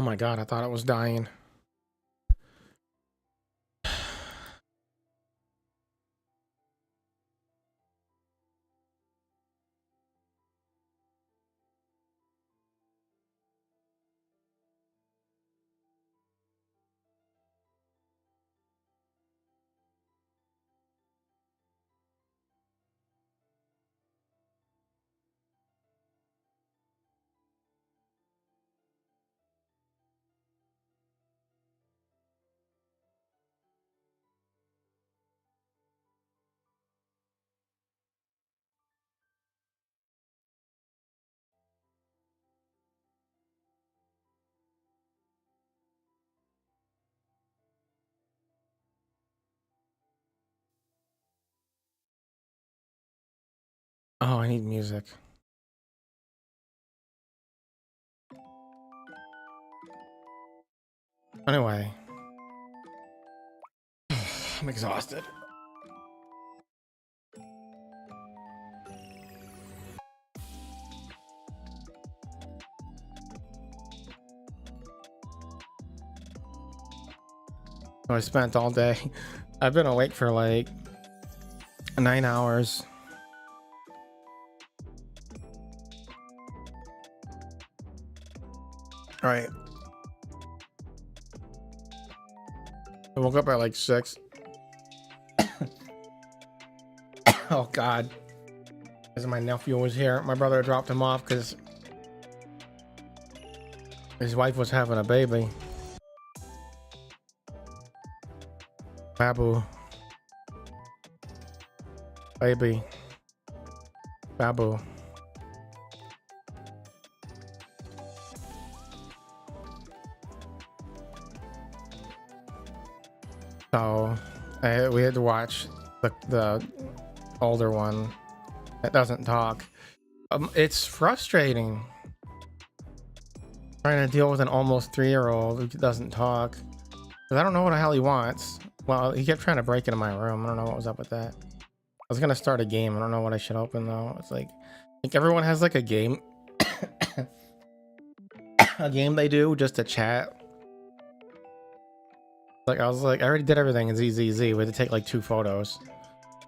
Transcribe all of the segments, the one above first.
Oh my god, I thought it was dying. Oh, I need music. Anyway. I'm exhausted. So I spent all day. I've been awake for like 9 hours. All right. I woke up at like 6. Oh god. Because my nephew was here. My brother dropped him off because his wife was having a baby. Babu. Baby. Babu. So we had to watch the older one that doesn't talk. It's frustrating trying to deal with an almost 3-year-old who doesn't talk. Because I don't know what the hell he wants. Well, he kept trying to break into my room. I don't know what was up with that. I was gonna start a game. I don't know what I should open though. It's like everyone has like a game, a game they do just to chat. Like I was like, I already did everything in ZZZ. We had to take like 2 photos.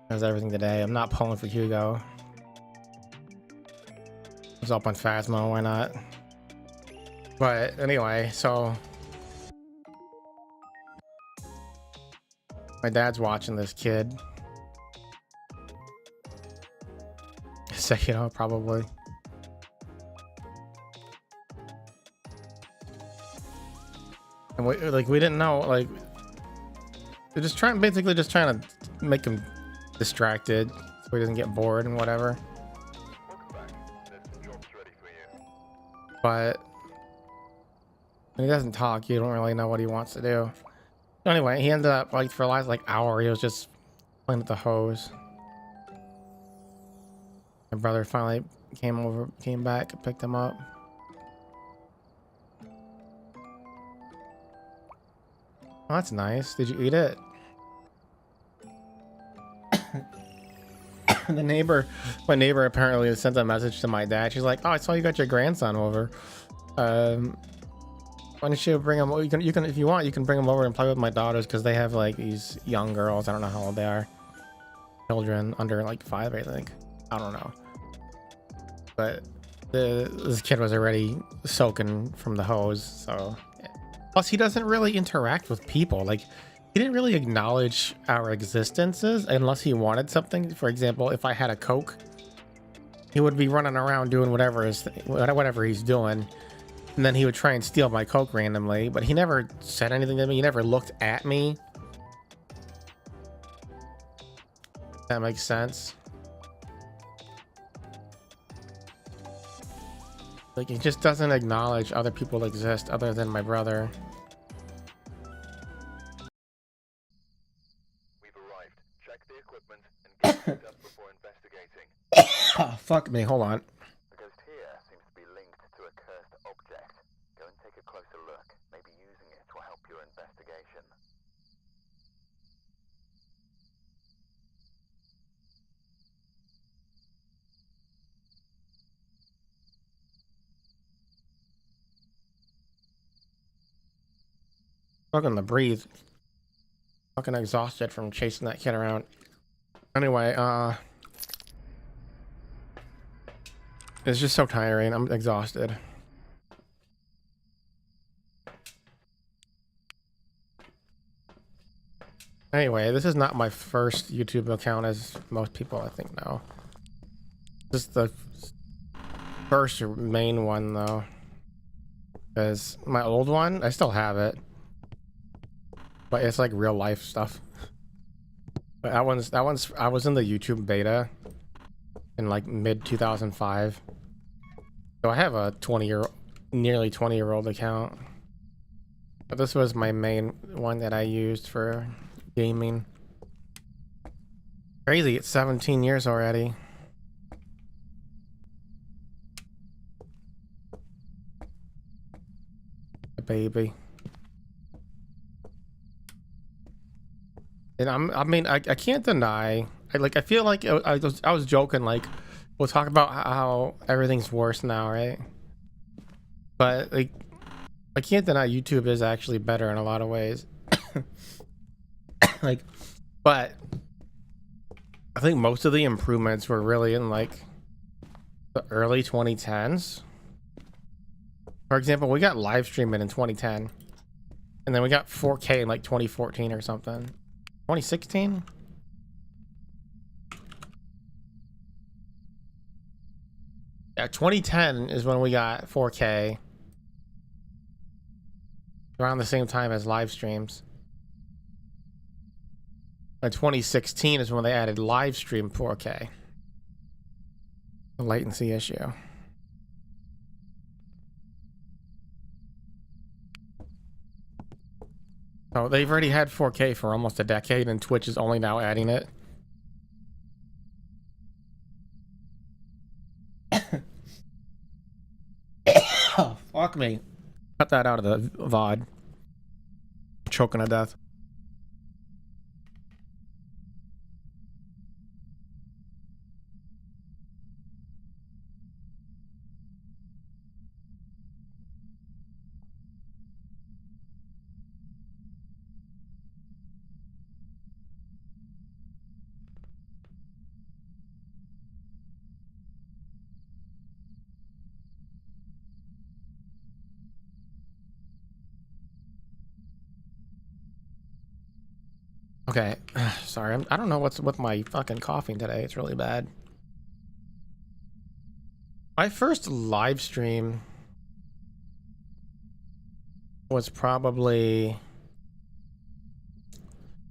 That was everything today. I'm not pulling for Hugo. I was up on Phasmo. Why not? But anyway, so my dad's watching this kid. So, you know, probably. And we didn't know, like, they're just trying, basically just trying to make him distracted so he doesn't get bored and whatever. But when he doesn't talk, you don't really know what he wants to do. Anyway, he ended up, like, for the last like hour, he was just playing with the hose. My brother finally came back and picked him up. Oh, that's nice. Did you eat it? My neighbor apparently sent a message to my dad. She's like, "Oh, I saw you got your grandson over. Why don't you bring him? You can if you want, you can bring him over and play with my daughters because they have like these young girls. I don't know how old they are. Children under like 5, I think. I don't know. But this kid was already soaking from the hose. So plus he doesn't really interact with people. Like he didn't really acknowledge our existences unless he wanted something. For example, if I had a Coke, he would be running around doing whatever he's doing. And then he would try and steal my Coke randomly, but he never said anything to me. He never looked at me. That makes sense. Like, he just doesn't acknowledge other people exist other than my brother. We've arrived. Check the equipment and get it up before investigating. Oh, fuck me. Hold on. The ghost here seems to be linked to a cursed object. Go and take a closer look. Maybe using it will help your investigation. Struggling to breathe. Fucking exhausted from chasing that kid around. Anyway, it's just so tiring. I'm exhausted. Anyway, this is not my first YouTube account, as most people I think know. This is the first main one though, because my old one, I still have it, but it's like real life stuff. But that one's I was in the YouTube beta in like mid 2005, so I have a nearly 20-year-old account. But this was my main one that I used for gaming. Crazy, it's 17 years already. A baby. And I mean, I can't deny. I feel like I was joking. Like, we'll talk about how everything's worse now, right? But like, I can't deny YouTube is actually better in a lot of ways. Like, but I think most of the improvements were really in like the early 2010s. For example, we got live streaming in 2010, and then we got 4K in like 2014 or something. 2016? Yeah, 2010 is when we got 4K. Around the same time as live streams. And 2016 is when they added live stream 4K. The latency issue. So they've already had 4K for almost a decade, and Twitch is only now adding it. Oh, fuck me. Cut that out of the VOD. Choking to death. Okay, sorry, I don't know what's with my fucking coughing today. It's really bad. My first live stream was probably...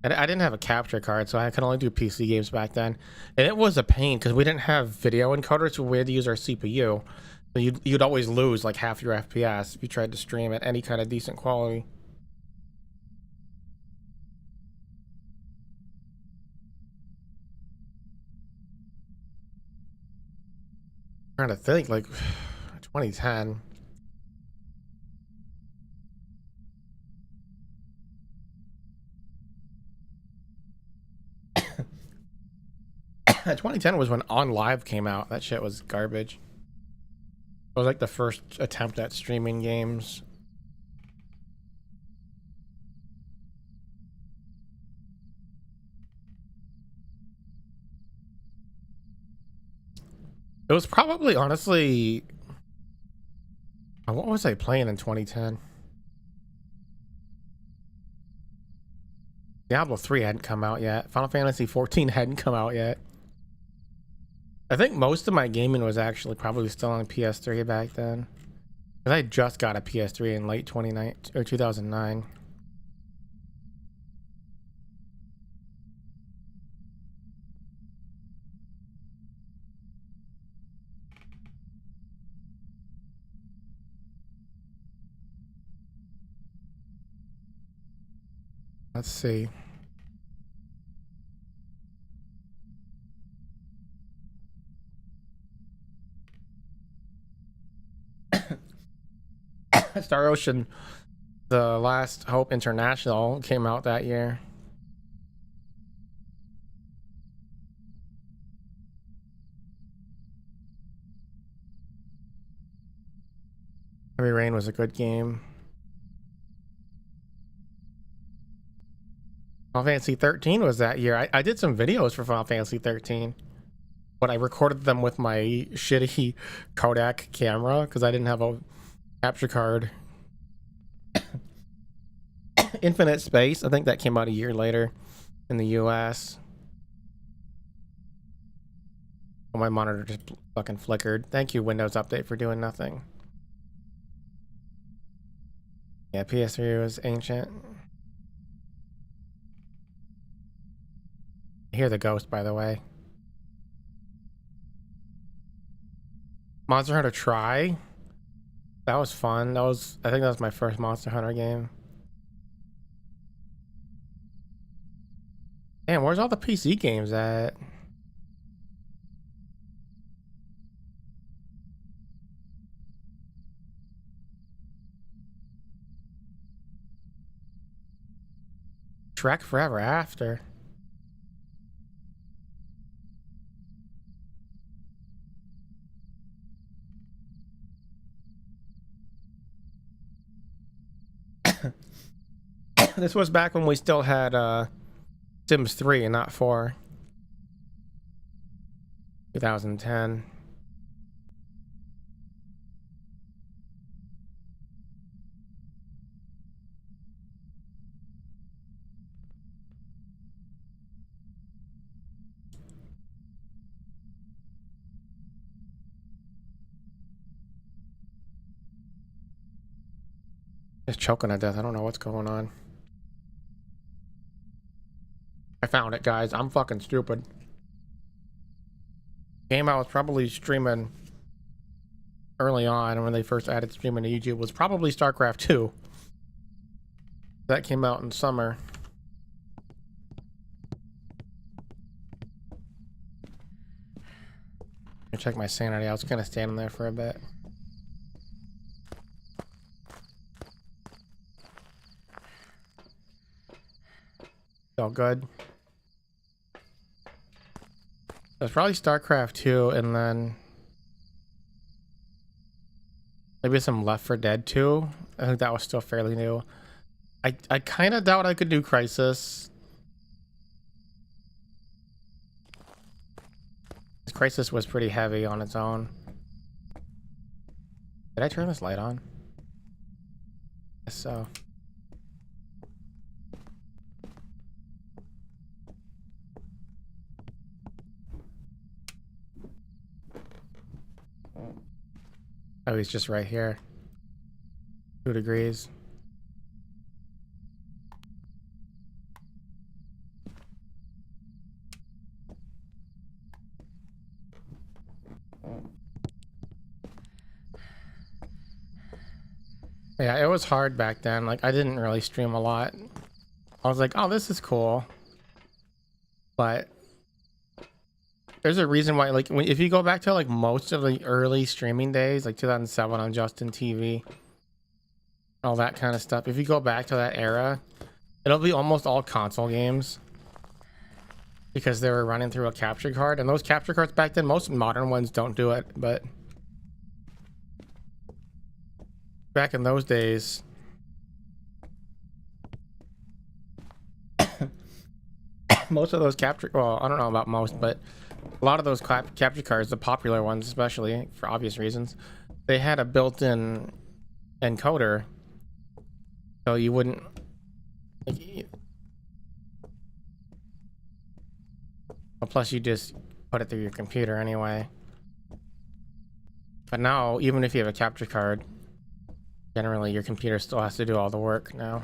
I didn't have a capture card, so I could only do PC games back then. And it was a pain, because we didn't have video encoders, so we had to use our CPU. So you'd always lose like half your FPS if you tried to stream at any kind of decent quality. I'm trying to think, like 2010. Uh, 2010 was when On Live came out. That shit was garbage. It was like the first attempt at streaming games. It was probably, honestly, what was I playing in 2010? Diablo 3 hadn't come out yet. Final Fantasy 14 hadn't come out yet. I think most of my gaming was actually probably still on PS3 back then, because I just got a PS3 in late 2009. Let's see. Star Ocean, The Last Hope International, came out that year. Heavy Rain was a good game. Final Fantasy 13 was that year. I did some videos for Final Fantasy 13, but I recorded them with my shitty Kodak camera because I didn't have a capture card. Infinite Space, I think that came out a year later in the US. Oh, my monitor just fucking flickered. Thank you, Windows Update, for doing nothing. Yeah, PS3 was ancient. I hear the ghost, by the way. Monster Hunter Try. That was fun. I think that was my first Monster Hunter game. Damn, where's all the PC games at? Shrek Forever After. This was back when we still had Sims 3 and not 4. 2010. Just choking to death. I don't know what's going on. I found it, guys. I'm fucking stupid. Game I was probably streaming early on when they first added streaming to YouTube was probably StarCraft 2. That came out in summer. I check my sanity. I was kind of standing there for a bit. All good. It was probably StarCraft 2 and then maybe some Left 4 Dead 2. I think that was still fairly new. I kind of doubt I could do Crisis. Crisis was pretty heavy on its own. Did I turn this light on? Yes, so. Oh, he's just right here. 2 degrees. Yeah, it was hard back then. Like, I didn't really stream a lot. I was like, oh, this is cool. But there's a reason why, like, if you go back to like most of the early streaming days, like 2007 on Justin TV, all that kind of stuff. If you go back to that era, it'll be almost all console games because they were running through a capture card, and those capture cards back then, most modern ones don't do it, but back in those days, most of those well, I don't know about most, but a lot of those capture cards, the popular ones especially for obvious reasons, they had a built-in encoder, so you wouldn't plus you just put it through your computer anyway. But now, even if you have a capture card, generally your computer still has to do all the work now.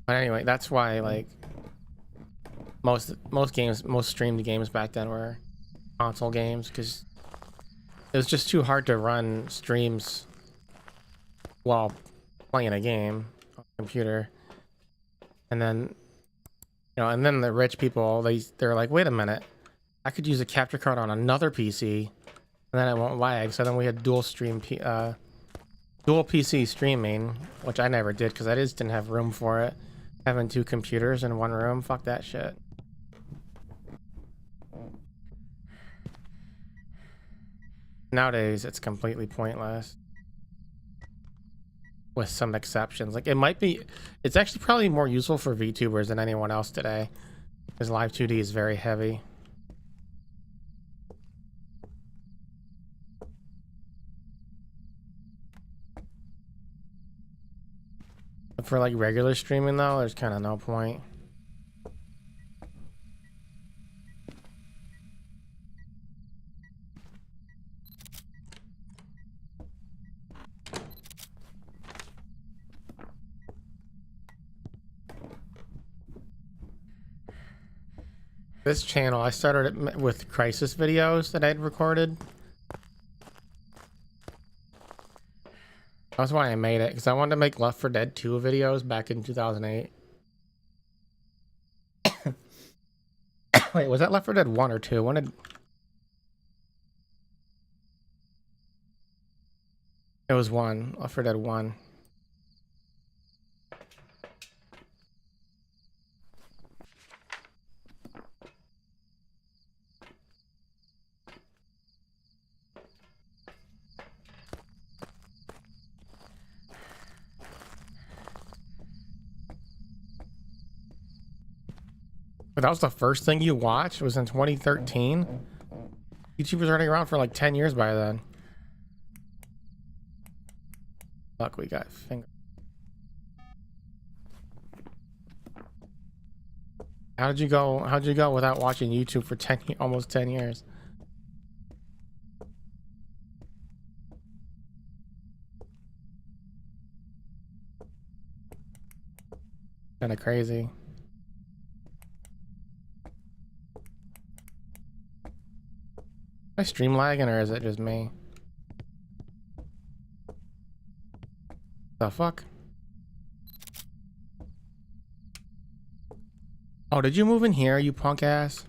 But anyway, that's why, like, most streamed games back then were console games, because it was just too hard to run streams while playing a game on a computer. And then, and then the rich people, they're like, wait a minute, I could use a capture card on another PC and then it won't lag. So then we had dual PC streaming, which I never did because I just didn't have room for it. Having 2 computers in one room, fuck that shit. Nowadays, it's completely pointless. with some exceptions. Like it might be, it's actually probably more useful for VTubers than anyone else today, because Live2D is very heavy. But for like regular streaming though, there's kind of no point. This channel, I started it with crisis videos that I'd recorded. That's why I made it, because I wanted to make Left 4 Dead 2 videos back in 2008. Wait, was that Left 4 Dead 1 or 2? When did... It was 1. Left 4 Dead 1. But that was the first thing you watched? It was in 2013? YouTube was already around for like 10 years by then. Look, we got finger. How'd you go without watching YouTube for almost 10 years? Kinda crazy. Am I stream lagging or is it just me? The fuck? Oh, did you move in here, you punk ass?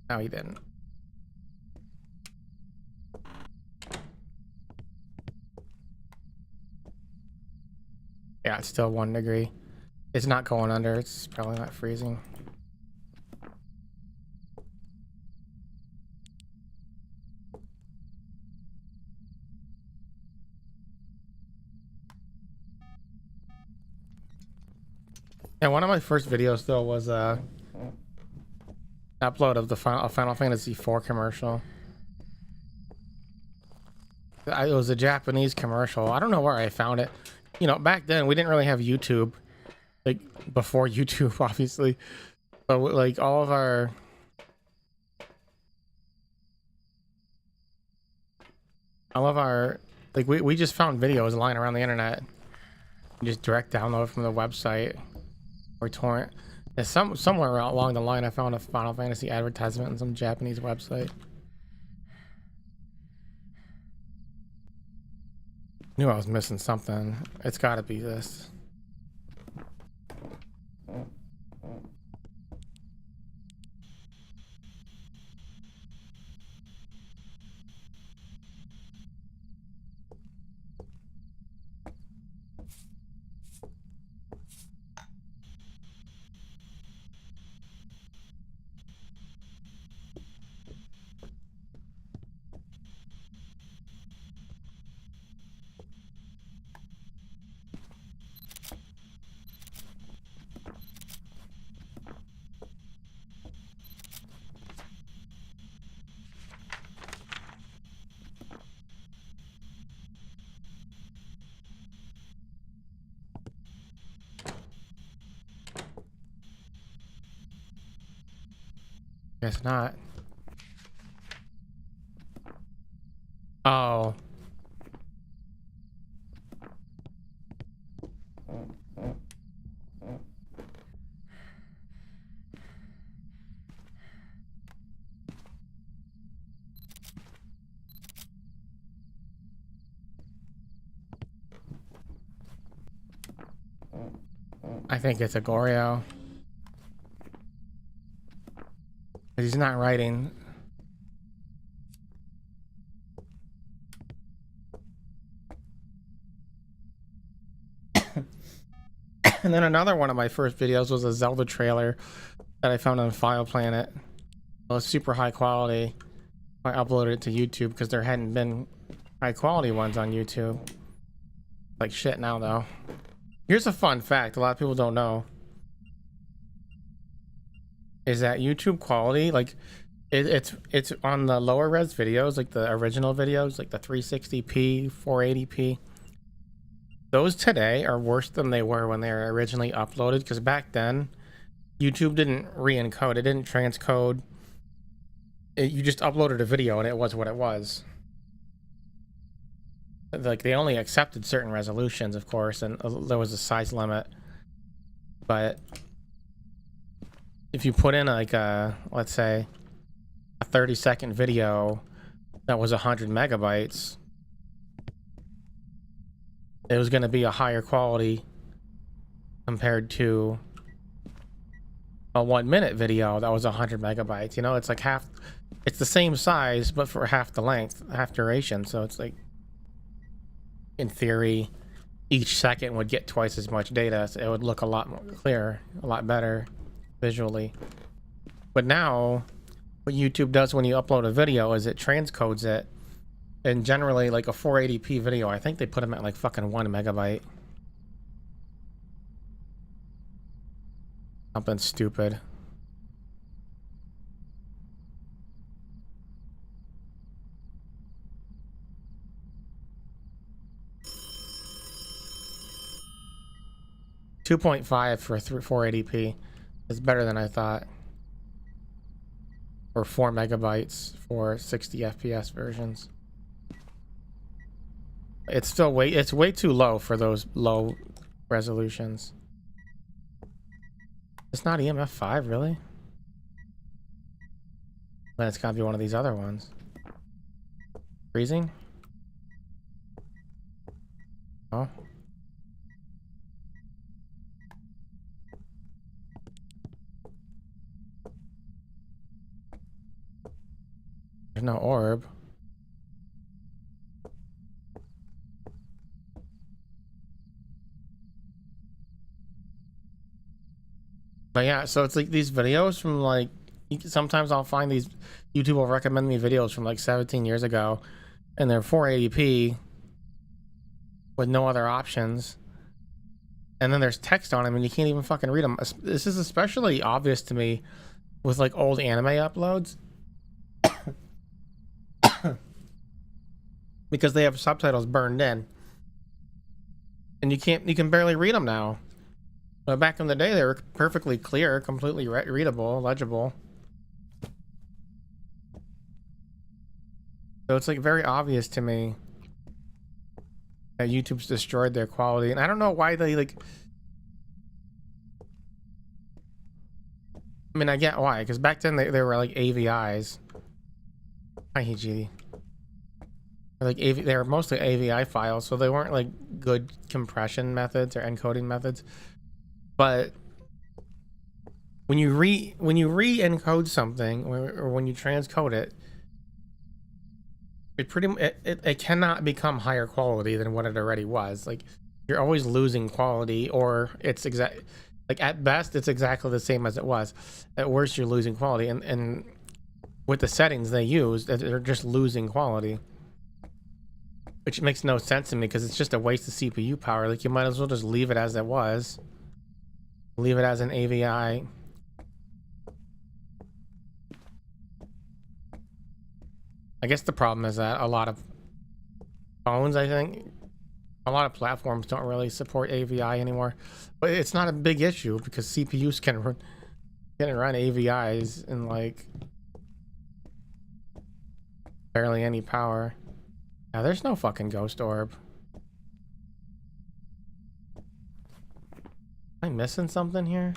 No, he didn't. Yeah, it's still 1 degree. It's not going under. It's probably not freezing. And one of my first videos though was upload of the Final Fantasy IV commercial. It was a Japanese commercial. I don't know where I found it. You know, back then we didn't really have YouTube, like before YouTube, obviously. But like all of our like we just found videos lying around the internet. Just direct download from the website or torrent. And somewhere along the line I found a Final Fantasy advertisement on some Japanese website. Knew I was missing something. It's got to be this. Guess not. Oh. I think it's a Goryo. He's not writing. And then another one of my first videos was a Zelda trailer that I found on File Planet. It was super high quality. I uploaded it to YouTube because there hadn't been high quality ones on YouTube. Like shit now though. Here's a fun fact a lot of people don't know. Is that YouTube quality, like it's on the lower res videos, like the original videos, like the 360p, 480p. Those today are worse than they were when they were originally uploaded, because back then YouTube didn't re-encode, it didn't transcode. You just uploaded a video and it was what it was. Like they only accepted certain resolutions, of course, and there was a size limit. But if you put in like a, let's say, a 30-second video that was 100 megabytes, it was going to be a higher quality compared to a 1-minute video that was 100 megabytes. You know, it's like half, it's the same size but for half the length, half duration. So it's like, in theory, each second would get twice as much data, so it would look a lot more clear, a lot better visually. But now what YouTube does when you upload a video is it transcodes it, and generally like a 480p video, I think they put them at like fucking 1 megabyte. Something stupid. .5 for 480p is better than I thought. Or 4 megabytes for 60 FPS versions. It's still it's way too low for those low resolutions. It's not EMF 5, really? Then it's gotta be one of these other ones. Freezing? Oh. There's no orb. But yeah, so it's like these videos from like, sometimes I'll find these, YouTube will recommend me videos from like 17 years ago, and they're 480p with no other options. And then there's text on them and you can't even fucking read them. This is especially obvious to me with like old anime uploads. Because they have subtitles burned in. And you can barely read them now. But back in the day, they were perfectly clear, completely readable, legible. So it's like very obvious to me that YouTube's destroyed their quality. And I don't know why they like... I mean, I get why, because back then they were like AVIs. Hi, HG. Like they were mostly AVI files, so they weren't like good compression methods or encoding methods. But when you re-encode something, or when you transcode it, it cannot become higher quality than what it already was. Like you're always losing quality, or it's like at best it's exactly the same as it was. At worst you're losing quality, and with the settings they use, they're just losing quality. Which makes no sense to me, because it's just a waste of CPU power. Like you might as well just leave it as it was. Leave it as an AVI. I guess the problem is that a lot of phones, I think, a lot of platforms don't really support AVI anymore. But it's not a big issue because CPUs can run AVIs in like barely any power. Now there's no fucking ghost orb. Am I missing something here?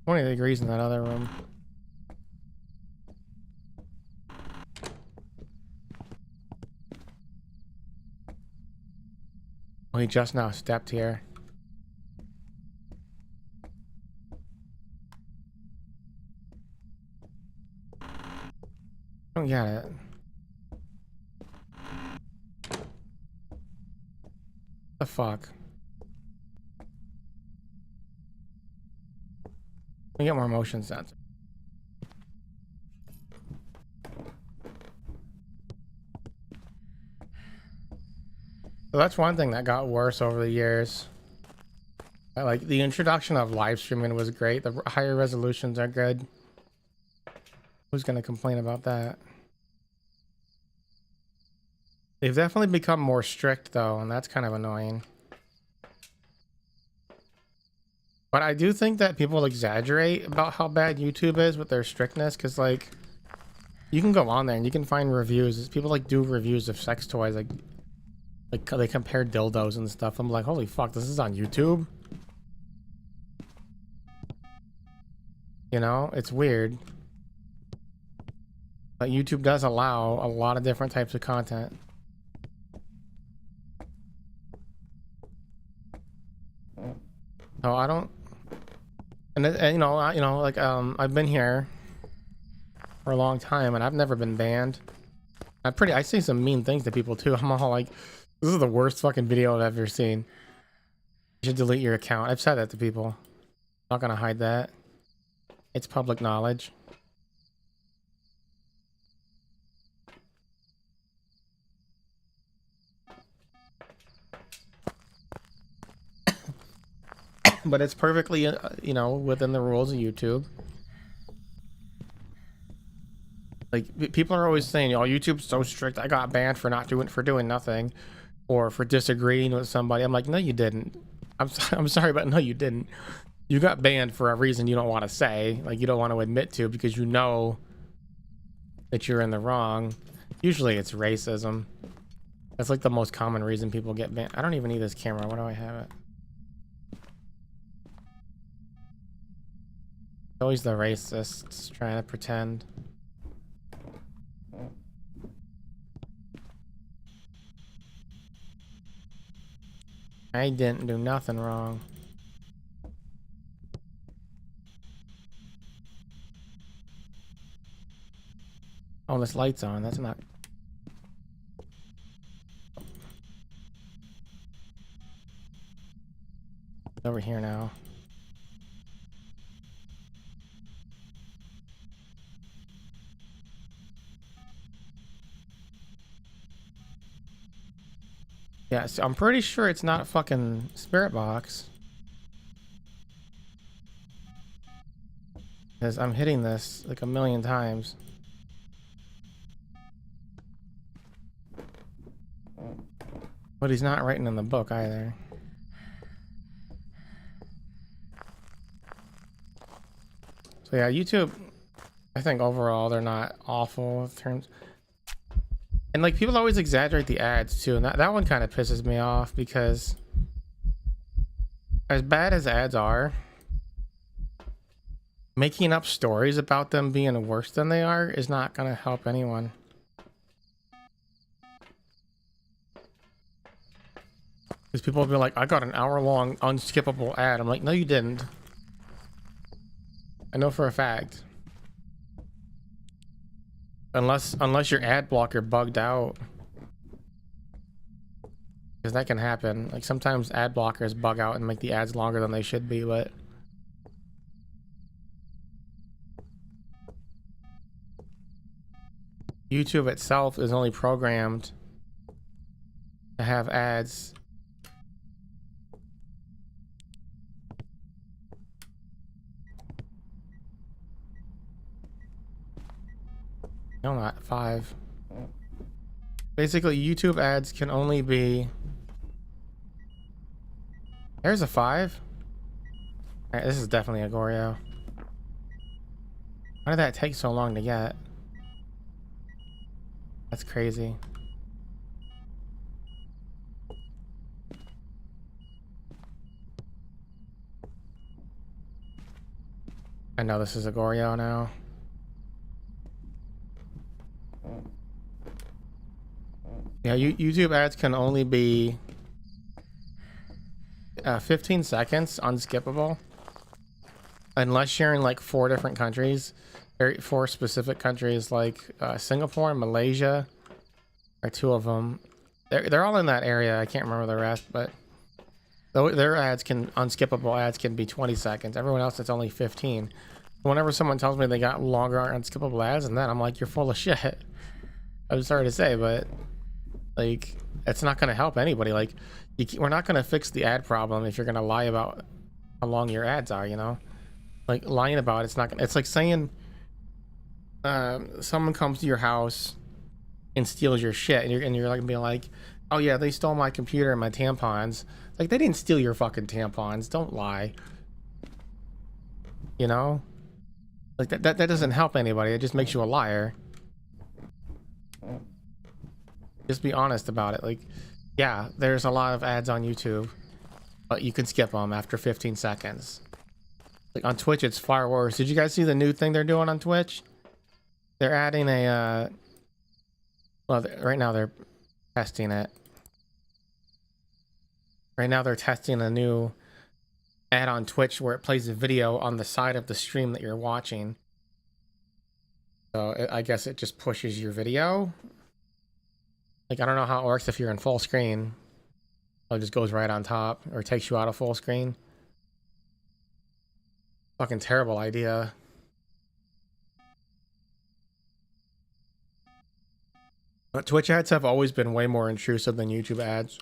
Twenty degrees in that other room. Oh, he just now stepped here. I don't get it. The fuck? Let me get more motion sensor. So that's one thing that got worse over the years. Like the introduction of live streaming was great. The higher resolutions are good. Who's gonna complain about that? They've definitely become more strict though, and that's kind of annoying. But I do think that people exaggerate about how bad YouTube is with their strictness, because like you can go on there and you can find reviews. People like do reviews of sex toys, like they compare dildos and stuff. I'm like, holy fuck, this is on YouTube? You know, it's weird. But YouTube does allow a lot of different types of content. So I don't, and you know, like I've been here for a long time and I've never been banned. I say some mean things to people too. I'm all like, this is the worst fucking video I've ever seen. You should delete your account. I've said that to people. I'm not gonna hide that. It's public knowledge. But it's perfectly, you know, within the rules of YouTube. Like people are always saying, "Oh, YouTube's so strict. I got banned for doing nothing, or for disagreeing with somebody." I'm like, no, you didn't. I'm sorry, but no, you didn't. You got banned for a reason you don't want to say, like you don't want to admit to, because you know that you're in the wrong. Usually, it's racism. That's like the most common reason people get banned. I don't even need this camera. Why do I have it? Always the racists trying to pretend. I didn't do nothing wrong. Oh, this light's on. That's not... Over here now. Yeah, so I'm pretty sure it's not a fucking spirit box. Because I'm hitting this like a million times. But he's not writing in the book either. So yeah, YouTube, I think overall they're not awful in terms... And like people always exaggerate the ads too, and that one kind of pisses me off, because as bad as ads are, making up stories about them being worse than they are is not gonna help anyone. Because people will be like, I got an hour-long unskippable ad. I'm like, no, you didn't. I know for a fact. Unless your ad blocker bugged out. Because that can happen. Like sometimes ad blockers bug out and make the ads longer than they should be, but... YouTube itself is only programmed to have ads. No, not 5. Basically, YouTube ads can only be... There's a 5. Alright, this is definitely a Goryo. Why did that take so long to get? That's crazy. I know this is a Goryo now. Yeah, YouTube ads can only be 15 seconds unskippable, unless you're in like 4 different countries. 4 specific countries like Singapore and Malaysia are 2 of them. They're all in that area. I can't remember the rest, but their ads unskippable ads can be 20 seconds. Everyone else it's only 15. Whenever someone tells me they got longer unskippable ads than that, I'm like, you're full of shit. I'm sorry to say, but like, it's not going to help anybody. Like, we're not going to fix the ad problem if you're going to lie about how long your ads are, you know? Like, lying about it's not gonna, it's like saying someone comes to your house and steals your shit, and you're like being like, oh yeah, they stole my computer and my tampons. Like, they didn't steal your fucking tampons. Don't lie. You know? Like, that doesn't help anybody. It just makes you a liar. Just be honest about it. Like, yeah, there's a lot of ads on YouTube, but you can skip them after 15 seconds. Like, on Twitch, it's far worse. Did you guys see the new thing they're doing on Twitch? They're adding a, well, right now they're testing it. Right now they're testing a new ad on Twitch where it plays a video on the side of the stream that you're watching. So I guess it just pushes your video. Like, I don't know how it works if you're in full screen. It just goes right on top or takes you out of full screen. Fucking terrible idea. But Twitch ads have always been way more intrusive than YouTube ads.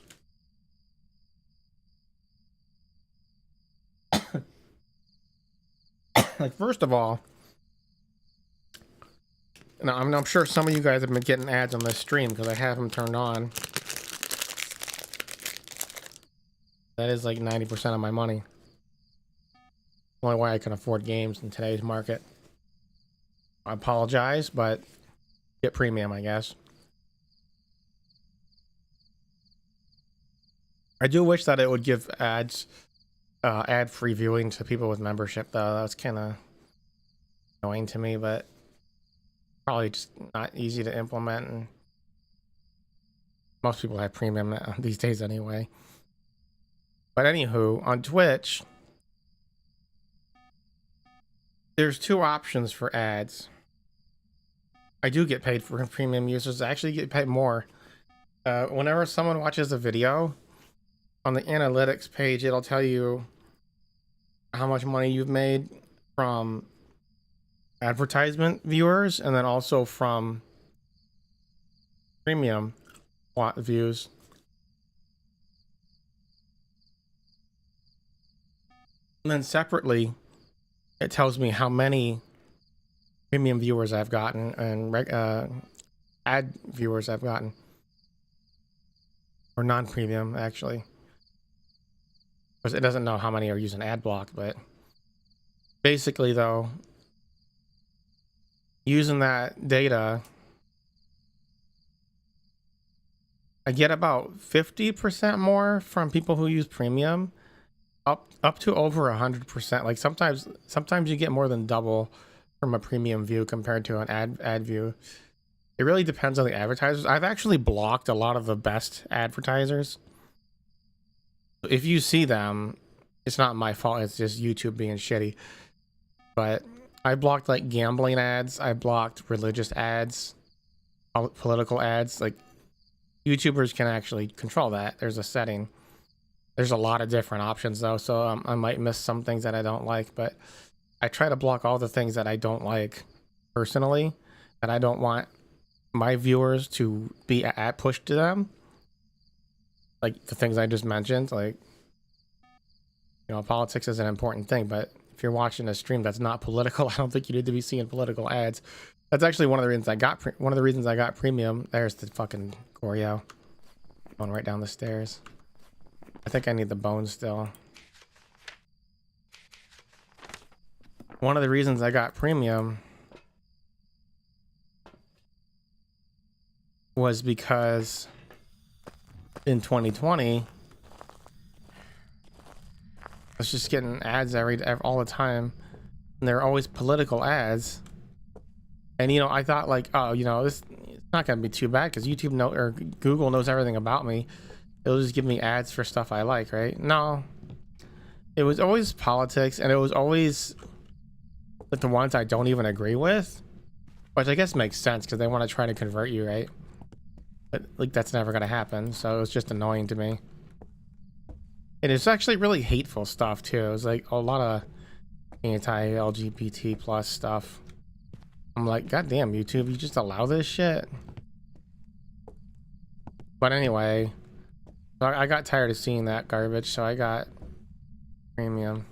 Like, first of all, now I'm sure some of you guys have been getting ads on this stream because I have them turned on. That is like 90% of my money. Only way I can afford games in today's market. I apologize, but get premium, I guess. I do wish that it would give ads, ad-free viewing to people with membership, though. That's kind of annoying to me, but probably just not easy to implement, and most people have premium these days anyway. But anywho, on Twitch, there's 2 options for ads. I do get paid for premium users. I actually get paid more. Whenever someone watches a video, on the analytics page, it'll tell you how much money you've made from advertisement viewers and then also from premium views. And then separately, it tells me how many premium viewers I've gotten and ad viewers I've gotten. Or non-premium, actually. Of course, it doesn't know how many are using ad block, but basically, though, using that data, I get about 50% more from people who use premium, up to over 100%. Like, sometimes you get more than double from a premium view compared to an ad view. It really depends on the advertisers. I've actually blocked a lot of the best advertisers. If you see them, it's not my fault. It's just YouTube being shitty. But I blocked like gambling ads. I blocked religious ads, political ads. Like, YouTubers can actually control that. There's a setting. There's a lot of different options though, so I might miss some things that I don't like. But I try to block all the things that I don't like personally, that I don't want my viewers to be ad pushed to them. Like the things I just mentioned, like, you know, politics is an important thing, but if you're watching a stream that's not political, I don't think you need to be seeing political ads. That's actually one of the reasons I got premium. There's the fucking Kougeru going right down the stairs. I think I need the bones still. One of the reasons I got premium was because in 2020, I was just getting ads all the time, and they're always political ads. And you know, I thought like, oh, you know, it's not gonna be too bad because YouTube or Google knows everything about me. It'll just give me ads for stuff I like, right? No, it was always politics, and it was always But the ones I don't even agree with, which I guess makes sense because they want to try to convert you, right? But like that's never gonna happen, so it was just annoying to me. And it's actually really hateful stuff too. It's like a lot of anti-LGBT plus stuff. I'm like, God damn, YouTube, you just allow this shit? But anyway, I got tired of seeing that garbage, so I got premium.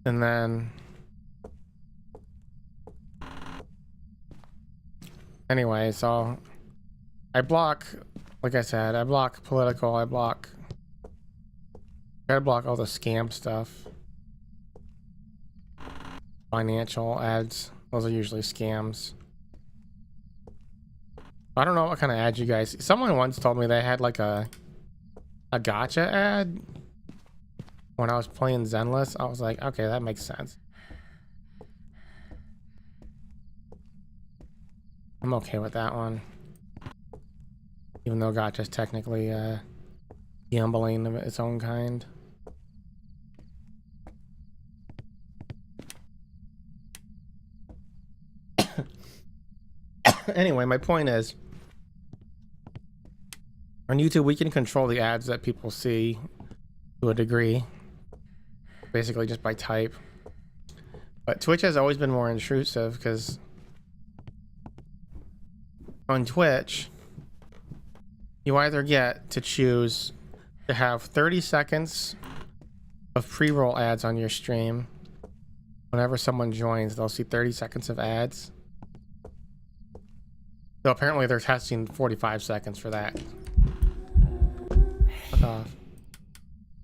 And then anyway, so I block, like I said, I block political, I gotta block all the scam stuff. Financial ads, those are usually scams. I don't know what kind of ads you guys, someone once told me they had like a gotcha ad when I was playing Zenless. I was like, okay, that makes sense. I'm okay with that one. Even though gotcha's technically gambling of its own kind. Anyway, my point is, on YouTube, we can control the ads that people see to a degree, basically just by type. But Twitch has always been more intrusive because on Twitch, you either get to choose to have 30 seconds of pre-roll ads on your stream. Whenever someone joins, they'll see 30 seconds of ads. So apparently they're testing 45 seconds for that. Fuck off.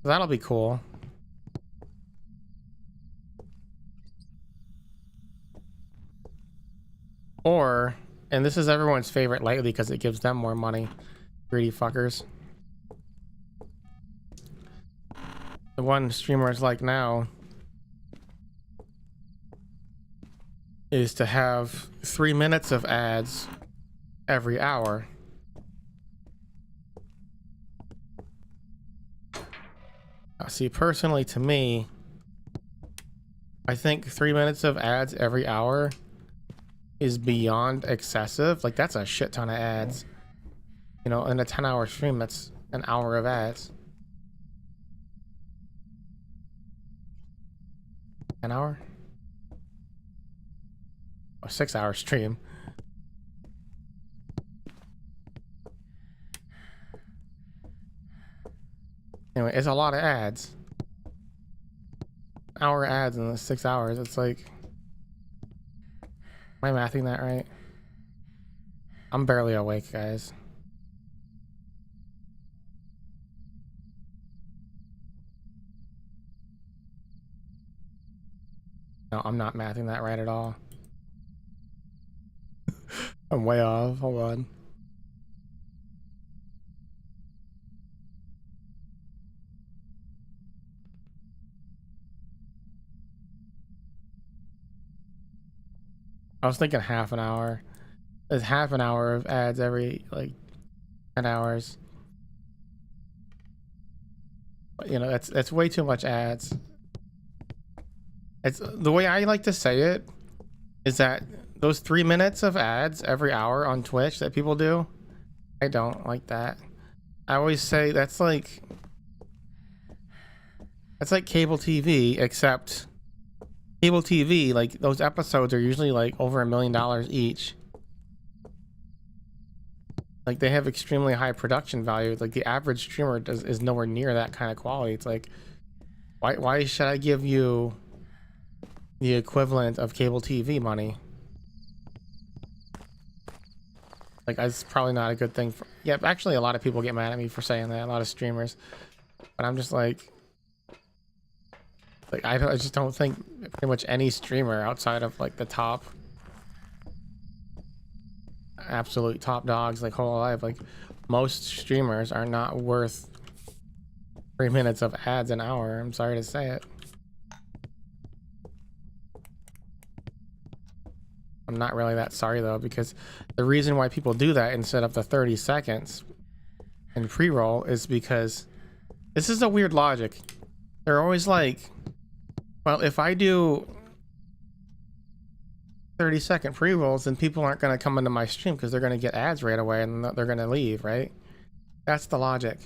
That'll be cool. Or, and this is everyone's favorite lately because it gives them more money. Greedy fuckers. The one streamers like now is to have 3 minutes of ads every hour. See, personally, to me, I think 3 minutes of ads every hour is beyond excessive. Like, that's a shit ton of ads. You know, in a 10-hour stream, that's an hour of ads. An hour? A 6-hour stream. Anyway, it's a lot of ads. Hour ads in the 6 hours. It's like, am I mathing that right? I'm barely awake, guys. No, I'm not mathing that right at all. I'm way off. Hold on. I was thinking half an hour. There's half an hour of ads every like 10 hours. But, you know, that's way too much ads. It's the way I like to say it is that those 3 minutes of ads every hour on Twitch that people do, I don't like that. I always say that's like cable TV, except cable TV, like those episodes are usually like over $1 million each. Like they have extremely high production value. Like the average streamer is nowhere near that kind of quality. It's like, why should I give you the equivalent of cable TV money? Like it's probably not a good thing for, yeah, actually a lot of people get mad at me for saying that, a lot of streamers, but I'm just like I just don't think pretty much any streamer outside of like the top absolute top dogs like whole life, like most streamers are not worth 3 minutes of ads an hour. I'm sorry to say it. I'm not really that sorry though, because the reason why people do that instead of the 30 seconds in pre-roll is because this is a weird logic. They're always like, well, if I do 30-second pre-rolls, then people aren't going to come into my stream because they're going to get ads right away and they're going to leave, right? That's the logic.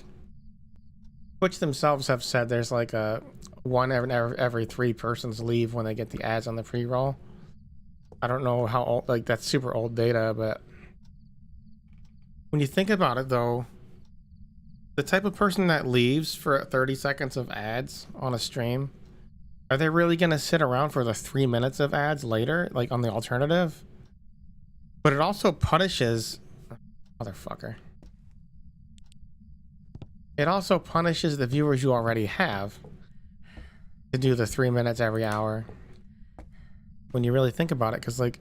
Twitch themselves have said there's like a one every 3 persons leave when they get the ads on the pre-roll. I don't know how old, like that's super old data, but when you think about it though, the type of person that leaves for 30 seconds of ads on a stream, are they really going to sit around for the 3 minutes of ads later, like on the alternative? But it also punishes, motherfucker. It also punishes the viewers you already have to do the 3 minutes every hour. When you really think about it, because like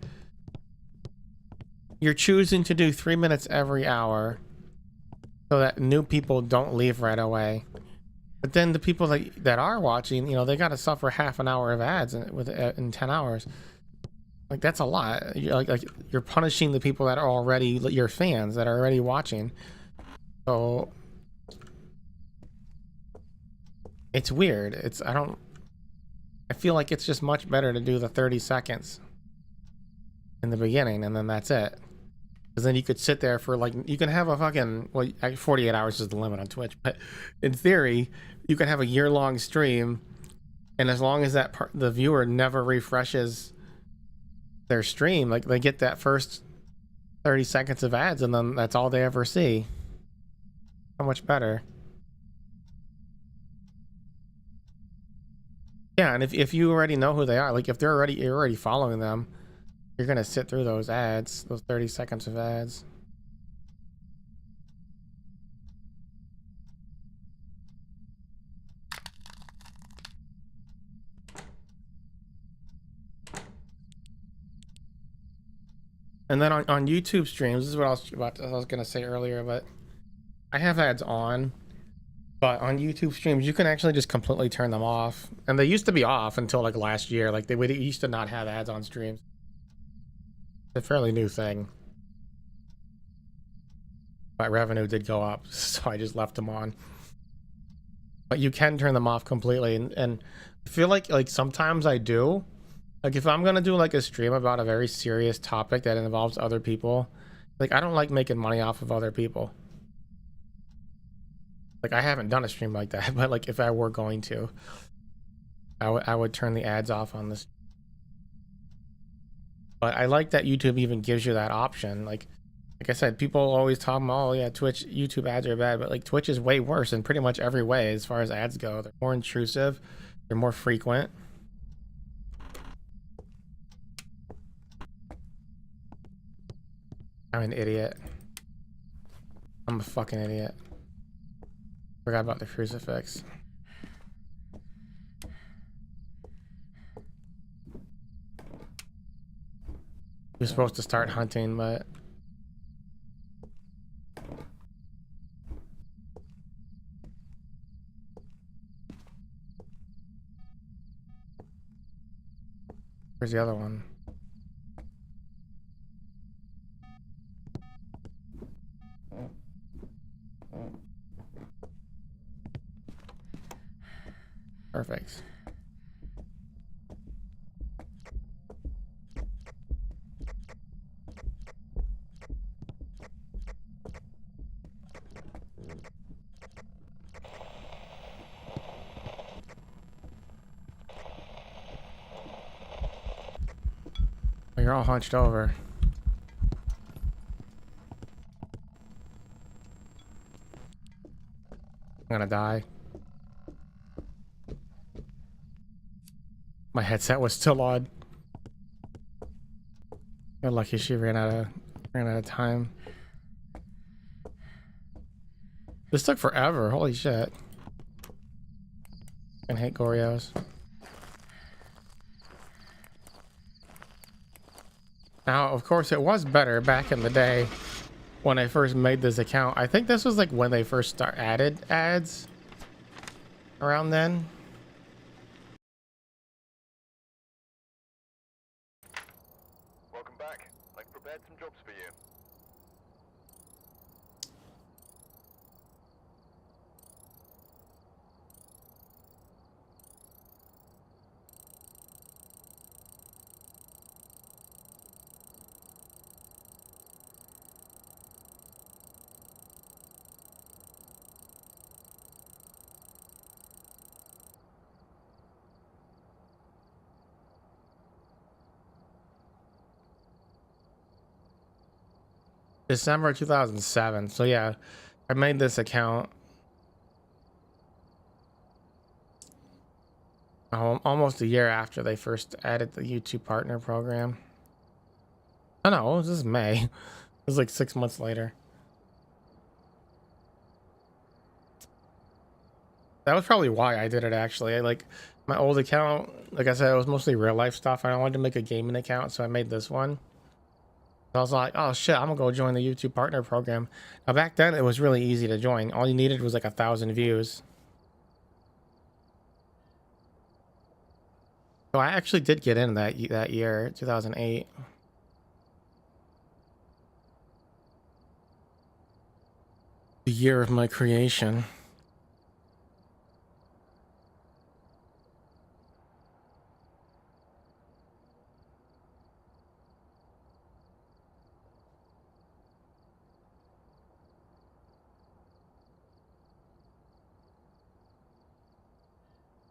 you're choosing to do 3 minutes every hour so that new people don't leave right away. But then the people that are watching, you know, they got to suffer half an hour of ads in 10 hours. Like that's a lot. Like you're punishing the people that are already your fans that are already watching. So it's weird. I feel like it's just much better to do the 30 seconds in the beginning and then that's it. Because then you could sit there for like, you can have a fucking, well, 48 hours is the limit on Twitch, but in theory, you can have a year-long stream, and as long as the viewer never refreshes their stream, like they get that first 30 seconds of ads, and then that's all they ever see. How much better? Yeah, and if you already know who they are, like if you're already following them, you're gonna sit through those ads, those 30 seconds of ads. And then on YouTube streams, this is what I was gonna say earlier, but I have ads on. But on YouTube streams, you can actually just completely turn them off. And they used to be off until like last year. Like they used to not have ads on streams. It's a fairly new thing. But revenue did go up, so I just left them on. But you can turn them off completely. And I feel like sometimes I do. Like if I'm gonna do like a stream about a very serious topic that involves other people, like I don't like making money off of other people. Like I haven't done a stream like that, but like if I were going to, I would turn the ads off on this. But I like that YouTube even gives you that option. Like I said, people always talk about, oh yeah, YouTube ads are bad, but like Twitch is way worse in pretty much every way as far as ads go. They're more intrusive, they're more frequent. I'm an idiot. I'm a fucking idiot. Forgot about the crucifix. We're supposed to start hunting, but where's the other one? Perfect. Oh, you're all hunched over. I'm gonna die. My headset was still on. You're lucky she ran out of time. This took forever. Holy shit. I hate Gorios. Now, of course, it was better back in the day when I first made this account. I think this was like when they first added ads around then. Welcome back. December 2007. So yeah, I made this account almost a year after they first added the YouTube partner program. Oh no, this is May. It was like 6 months later. That was probably why I did it actually. I like my old account, like I said, it was mostly real life stuff. I wanted to make a gaming account, so I made this one. So I was like, oh shit, I'm gonna go join the YouTube partner program. Now back then it was really easy to join. All you needed was like 1,000 views. So I actually did get in that year, 2008. The year of my creation.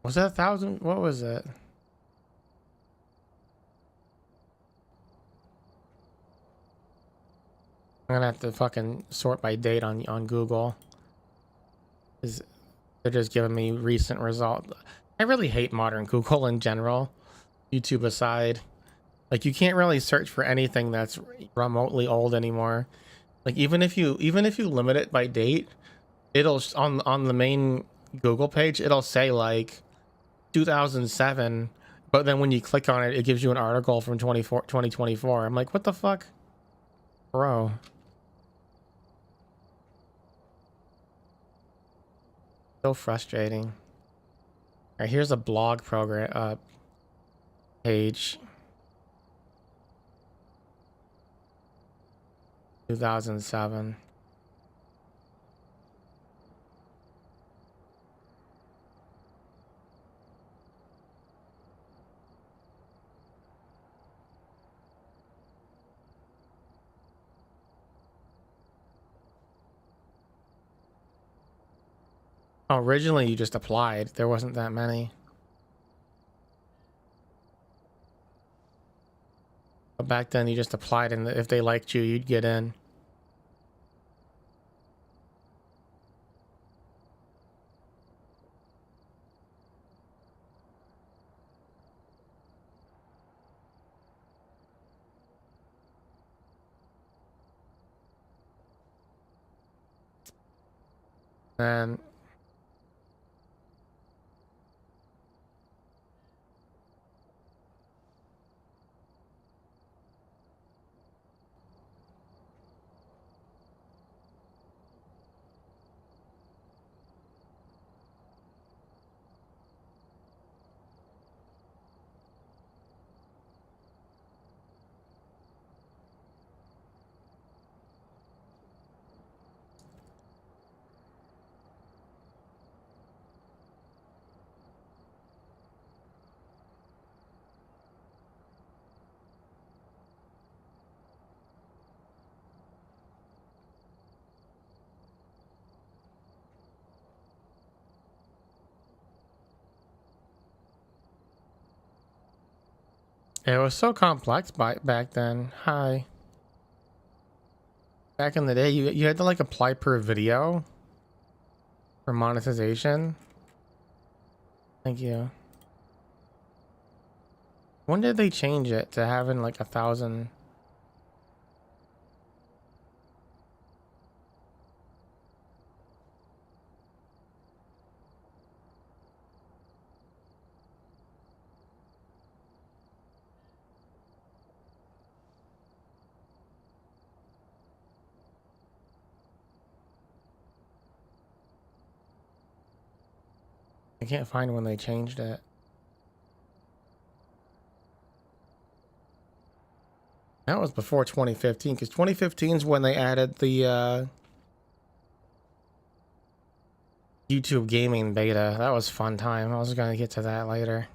Was that 1,000? What was it? I'm gonna have to fucking sort by date on Google. Is they're just giving me recent result. I really hate modern Google in general, YouTube aside. Like you can't really search for anything that's remotely old anymore. Like even if you limit it by date, it'll on the main Google page, it'll say like 2007, but then when you click on it, it gives you an article from 2024. I'm like, what the fuck, bro? So frustrating. All right, here's a blog program page. 2007. Oh, originally you just applied. There wasn't that many. But back then you just applied, and if they liked you, you'd get in. And it was so complex back then. Hi. Back in the day, you had to like apply per video for monetization. Thank you. When did they change it to having like 1,000? I can't find when they changed it. That was before 2015, because 2015 is when they added the YouTube gaming beta. That was fun time. I was gonna get to that later.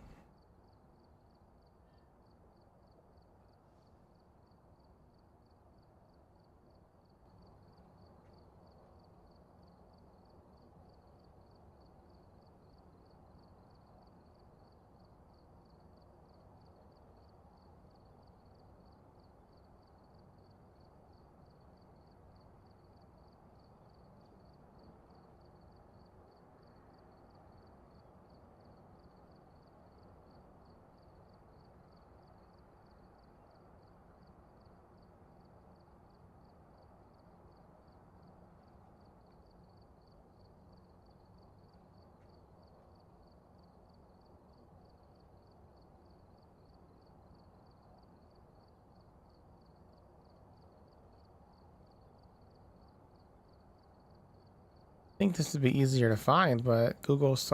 think this would be easier to find, but Google's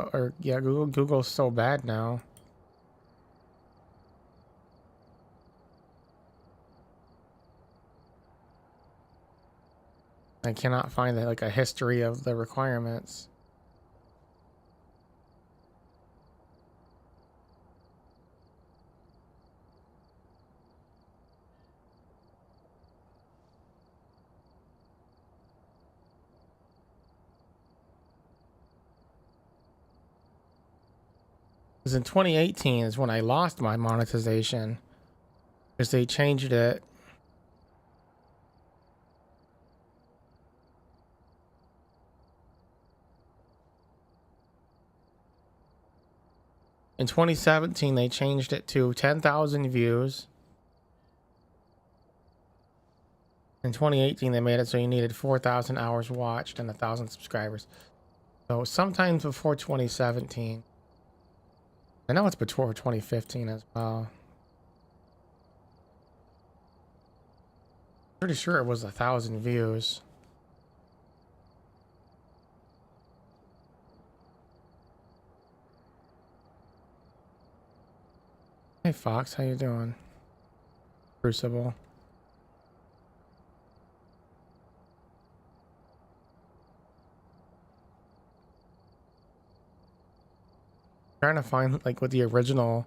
Google's so bad now. I cannot find like a history of the requirements. Because in 2018 is when I lost my monetization, because they changed it. In 2017, they changed it to 10,000 views. In 2018, they made it so you needed 4,000 hours watched and 1,000 subscribers. So sometimes before 2017. I know it's before 2015 as well. Pretty sure it was 1,000 views. Hey Fox, how you doing? Crucible. Trying to find like what the original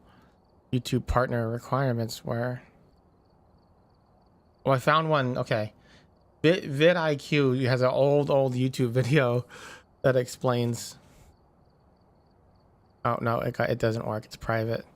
YouTube partner requirements were. Well, I found one. Okay, vidIQ has an old YouTube video that explains. Oh no, it doesn't work. It's private.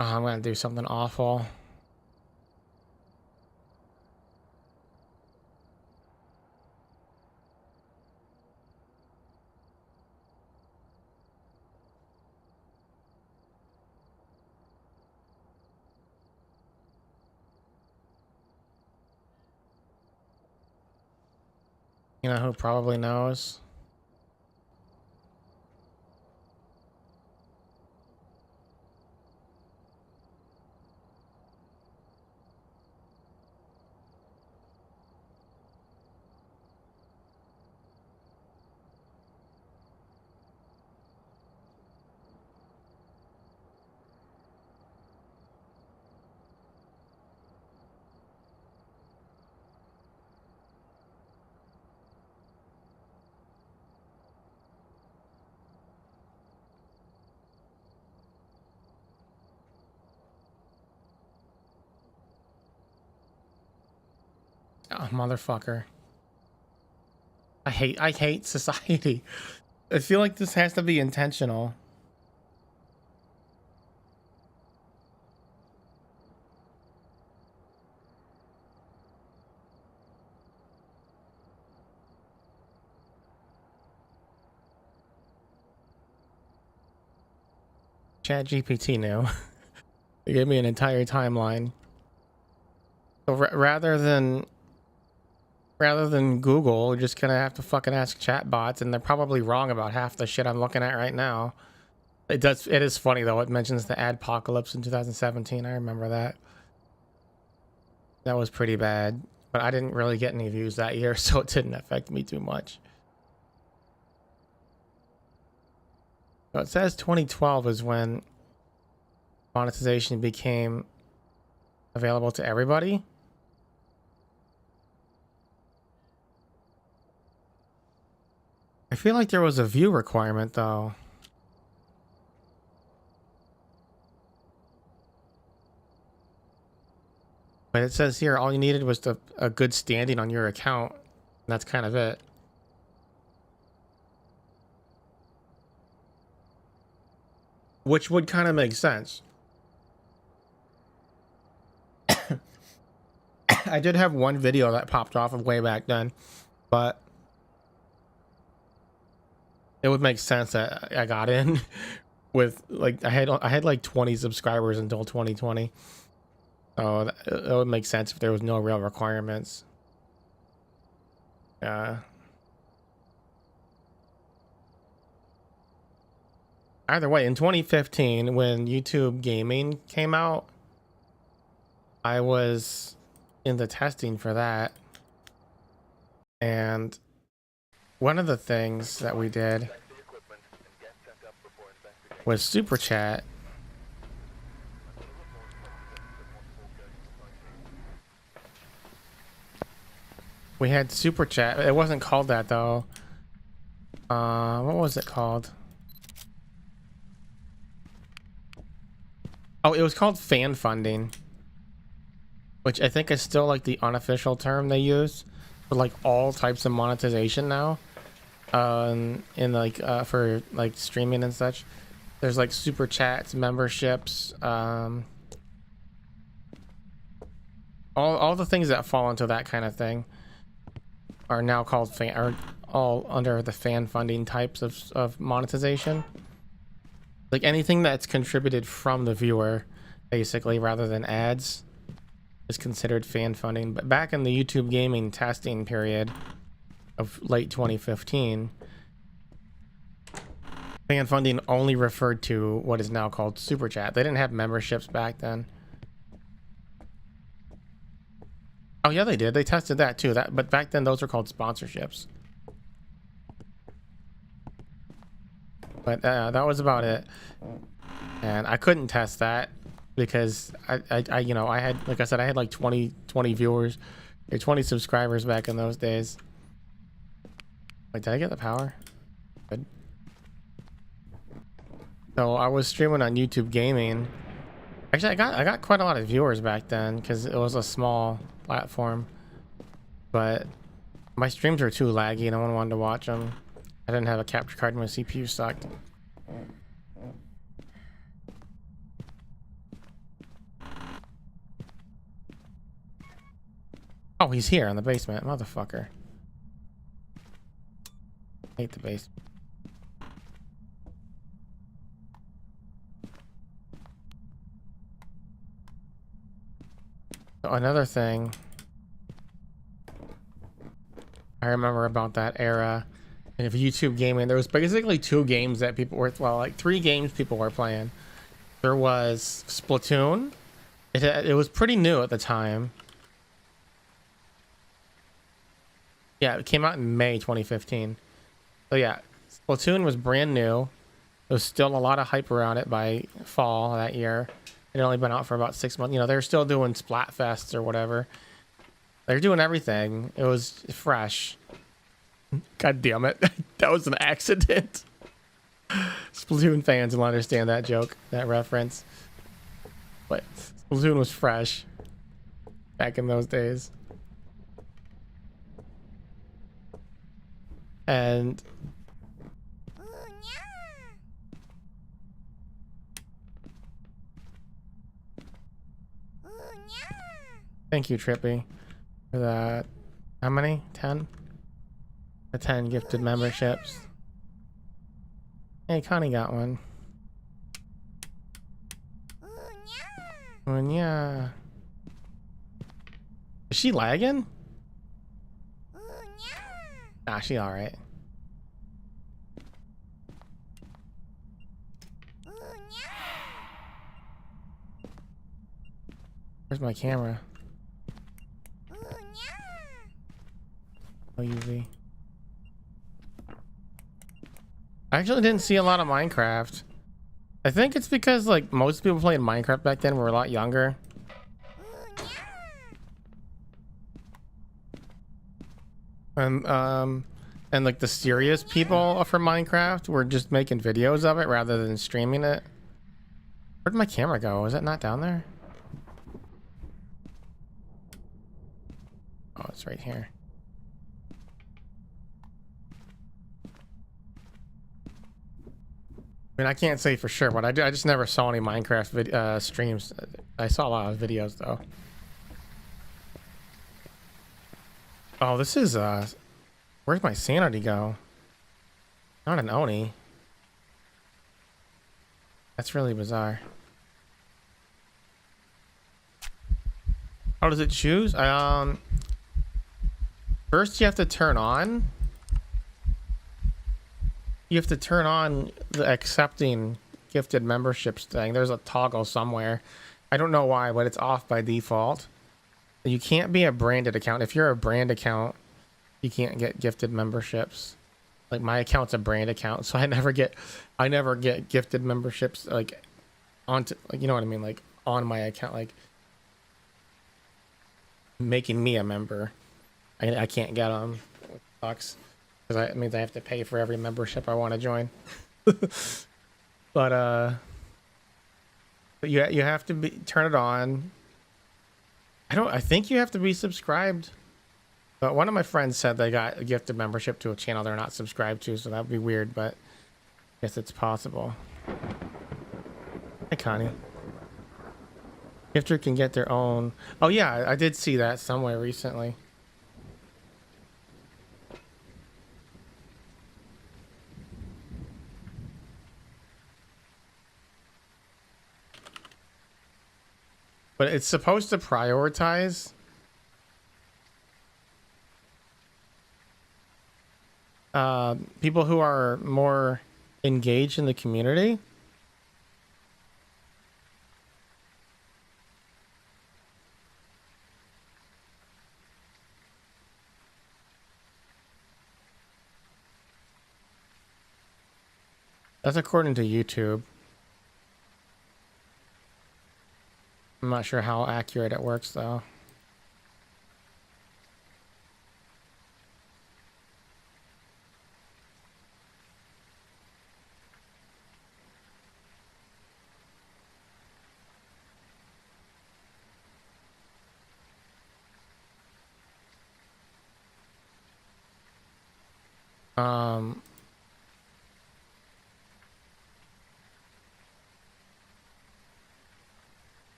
Oh, I'm gonna do something awful. You know who probably knows? Oh, motherfucker. I hate society. I feel like this has to be intentional. ChatGPT knew. It gave me an entire timeline. So rather than Google, we're just gonna have to fucking ask chatbots, and they're probably wrong about half the shit I'm looking at right now. It is funny though. It mentions the adpocalypse in 2017. I remember that. That was pretty bad, but I didn't really get any views that year, so it didn't affect me too much. So it says 2012 is when monetization became available to everybody. I feel like there was a view requirement though. But it says here all you needed was a good standing on your account. That's kind of it. Which would kind of make sense. I did have one video that popped off of way back then, but it would make sense that I got in with like I had like 20 subscribers until 2020. So it would make sense if there was no real requirements. Either way, in 2015, when YouTube Gaming came out, I was in the testing for that. And one of the things that we did was Super Chat. We had Super Chat. It wasn't called that though. What was it called? Oh, it was called fan funding, which I think is still like the unofficial term they use for like all types of monetization now. In like for like streaming and such, there's like super chats, memberships, all the things that fall into that kind of thing are now called are all under the fan funding types of monetization. Like anything that's contributed from the viewer, basically, rather than ads, is considered fan funding. But back in the YouTube Gaming testing period of late 2015, fan funding only referred to what is now called Super Chat. They didn't have memberships back then. Oh yeah, they did. They tested that too. But back then those were called sponsorships. But that was about it. And I couldn't test that because I you know, I had, like I said, I had like 20 viewers or 20 subscribers back in those days. Wait, did I get the power? Good. So I was streaming on YouTube Gaming. Actually, I got quite a lot of viewers back then because it was a small platform. But my streams were too laggy. No one wanted to watch them. I didn't have a capture card and my CPU sucked. Oh, he's here in the basement, motherfucker. Hate the basement. So another thing I remember about that era of YouTube gaming, there was basically two games that people were, well, like three games people were playing. There was Splatoon. It was pretty new at the time. Yeah, it came out in May 2015. So yeah, Splatoon was brand new. There was still a lot of hype around it by fall that year. It had only been out for about 6 months. You know, they were still doing Splatfests or whatever. They're doing everything. It was fresh. God damn it. That was an accident. Splatoon fans will understand that joke, that reference. But Splatoon was fresh back in those days. And thank you, Trippy, for that. How many? 10? The 10 gifted memberships. Hey, Connie got one. Oh, yeah. Is she lagging? Nah, she alright. Where's my camera? Oh, UV. I actually didn't see a lot of Minecraft. I think it's because like most people playing Minecraft back then were a lot younger. And like the serious people for Minecraft were just making videos of it rather than streaming it. Where'd my camera go? Is it not down there? Oh, it's right here. I mean, I can't say for sure, but I just never saw any Minecraft streams. I saw a lot of videos though. Oh, this is where's my sanity go? Not an Oni. That's really bizarre. How does it choose? First you have to turn on. You have to turn on the accepting gifted memberships thing. There's a toggle somewhere. I don't know why, but it's off by default. You can't be a branded account. If you're a brand account, you can't get gifted memberships. Like my account's a brand account, so I never get gifted memberships like onto, like, you know what I mean, like on my account, like making me a member. I can't get them. It sucks because it means I have to pay for every membership I want to join. But you have to turn it on. I think you have to be subscribed. But one of my friends said they got a gifted membership to a channel they're not subscribed to, so that would be weird, but I guess it's possible. Hi, Connie. Gifter can get their own. Oh yeah, I did see that somewhere recently. But it's supposed to prioritize people who are more engaged in the community. That's according to YouTube. I'm not sure how accurate it works though.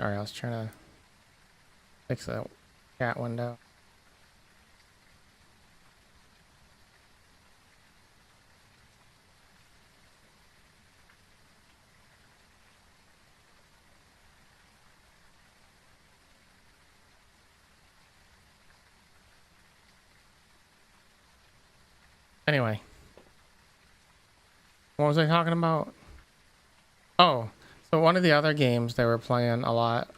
All right, I was trying to fix that chat window. Anyway, what was I talking about? Oh, so one of the other games they were playing a lot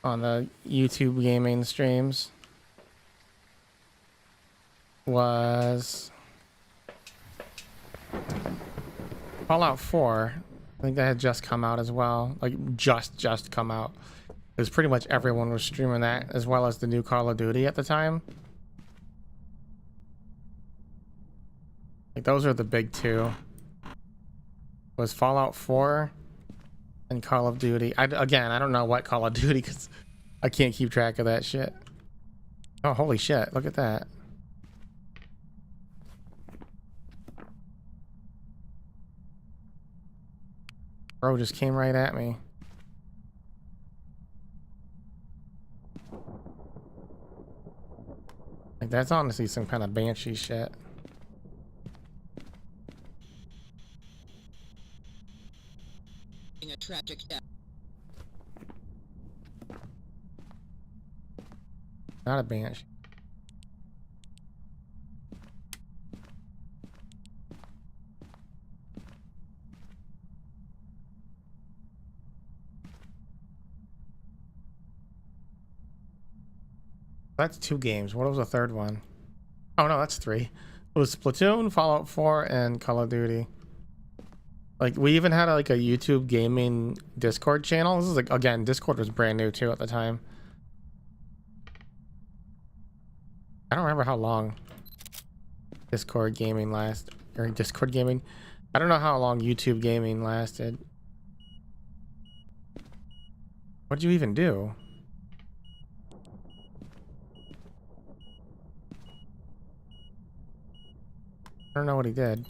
on the YouTube gaming streams was Fallout 4. I think that had just come out as well. Like just come out. Because pretty much everyone was streaming that, as well as the new Call of Duty at the time. Like those are the big two. Was Fallout 4 and Call of Duty. Again, I don't know what Call of Duty because I can't keep track of that shit. Oh, holy shit. Look at that. Bro just came right at me. Like that's honestly some kind of banshee shit. A tragic death. Not a banshee. That's 2 games. What was the third one? Oh no, that's 3. It was Splatoon, Fallout 4, and Call of Duty. Like we even had like a YouTube gaming Discord channel. This is like, again, Discord was brand new too at the time. I don't remember how long Discord gaming or Discord gaming. I don't know how long YouTube gaming lasted. What'd you even do? I don't know what he did.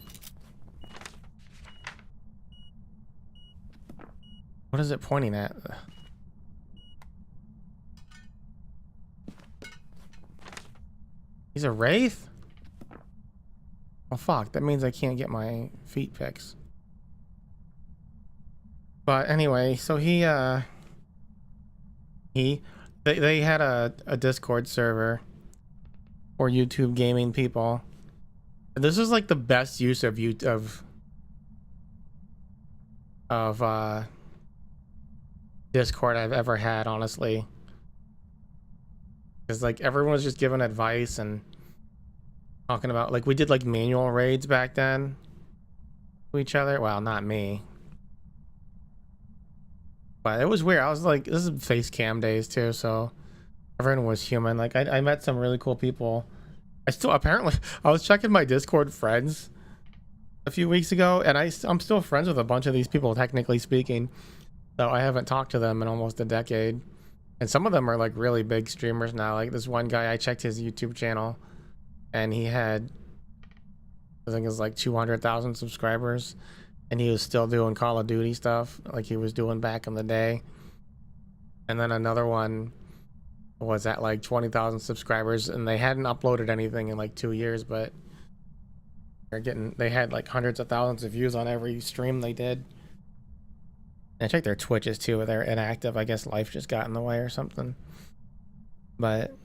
What is it pointing at? He's a wraith? Oh fuck, that means I can't get my feet pics. But anyway, so they had a Discord server for YouTube gaming people. This is like the best use of Discord I've ever had, honestly. Because like everyone was just giving advice and talking about, like, we did like manual raids back then to each other. Well, not me, but it was weird. I was like, this is face cam days too, so everyone was human. Like I met some really cool people. Apparently I was checking my Discord friends a few weeks ago, and I'm still friends with a bunch of these people, technically speaking, though I haven't talked to them in almost a decade. And some of them are like really big streamers now. Like this one guy, I checked his YouTube channel and he had, I think it was like 200,000 subscribers, and he was still doing Call of Duty stuff like he was doing back in the day. And then another one was at like 20,000 subscribers, and they hadn't uploaded anything in like 2 years, but they had like hundreds of thousands of views on every stream they did. And I checked their Twitches too, but they're inactive. I guess life just got in the way or something. But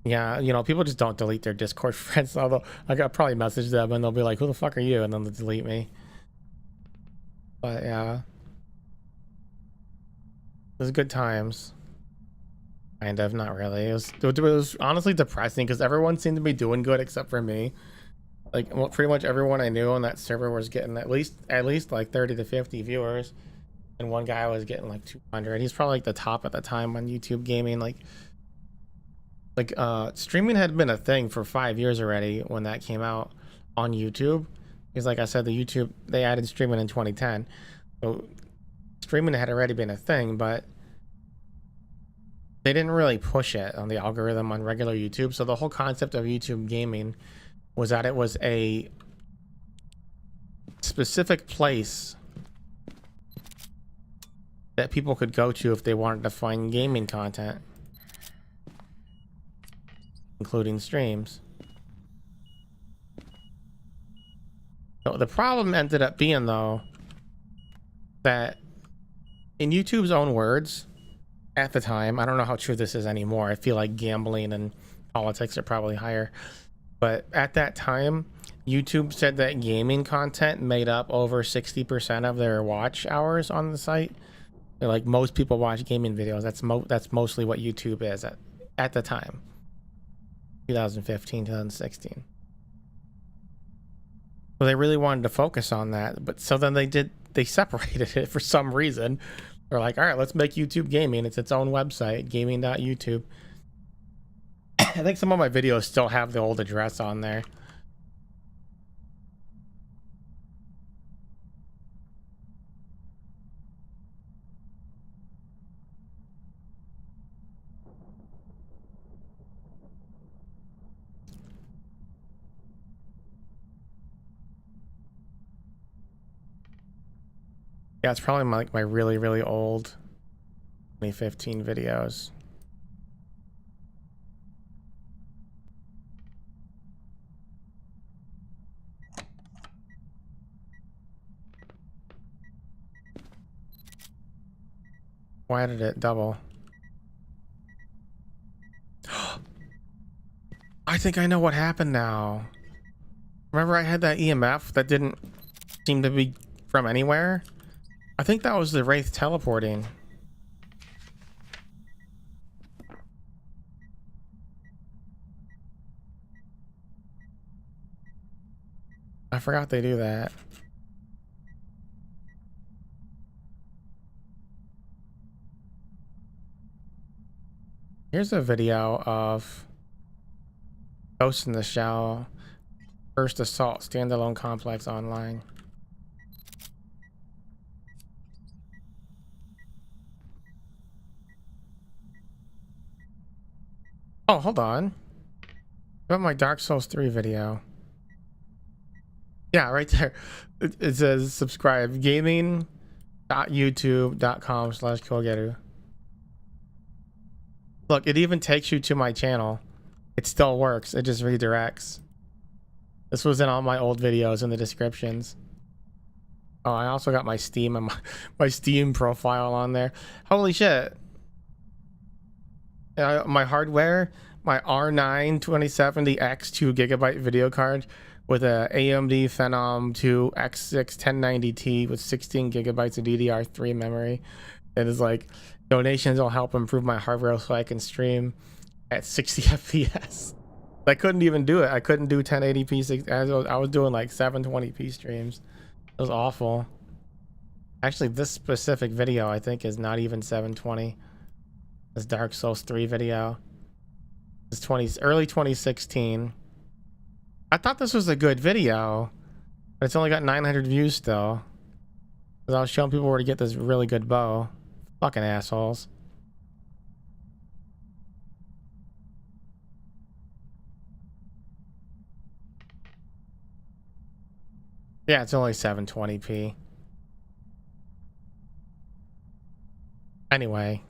yeah, you know, people just don't delete their Discord friends. Although I got probably message them and they'll be like, "Who the fuck are you?" and then they'll delete me. But yeah, it was good times. Kind of, not really. It was honestly depressing because everyone seemed to be doing good except for me. Like, well, pretty much everyone I knew on that server was getting at least like 30 to 50 viewers, and one guy was getting like 200. He's probably like the top at the time on YouTube gaming. Like streaming had been a thing for 5 years already when that came out on YouTube. Because like I said, they added streaming in 2010, so streaming had already been a thing, but they didn't really push it on the algorithm on regular YouTube. So the whole concept of YouTube gaming was that it was a specific place that people could go to if they wanted to find gaming content, including streams. So the problem ended up being, though, that in YouTube's own words, at the time, I don't know how true this is anymore. I feel like gambling and politics are probably higher. But at that time, YouTube said that gaming content made up over 60% of their watch hours on the site. They're like, most people watch gaming videos. That's mostly what YouTube is at the time. 2015, 2016. So they really wanted to focus on that. But so then they separated it for some reason. They're like, all right, let's make YouTube gaming. It's its own website, gaming.youtube. I think some of my videos still have the old address on there. Yeah, it's probably my really, really old 2015 videos. Why did it double? I think I know what happened now. Remember I had that EMF that didn't seem to be from anywhere? I think that was the Wraith teleporting. I forgot they do that. Here's a video of Ghost in the Shell. First Assault standalone complex online. Oh, hold on. What about my Dark Souls 3 video? Yeah, right there. It says subscribe. Gaming.youtube.com/Kougeru. Look, it even takes you to my channel. It still works. It just redirects. This was in all my old videos in the descriptions. Oh, I also got my Steam and my Steam profile on there. Holy shit. My hardware, my R9 2070X 2GB video card with a AMD Phenom 2 X6 1090T with 16GB of DDR3 memory. It is like, donations will help improve my hardware so I can stream at 60 FPS. I couldn't even do it. I couldn't do 1080p. I was doing like 720p streams. It was awful. Actually, this specific video I think is not even 720. This Dark Souls 3 video. It's early 2016. I thought this was a good video, but it's only got 900 views still. Because I was showing people where to get this really good bow. Fucking assholes. Yeah, it's only 720p. Anyway.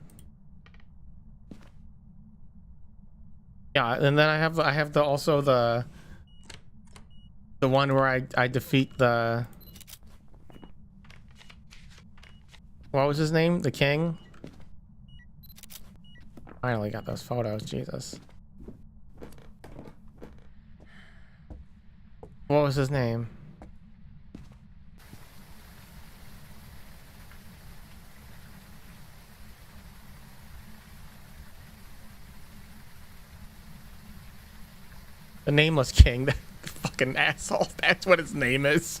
Yeah, and then I have also the one where I defeat the, what was his name? The king? Finally got those photos, Jesus. What was his name? The Nameless King. That fucking asshole. That's what his name is.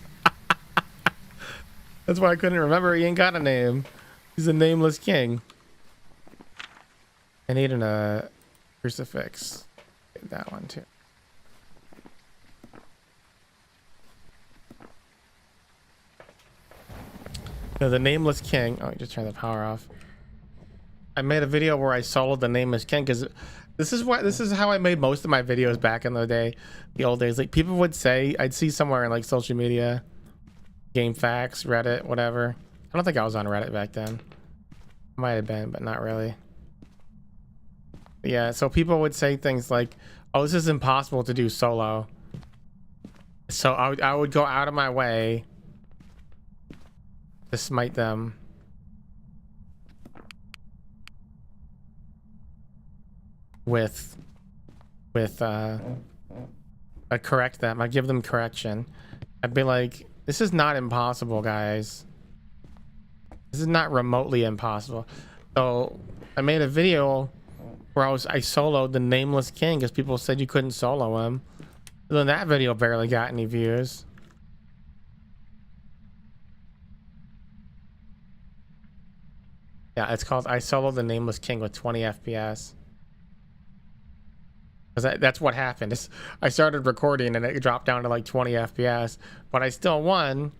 That's why I couldn't remember. He ain't got a name. He's a nameless king. I need a crucifix. Get that one too. No, the Nameless King. Oh, you just turned the power off. I made a video where I soloed the Nameless King because this is how I made most of my videos back in the day, the old days. Like, people would say, I'd see somewhere in like social media, Game Facts, Reddit, whatever. I don't think I was on Reddit back then. Might have been, but not really. But yeah, so people would say things like, "Oh, this is impossible to do solo." So I would go out of my way to smite them. With I correct them. I give them correction. I'd be like, this is not impossible, guys. This is not remotely impossible. So I made a video where I soloed the Nameless King because people said you couldn't solo him. And then that video barely got any views. Yeah, it's called I Soloed the Nameless King with 20 FPS. Because that's what happened. I started recording and it dropped down to like 20 FPS, but I still won,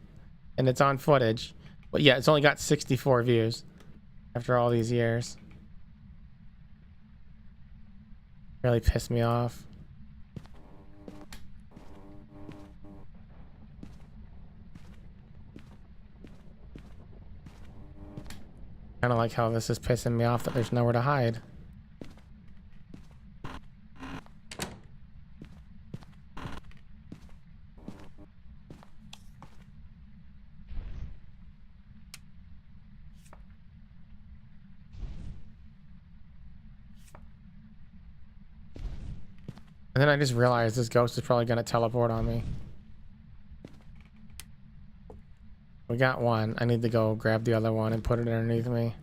and it's on footage. But yeah, it's only got 64 views after all these years. Really pissed me off. Kind of like how this is pissing me off that there's nowhere to hide. And then I just realized this ghost is probably going to teleport on me. We got one. I need to go grab the other one and put it underneath me.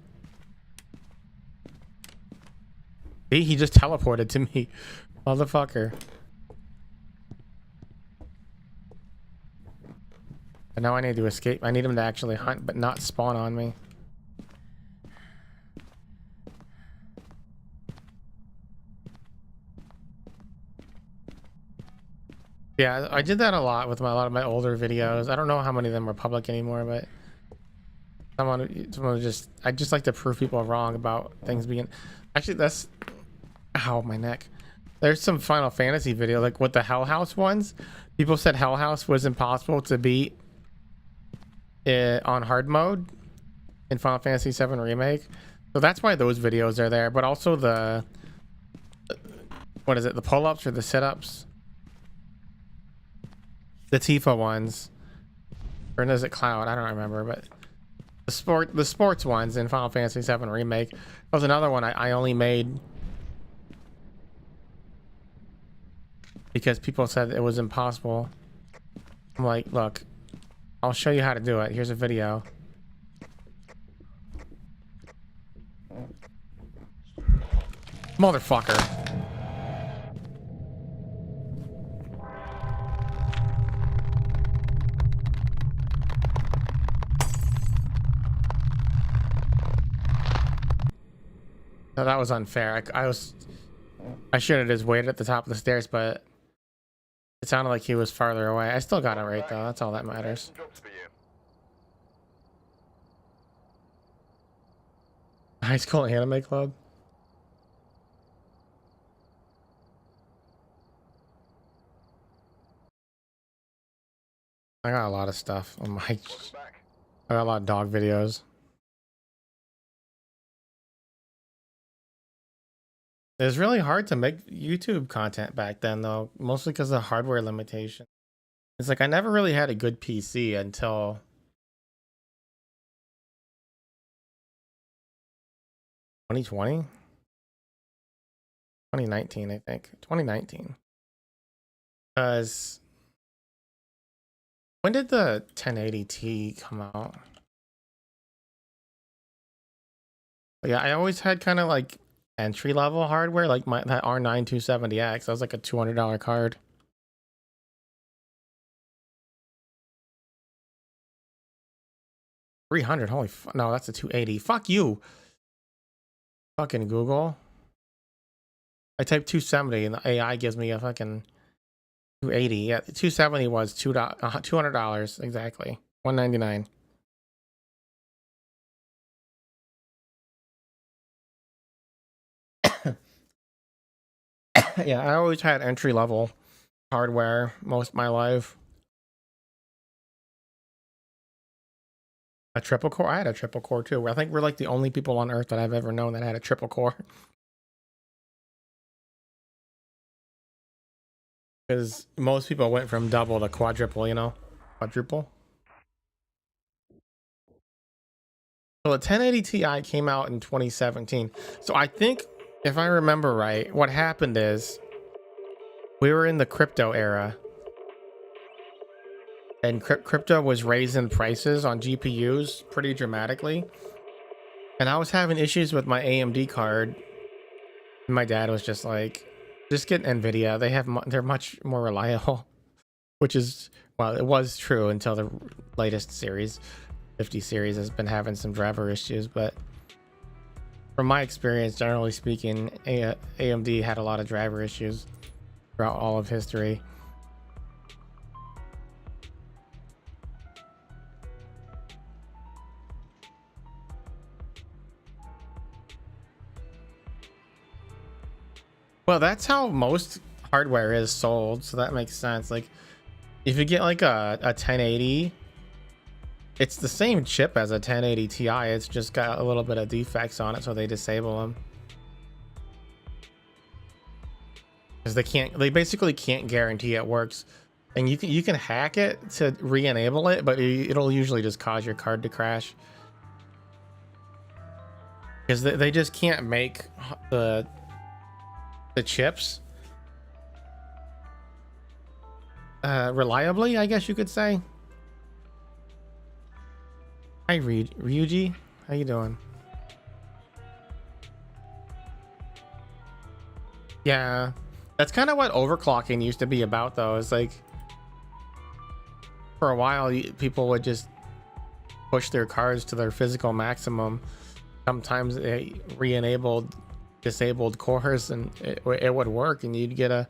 See, he just teleported to me. Motherfucker. And now I need to escape. I need him to actually hunt, but not spawn on me. Yeah, I did that a lot with a lot of my older videos. I don't know how many of them are public anymore, but someone just, I just like to prove people wrong about things being. Actually, that's, ow, my neck. There's some Final Fantasy video, like with the Hell House ones. People said Hell House was impossible to beat on hard mode in Final Fantasy VII Remake. So that's why those videos are there. But also the, what is it? The pull-ups or the sit-ups? The Tifa ones. Or is it Cloud? I don't remember, but the sports ones in Final Fantasy VII Remake was another one I only made because people said it was impossible. I'm like, look, I'll show you how to do it. Here's a video. Motherfucker. No, that was unfair. I should have just waited at the top of the stairs, but it sounded like he was farther away. I still got it right though. That's all that matters. High school anime club. I got a lot of stuff on my. I got a lot of dog videos. It was really hard to make YouTube content back then, though, mostly because of hardware limitation. It's like I never really had a good PC until 2020, 2019, I think 2019. Because when did the 1080T come out? But yeah, I always had kind of like entry level hardware, like that R9 270X. That was like a $200 card. $300. Holy no, that's a 280. Fuck you. Fucking Google. I type 270 and the AI gives me a fucking 280. Yeah, the 270 was $200 exactly. $199. Yeah, I always had entry level hardware most of my life. A triple core? I had a triple core too. I think we're like the only people on earth that I've ever known that had a triple core. Because most people went from double to quadruple, you know? Quadruple. So the 1080 Ti came out in 2017. So I think, if I remember right, what happened is we were in the crypto era. And crypto was raising prices on GPUs pretty dramatically. And I was having issues with my AMD card. And my dad was just like, just get NVIDIA. They're much more reliable. Which is, well, it was true until the latest series. 50 series has been having some driver issues. But from my experience, generally speaking, AMD had a lot of driver issues throughout all of history. Well, that's how most hardware is sold, so that makes sense. Like, if you get like a 1080, it's the same chip as a 1080 Ti. It's just got a little bit of defects on it, so they disable them. Because they basically can't guarantee it works. And you can hack it to re-enable it, but it'll usually just cause your card to crash. Because they just can't make the chips reliably, I guess you could say. Hi Ryuji, how you doing? Yeah, that's kind of what overclocking used to be about, though. It's like, for a while people would just push their cards to their physical maximum. Sometimes they re-enabled disabled cores and it would work, and you'd get a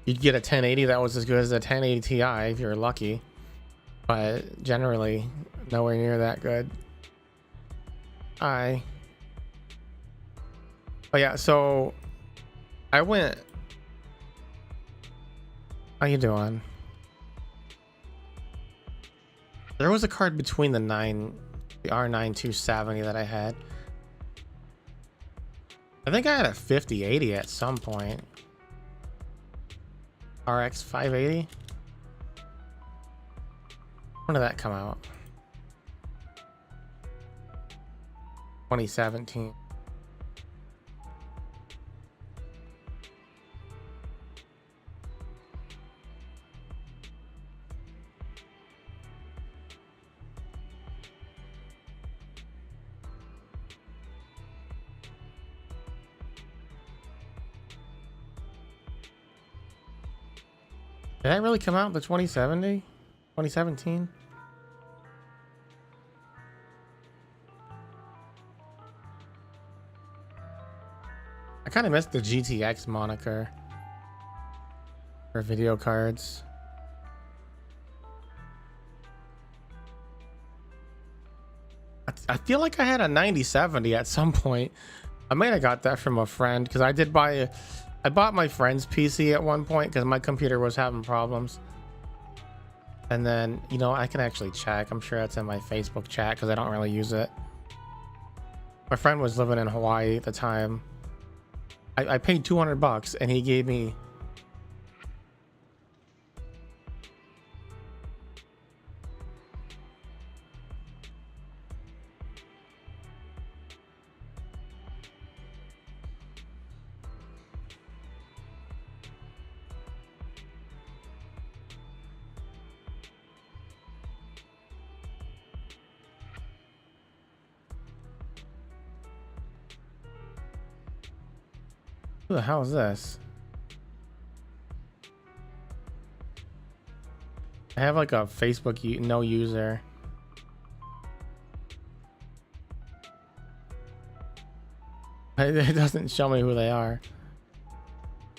you'd get a 1080 that was as good as a 1080 Ti if you're lucky, but generally nowhere near that good. But yeah, so I went. How you doing? There was a card between the R9 270 that I had. I think I had a 5080 at some point. RX 580. When did that come out? 2017. Did that really come out in the 2017? I kind of missed the GTX moniker for video cards. I feel like I had a 9070 at some point. I might have got that from a friend because I bought my friend's PC at one point because my computer was having problems. And then, you know, I can actually check. I'm sure that's in my Facebook chat because I don't really use it. My friend was living in Hawaii at the time. I paid $200 and he gave me who the hell is this? I have like a Facebook no user. It doesn't show me who they are.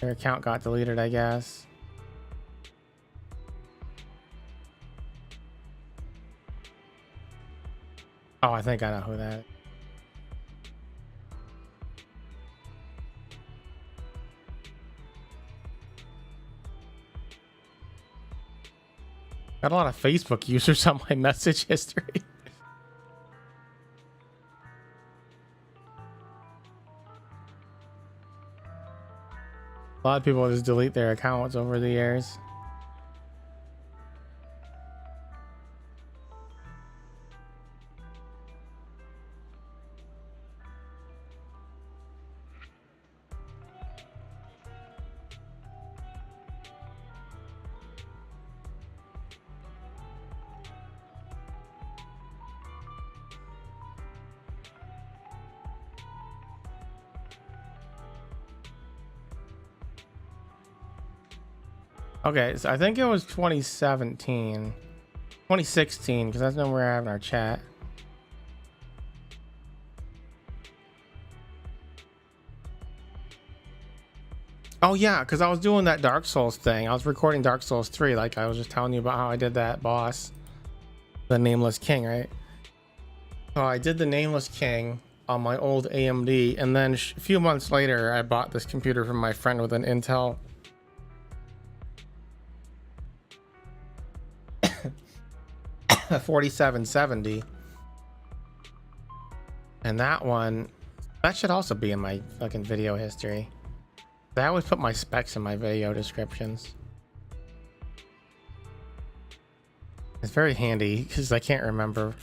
Their account got deleted, I guess. Oh, I think I know who that is. Got a lot of Facebook users on my message history. A lot of people just delete their accounts over the years. Okay, so I think it was 2016, because that's when we were having our chat. Oh yeah, because I was doing that Dark Souls thing. I was recording Dark Souls 3, like I was just telling you about how I did that boss, the Nameless King, right? So I did the Nameless King on my old AMD, and then a few months later, I bought this computer from my friend with an Intel 4770, and that should also be in my fucking video history. I always put my specs in my video descriptions. It's very handy because I can't remember.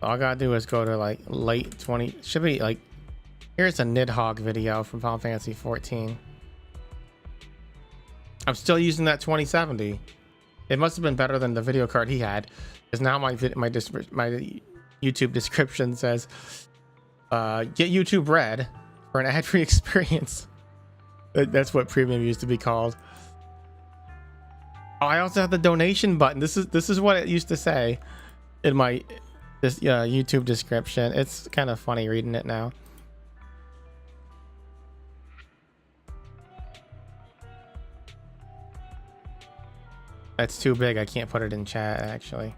All I gotta do is go to like late 20, should be like, here's a Nidhogg video from Final Fantasy 14. I'm still using that 2070. It must have been better than the video card he had, because now my YouTube description says, "Get YouTube Red for an ad-free experience." That's what premium used to be called. Oh, I also have the donation button. This is what it used to say in my YouTube description. It's kind of funny reading it now. That's too big. I can't put it in chat, actually.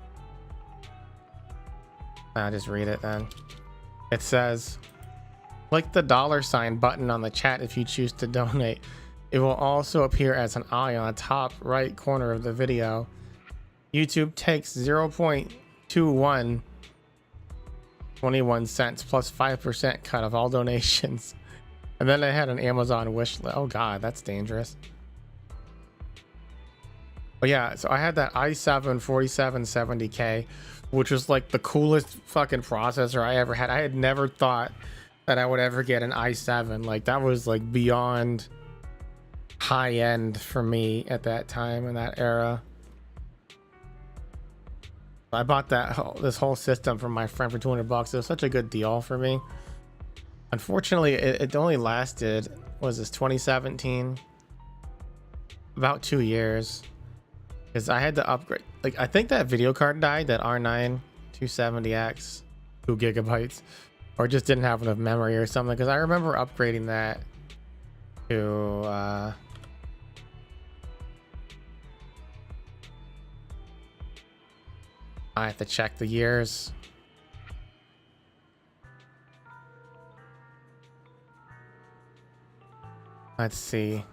I'll just read it then. It says, click the $ button on the chat if you choose to donate. It will also appear as an eye on the top right corner of the video. YouTube takes 0.21 21 cents plus 5% cut of all donations. And then I had an Amazon wish list. Oh god, that's dangerous. But yeah, so I had that i7 4770K, which was like the coolest fucking processor I ever had. I had never thought that I would ever get an i7. Like that was like beyond high end for me at that time, in that era. I bought this whole system from my friend for $200. It was such a good deal for me. Unfortunately, it only lasted, what was this, 2017? About 2 years. Because I had to upgrade. Like, I think that video card died, that R9 270X, 2 gigabytes, or just didn't have enough memory or something. Because I remember upgrading that to I have to check the years. Let's see.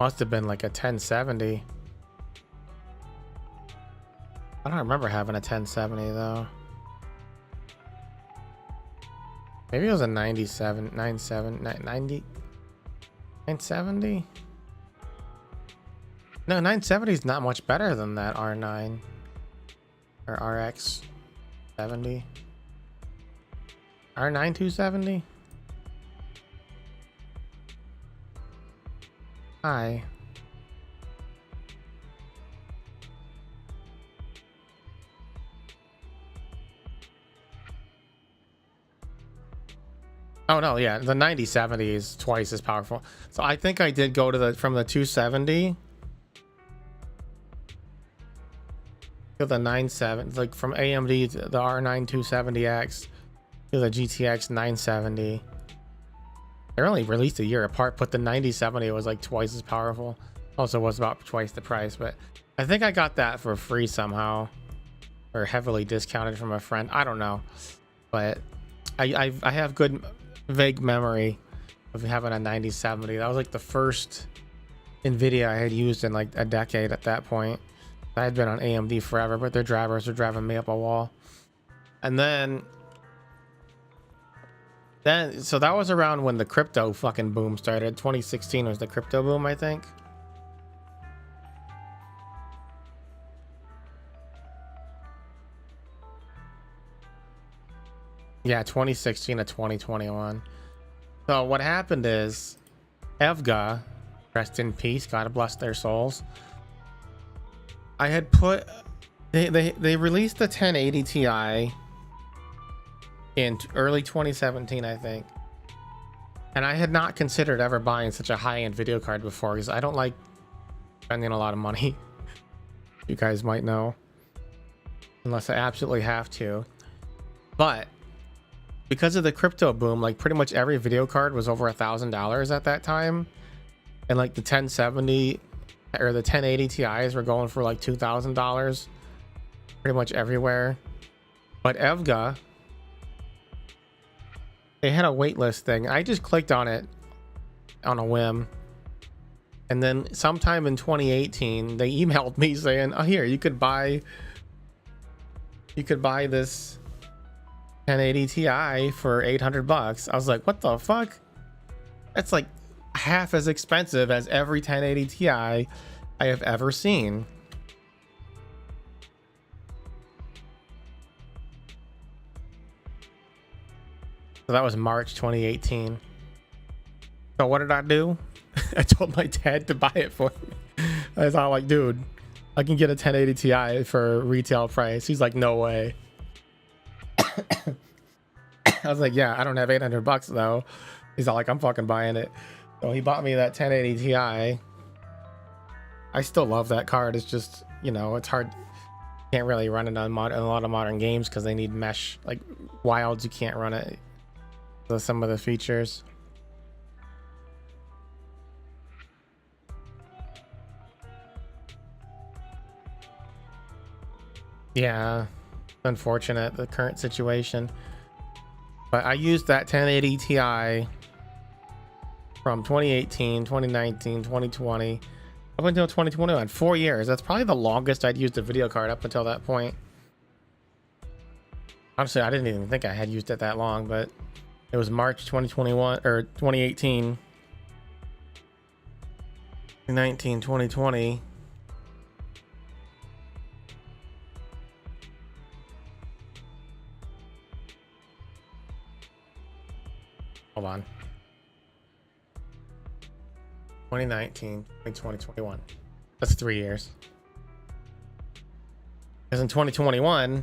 Must have been like a 1070. I don't remember having a 1070 though. Maybe it was a 97, 97, 90, 970? No, 970 is not much better than that R9 or RX 70. R9 270? Hi. Oh no, yeah, the 9070 is twice as powerful. So I think I did go to from the 270 to the 97, like from AMD to the R9 270X to the GTX 970. They're only released a year apart, but the 9070 was like twice as powerful. Also was about twice the price, but I think I got that for free somehow, or heavily discounted from a friend. I don't know, but I have good vague memory of having a 9070. That was like the first NVIDIA I had used in like a decade at that point. I had been on AMD forever, but their drivers were driving me up a wall. And then so that was around when the crypto fucking boom started. 2016 was the crypto boom, I think. Yeah, 2016 to 2021. So what happened is Evga, rest in peace, God bless their souls. I had put they released the 1080 Ti in early 2017, I think, and I had not considered ever buying such a high-end video card before because I don't like spending a lot of money. You guys might know, unless I absolutely have to. But because of the crypto boom, like pretty much every video card was over $1,000 at that time, and like the 1070 or the 1080 Ti's were going for like $2,000 pretty much everywhere. But Evga, they had a waitlist thing. I just clicked on it on a whim, and then sometime in 2018 they emailed me saying, oh, here, you could buy this 1080 Ti for $800. I was like, what the fuck? That's like half as expensive as every 1080 Ti I have ever seen. So that was March 2018. So what did I do? I told my dad to buy it for me. I thought, like, dude, I can get a 1080 Ti for retail price. He's like, no way. I was like, yeah, I don't have $800 though. He's all like, I'm fucking buying it. So he bought me that 1080 Ti. I still love that card. It's just, you know, it's hard. Can't really run it on a lot of modern games because they need mesh. Like Wilds, you can't run it. So some of the features. Yeah, unfortunate, the current situation. But I used that 1080 Ti from 2018, 2019, 2020, up until 2021, 4 years. That's probably the longest I'd used a video card up until that point. Honestly, I didn't even think I had used it that long, but it was March 2021 or 2018, 2019, 2020. Hold on. 2019, 2020, 21. That's 3 years. Because in 2021,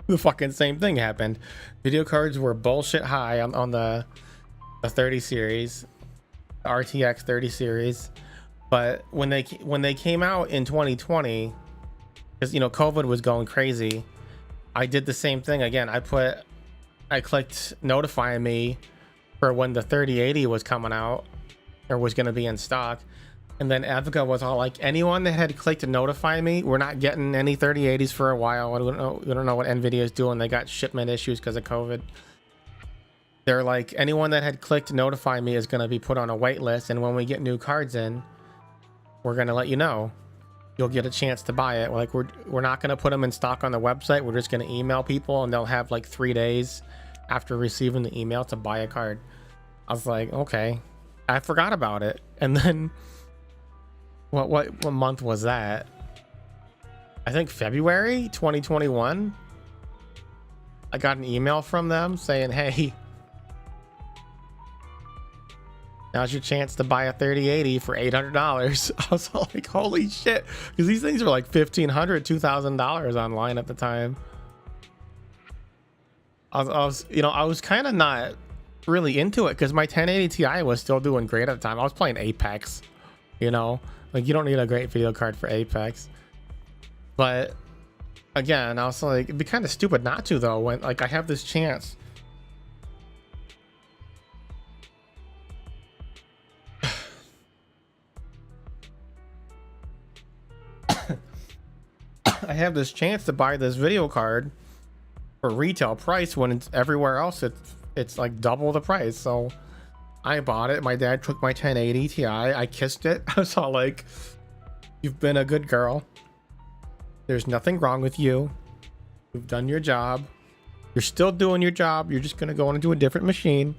the fucking same thing happened. Video cards were bullshit high on the 30 series, the RTX 30 series. But when they came out in 2020, because, you know, COVID was going crazy, I did the same thing again. I clicked notify me for when the 3080 was coming out or was going to be in stock. And then Avica was all like, anyone that had clicked to notify me, we're not getting any 3080s for a while. We don't know what NVIDIA is doing. They got shipment issues because of COVID. They're like, anyone that had clicked to notify me is going to be put on a wait list. And when we get new cards in, we're going to let you know. You'll get a chance to buy it. Like, we're not going to put them in stock on the website. We're just going to email people and they'll have like 3 days after receiving the email to buy a card. I was like, okay, I forgot about it. And then what month was that? I think February 2021. I got an email from them saying, hey, now's your chance to buy a 3080 for $800. I was like, holy shit, because these things were like $1,500, $2,000 online at the time. I was kind of not really into it because my 1080 Ti was still doing great at the time. I was playing Apex, you know, like you don't need a great video card for Apex. But again, I was like, it'd be kind of stupid not to though, when like I have this chance. I have this chance to buy this video card for retail price when it's everywhere else it's like double the price. So I bought it. My dad took my 1080 Ti. I kissed it. I was all like, you've been a good girl. There's nothing wrong with you. You've done your job. You're still doing your job. You're just gonna go into a different machine.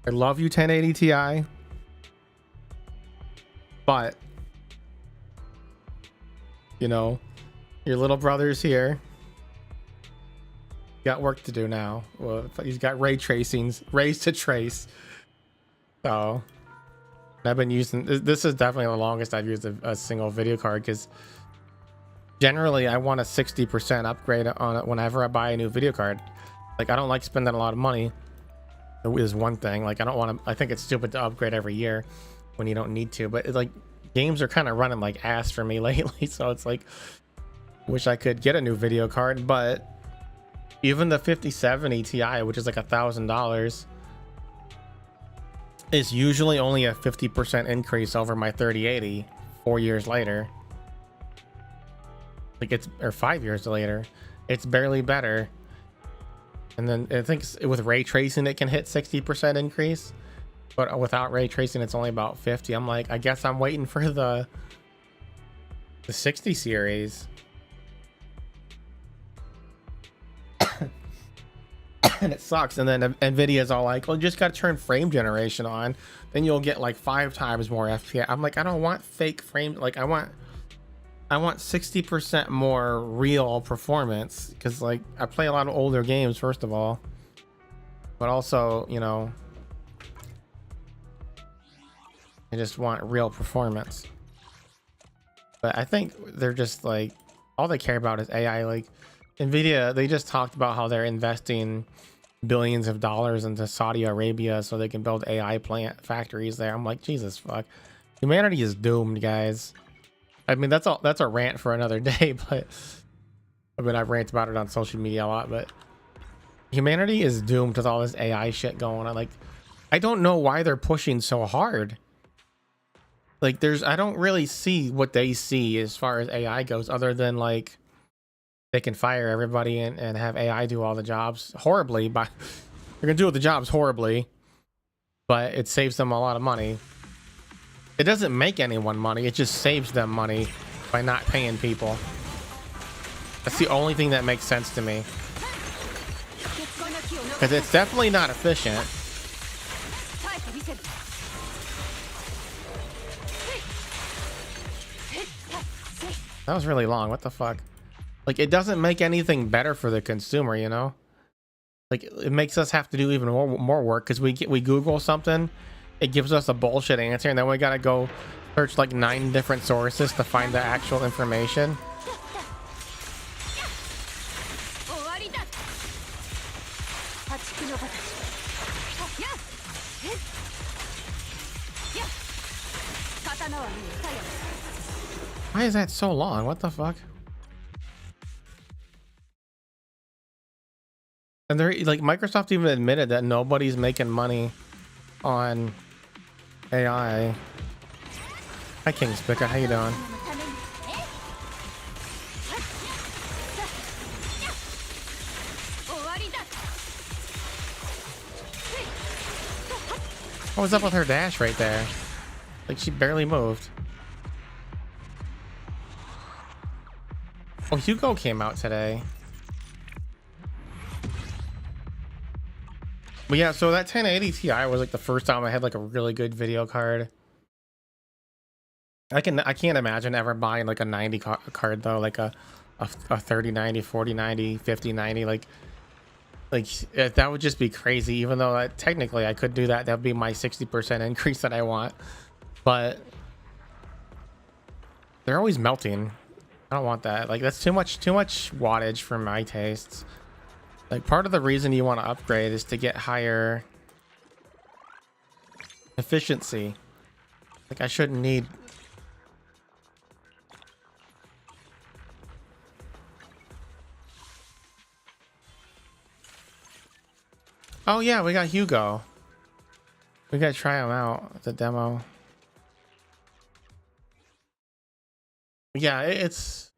I love you, 1080 Ti. But you know, your little brother's here. Got work to do now. Well, he's got ray tracings, rays to trace. So I've been using this is definitely the longest I've used a single video card, because generally I want a 60% upgrade on it whenever I buy a new video card. Like, I don't like spending a lot of money. Is one thing. Like, I don't want to. I think it's stupid to upgrade every year when you don't need to. But it's like, games are kind of running like ass for me lately. So it's like, wish I could get a new video card. But even the 5070 Ti, which is like $1,000, is usually only a 50% increase over my 3080 4 years later. Like, or 5 years later, it's barely better. And then I think with ray tracing it can hit 60% increase, but without ray tracing it's only about 50. I'm like, I guess I'm waiting for the 60 series. And it sucks. And then NVIDIA's all like, well, you just got to turn frame generation on, then you'll get like 5 times more FPS. I'm like, I don't want fake frame. Like, I want 60% more real performance, because like I play a lot of older games, first of all, but also, you know, I just want real performance. But I think they're just like, all they care about is AI. Like NVIDIA, they just talked about how they're investing billions of dollars into Saudi Arabia so they can build AI plant factories there. I'm like, Jesus fuck. Humanity is doomed, guys. I mean, that's a rant for another day, but I mean, I've ranted about it on social media a lot, but humanity is doomed with all this AI shit going on. Like, I don't know why they're pushing so hard. Like, I don't really see what they see as far as AI goes, other than like they can fire everybody and have AI do all the jobs horribly. But they're gonna do the jobs horribly, but it saves them a lot of money. It doesn't make anyone money. It just saves them money by not paying people. That's the only thing that makes sense to me. Because it's definitely not efficient. That was really long. What the fuck? Like, it doesn't make anything better for the consumer, you know? Like, it makes us have to do even more work because we Google something, it gives us a bullshit answer, and then we gotta go search like 9 different sources to find the actual information. Why is that so long? What the fuck? And they're like, Microsoft even admitted that nobody's making money on AI. Hi King Spica, how you doing? What was up with her dash right there? Like, she barely moved. Oh, Hugo came out today. But yeah, so that 1080 Ti was like the first time I had like a really good video card. I can't imagine ever buying like a 90 card though, like a 3090, 4090, 5090, like that would just be crazy. Even though technically I could do that, that'd be my 60% increase that I want. But they're always melting. I don't want that. Like, that's too much wattage for my tastes. Like, part of the reason you want to upgrade is to get higher efficiency. Like, I shouldn't need... Oh yeah, we got Hugo. We gotta try him out, the demo. Yeah, it's...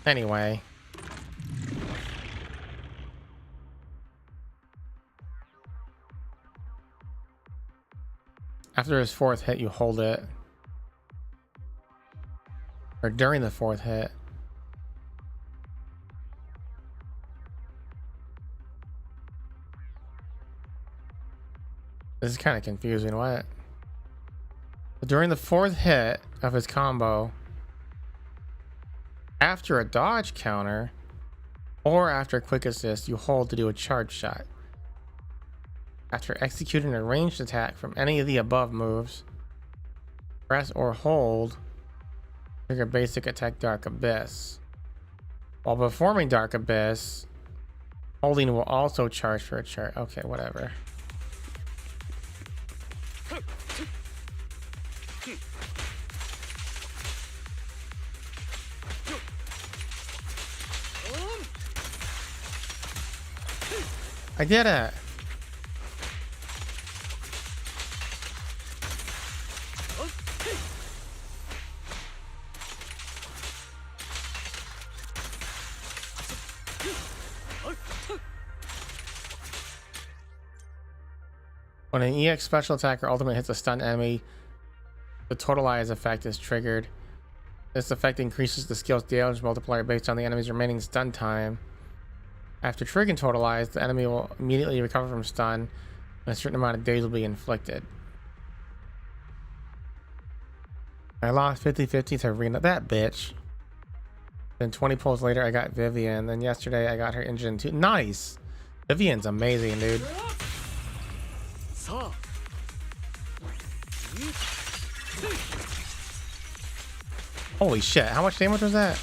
Anyway. After his 4th hit, you hold it. Or during the 4th hit. This is kind of confusing. What? During the 4th hit of his combo, after a dodge counter, or after a quick assist, you hold to do a charge shot. After executing a ranged attack from any of the above moves, press or hold trigger basic attack Dark Abyss. While performing Dark Abyss, holding will also charge for a charge. Okay, whatever. I did it. When an EX special attack or ultimate hits a stunned enemy, the totalize effect is triggered. This effect increases the skill's damage multiplier based on the enemy's remaining stun time. After triggering totalize, the enemy will immediately recover from stun, and a certain amount of days will be inflicted. I lost 50-50 to Rena, that bitch. Then 20 pulls later, I got Vivian. Then yesterday, I got her engine too. Nice! Vivian's amazing, dude. Holy shit, how much damage was that?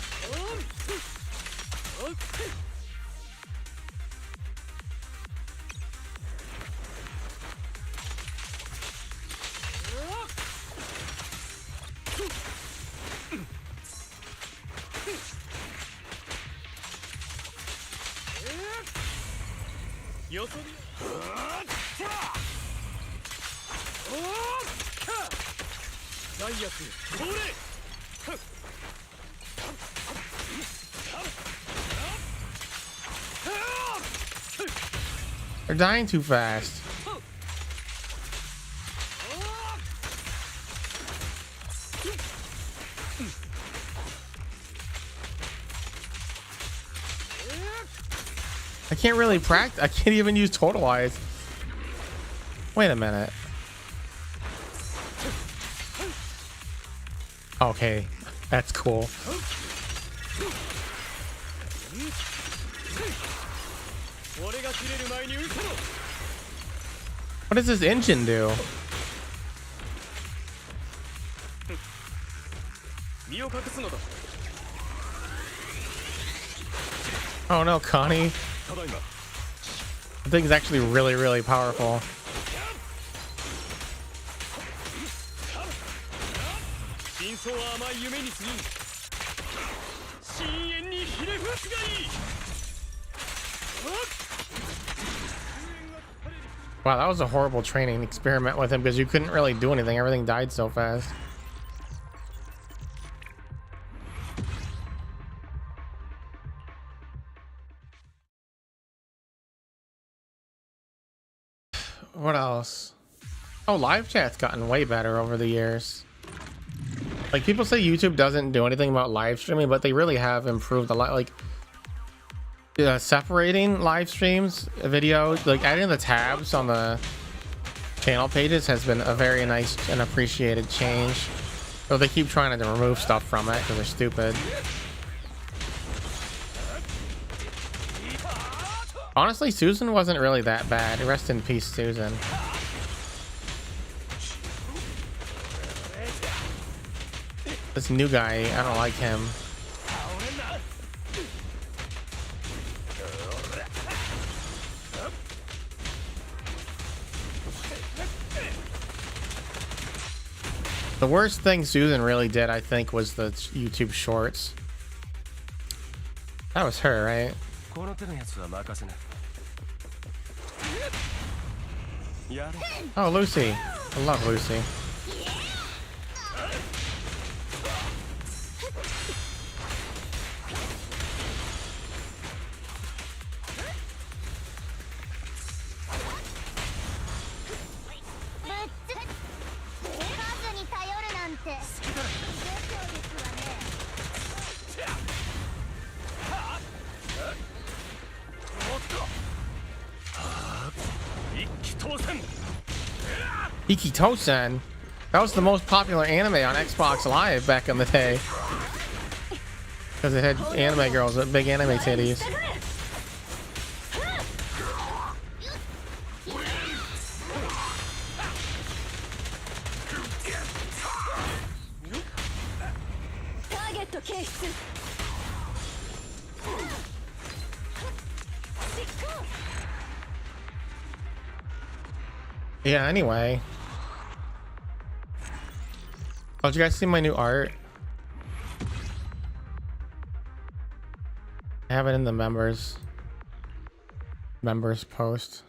They're dying too fast. I can't really practice. I can't even use total eyes. Wait a minute. Okay, that's cool. What does this engine do? Oh no, Connie. The thing's actually really, really powerful. Wow, that was a horrible training experiment with him because you couldn't really do anything. Everything died so fast. What else? Oh, live chat's gotten way better over the years. Like, people say YouTube doesn't do anything about live streaming, but they really have improved a lot. Like, separating live streams, videos, like adding the tabs on the channel pages has been a very nice and appreciated change. Though they keep trying to remove stuff from it because they're stupid. Honestly, Susan wasn't really that bad. Rest in peace, Susan. This new guy, I don't like him. The worst thing Susan really did, I think, was the YouTube shorts. That was her, right? Oh, Lucy. I love Lucy. Ikitosen. That was the most popular anime on Xbox Live back in the day. Because it had anime girls with big anime titties. Yeah, anyway. Oh, did you guys see my new art? I have it in the members post.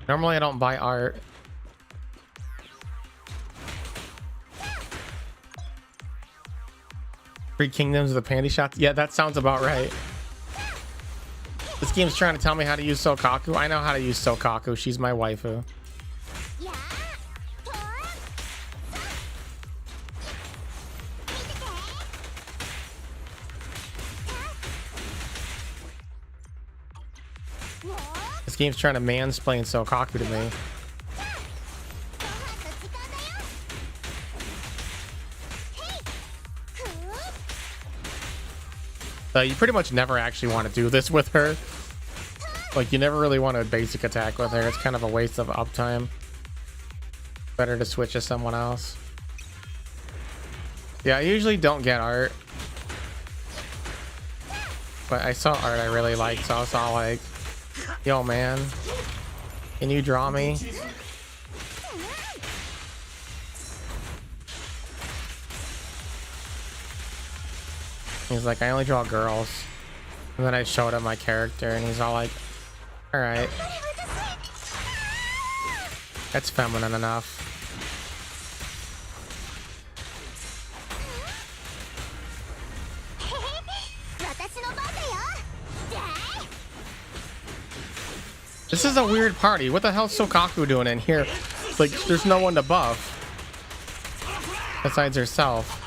Normally I don't buy art. Three Kingdoms of the Panty Shots. Yeah, that sounds about right. This game's trying to tell me how to use Sokaku. I know how to use Sokaku. She's my waifu. This game's trying to mansplain Sokaku to me. You pretty much never actually want to do this with her. Like, you never really want to basic attack with her. It's kind of a waste of uptime. Better to switch to someone else. Yeah, I usually don't get art. But I saw art I really liked, so I was all like, yo, man, can you draw me? He's like, I only draw girls. And then I showed him my character, and he's all like, all right, that's feminine enough. This is a weird party. What the hell's Kougeru doing in here? Like, there's no one to buff besides herself.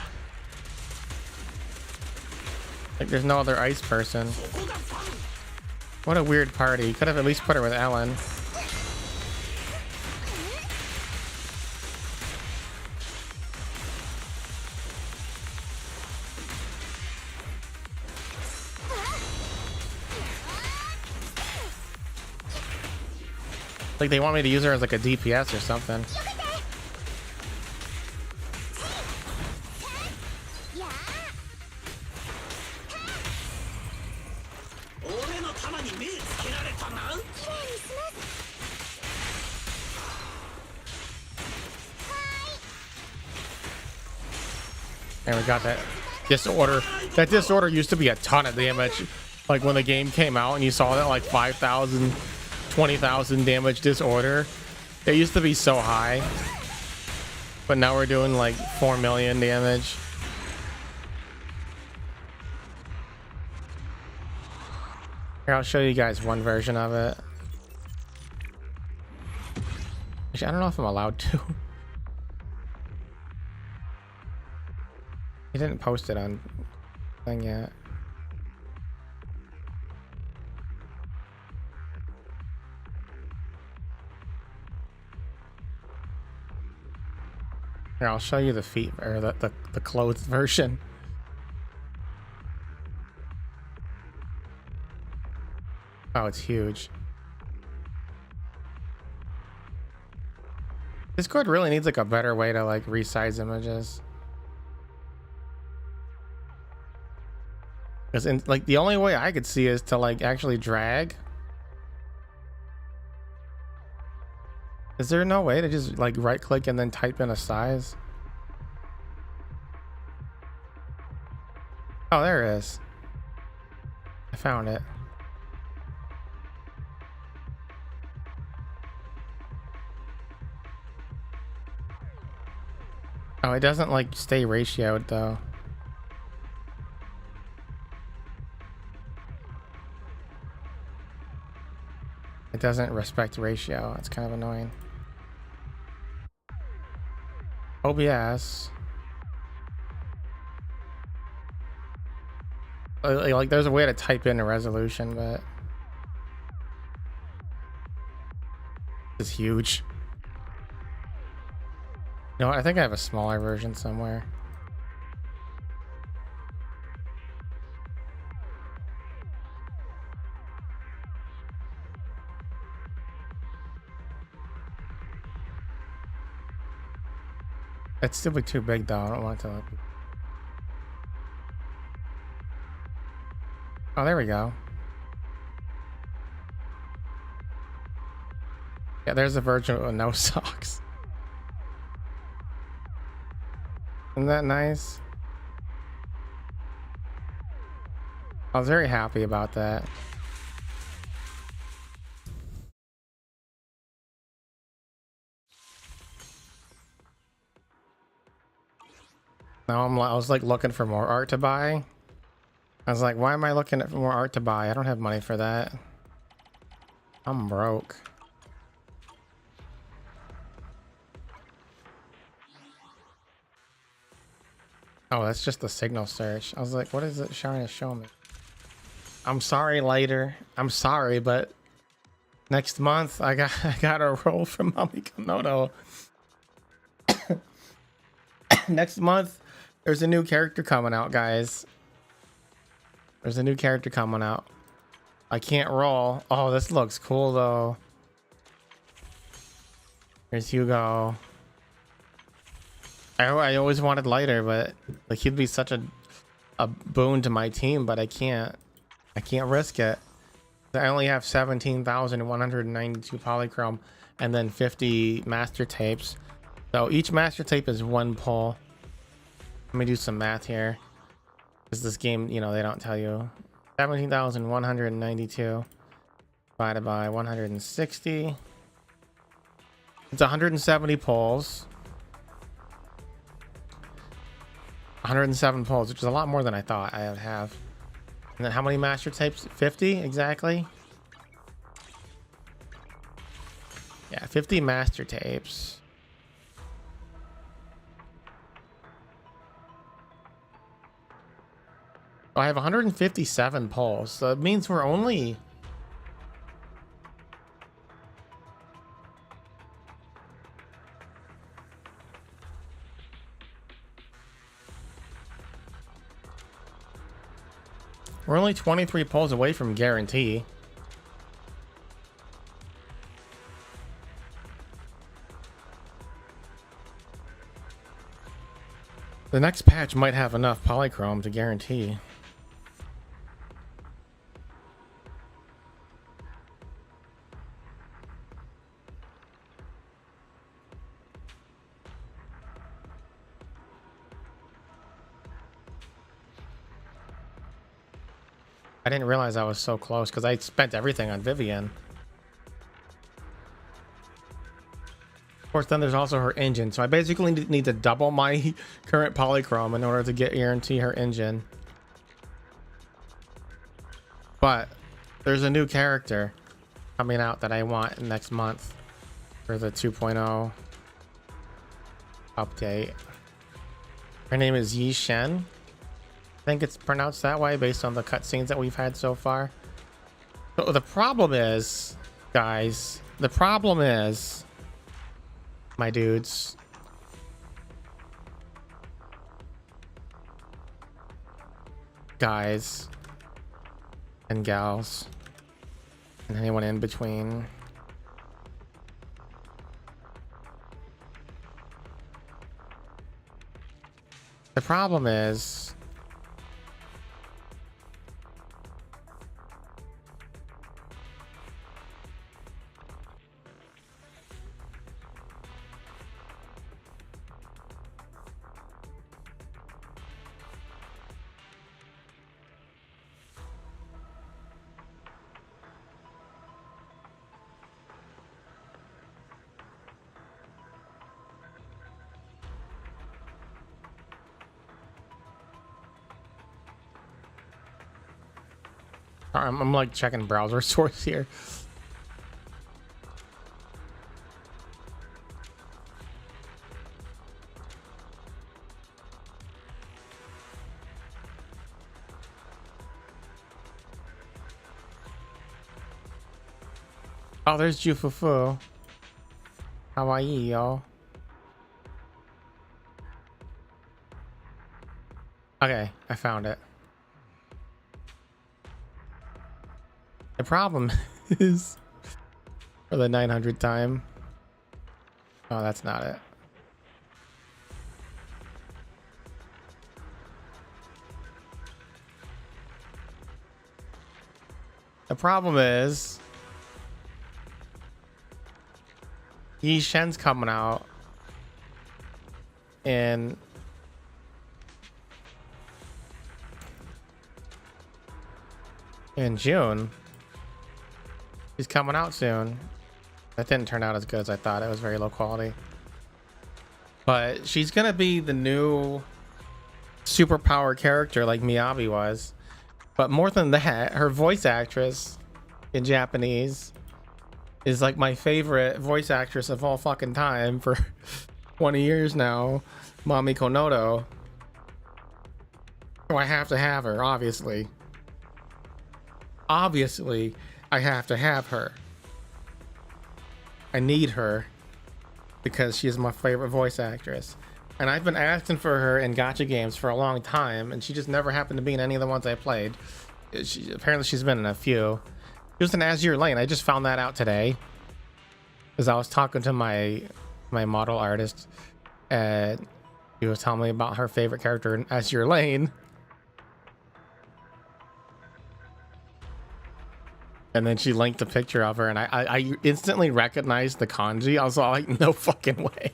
Like, there's no other ice person. What a weird party. You could have at least put her with Ellen. Like, they want me to use her as like a DPS or something. And we got that disorder. That disorder used to be a ton of damage. Like when the game came out and you saw that like 5,000, 20,000 damage disorder. It used to be so high. But now we're doing like 4 million damage. Here, I'll show you guys one version of it. Actually, I don't know if I'm allowed to. He didn't post it on thing yet. Here, I'll show you the feet or the clothed version. Oh, it's huge. Discord really needs like a better way to like resize images. Because in like the only way I could see is to like actually drag. Is there no way to just like right click and then type in a size? Oh, there it is. I found it. Oh, it doesn't like stay ratioed though. It doesn't respect ratio. It's kind of annoying. OBS. Like there's a way to type in a resolution, but it's huge. You know what? I think I have a smaller version somewhere. It's still be too big though. I don't want it to look. Oh, there we go. Yeah, there's a version with no socks. Isn't that nice? I was very happy about that. Now I was like looking for more art to buy. I was like, why am I looking for more art to buy? I don't have money for that. I'm broke. Oh, that's just the signal search. I was like, what is it trying to show me? I'm sorry, later. I'm sorry, but next month I got a role from Mami Komodo. Next month there's a new character coming out, guys. There's a new character coming out. I can't roll. Oh, this looks cool though. Here's Hugo. I always wanted lighter, but like he'd be such a boon to my team, but I can't risk it. I only have 17,192 polychrome and then 50 master tapes. So each master tape is one pull. Let me do some math here. Because this game, you know, they don't tell you. 17,192 divided by 160. It's 170 polls. 107 polls, which is a lot more than I thought I would have. And then how many master tapes? 50 exactly. Yeah, 50 master tapes. Oh, I have 157 polls, so it means we're only... We're only 23 polls away from guarantee. The next patch might have enough polychrome to guarantee. I didn't realize I was so close because I spent everything on Vivian. Of course, then there's also her engine. So I basically need to double my current polychrome in order to guarantee her engine. But there's a new character coming out that I want next month for the 2.0 update. Her name is Yi Shen. I think it's pronounced that way based on the cutscenes that we've had so far. So the problem is, guys, the problem is, my dudes, guys, and gals, and anyone in between. The problem is, I'm like checking browser source here. Oh, there's Jufufu. Hawaii, y'all. Okay, I found it. The problem is, for the 900th time. Oh, that's not it. The problem is, Yi Shen's coming out in June. She's coming out soon. That didn't turn out as good as I thought. It was very low quality. But she's gonna be the new superpower character like Miyabi was. But more than that, her voice actress in Japanese is like my favorite voice actress of all fucking time for 20 years now, Mamiko Noto. So I have to have her, obviously. Obviously, I have to have her. I need her because she is my favorite voice actress. And I've been asking for her in gacha games for a long time, and she just never happened to be in any of the ones I played. Apparently she's been in a few. She was in Azure Lane. I just found that out today because I was talking to my model artist, and he was telling me about her favorite character in Azure Lane. And then she linked a picture of her, and I instantly recognized the kanji. I was all like, no fucking way.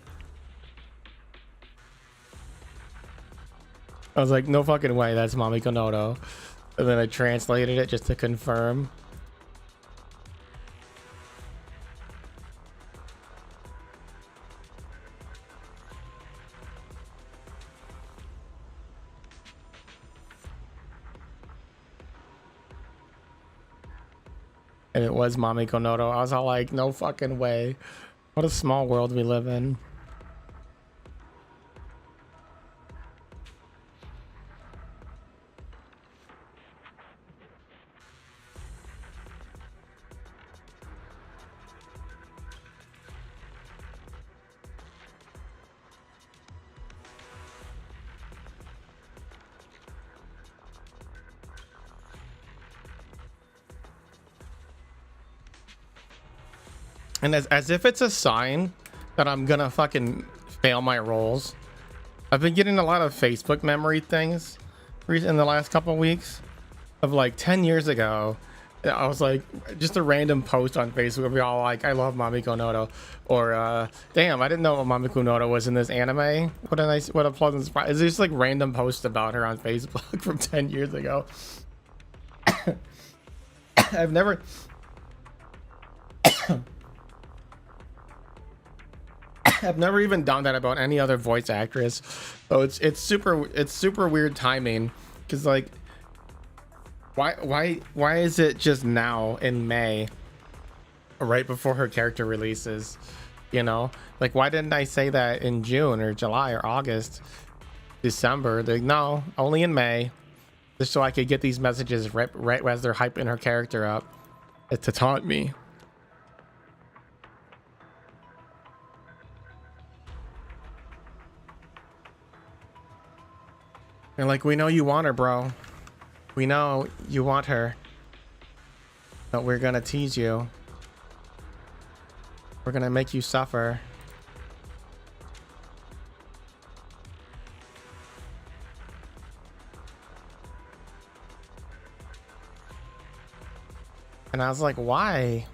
I was like, no fucking way, that's Mami Konoto. And then I translated it just to confirm. And it was Mami Konoto. I was all like, no fucking way. What a small world we live in. And as if it's a sign that I'm gonna fucking fail my roles. I've been getting a lot of Facebook memory things in the last couple of weeks of like 10 years ago. I was like, just a random post on Facebook. We all like, I love Mami Konoto, or damn, I didn't know Mami Konoto was in this anime. What a pleasant surprise. It's just like random posts about her on Facebook from 10 years ago. I've never even done that about any other voice actress. So it's super weird timing, because like why is it just now in May, right before her character releases? You know, like, why didn't I say that in June or July or August, December? Like, no, only in May, just so I could get these messages right as they're hyping her character up to taunt me. They're like, we know you want her, bro. We know you want her, but we're gonna tease you. We're gonna make you suffer. And I was like, why?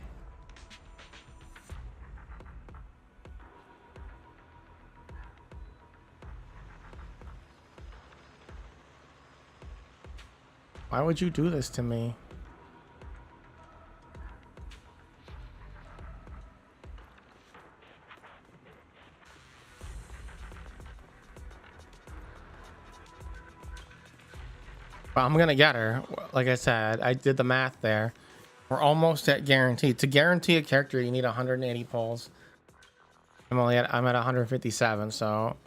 Why would you do this to me? But I'm gonna get her. Like I said, I did the math there. We're almost at guaranteed. To guarantee a character, you need 180 pulls. I'm at 157, so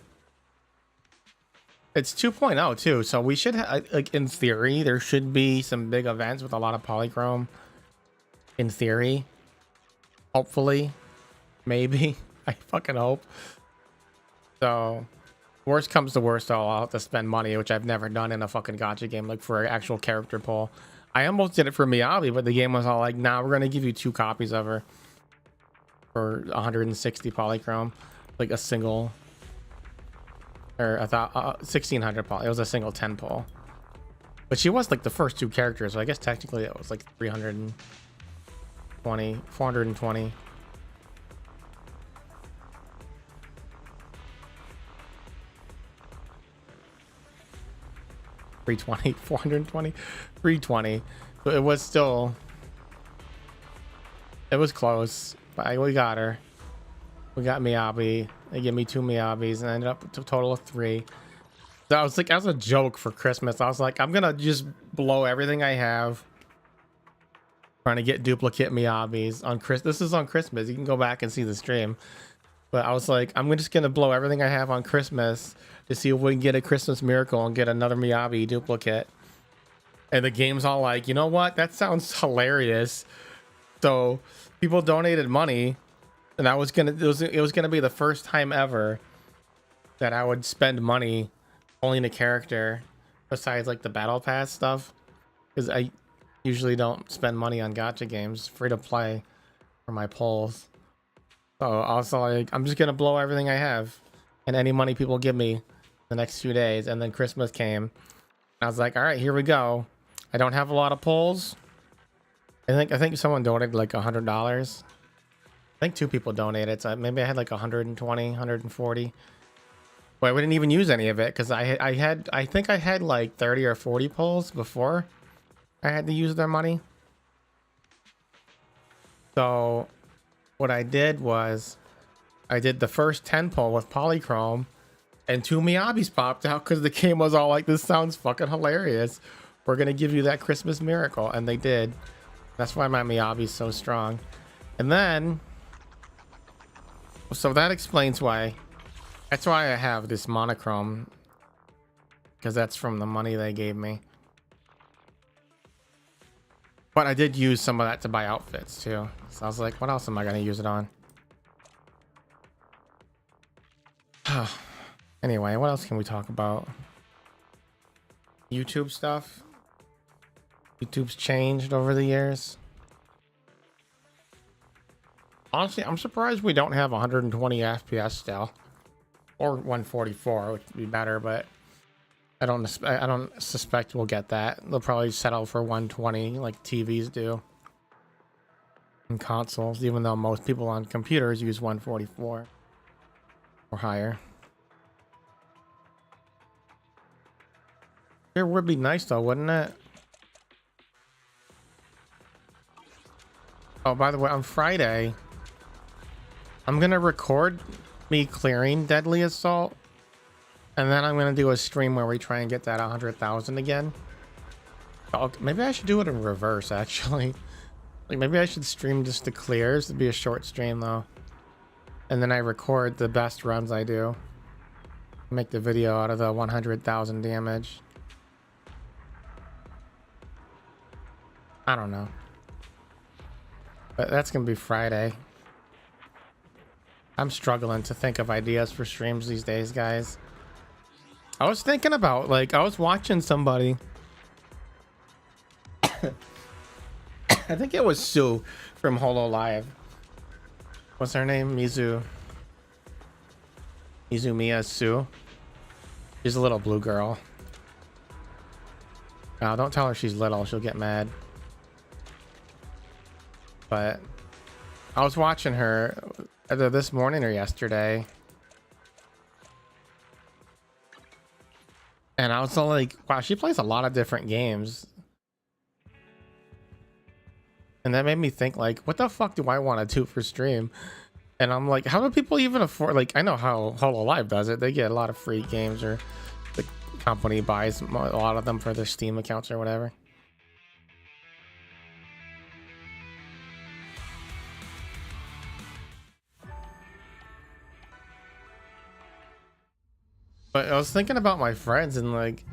it's 2.0 too. So we should like, in theory, there should be some big events with a lot of polychrome. In theory, hopefully, maybe. I fucking hope. So worst comes to worst, I'll have to spend money, which I've never done in a fucking gacha game, like for an actual character pull. I almost did it for Miyabi, but the game was all like, nah, we're gonna give you 2 copies of her for 160 polychrome, like a single, or I thought 1600 poly. It was a single 10 pull, but she was like the first 2 characters, so I guess technically it was like 420. 320, 420, 320. So it was still, it was close, but we got her. We got Miyabi. They gave me 2 Miyabis, and I ended up with a total of 3. So I was like, as a joke for Christmas, I was like, I'm gonna just blow everything I have trying to get duplicate Miyabis on Christmas. This is on Christmas. You can go back and see the stream. But I was like, I'm just gonna blow everything I have on Christmas to see if we can get a Christmas miracle and get another Miyabi duplicate. And the game's all like, you know what? That sounds hilarious. So people donated money, and I was gonna, it was gonna be the first time ever that I would spend money owning a character besides like the battle pass stuff, because I usually don't spend money on gacha games, free to play for my polls. So I was like, I'm just gonna blow everything I have and any money people give me the next few days. And then Christmas came. I was like, all right, here we go. I don't have a lot of polls. I think someone donated like $100. I think 2 people donated, so maybe I had like 120, 140. Well, we didn't even use any of it because I think I had like 30 or 40 polls before I had to use their money. So what I did was I did the first 10 poll with Polychrome, and 2 Miabis popped out because the game was all like, this sounds fucking hilarious. We're going to give you that Christmas miracle. And they did. That's why my Miyabi's so strong. And then, so that explains why. That's why I have this monochrome, because that's from the money they gave me. But I did use some of that to buy outfits too. So I was like, what else am I going to use it on? Anyway, what else can we talk about? YouTube stuff. YouTube's changed over the years. Honestly, I'm surprised we don't have 120 FPS still, or 144, which would be better. But I don't suspect we'll get that. They'll probably settle for 120 like TVs do and consoles, even though most people on computers use 144 or higher. It would be nice though, wouldn't it? Oh, by the way, on Friday, I'm gonna record me clearing Deadly Assault, and then I'm gonna do a stream where we try and get that 100,000 again. Oh, maybe I should do it in reverse, actually. Like, maybe I should stream just the clears. It'd be a short stream though, and then I record the best runs I do. Make the video out of the 100,000 damage. I don't know. But that's gonna be Friday. I'm struggling to think of ideas for streams these days, guys. I was thinking about, like, I was watching somebody. I think it was Sue from Holo Live. What's her name? Mizumiya Sue. She's a little blue girl. Oh, don't tell her she's little, she'll get mad. But I was watching her either this morning or yesterday, and I was like, wow, she plays a lot of different games. And that made me think, like, what the fuck do I want to do for stream? And I'm like, how do people even afford, like, I know how Hololive does it. They get a lot of free games, or the company buys a lot of them for their Steam accounts or whatever. But I was thinking about my friends, and like,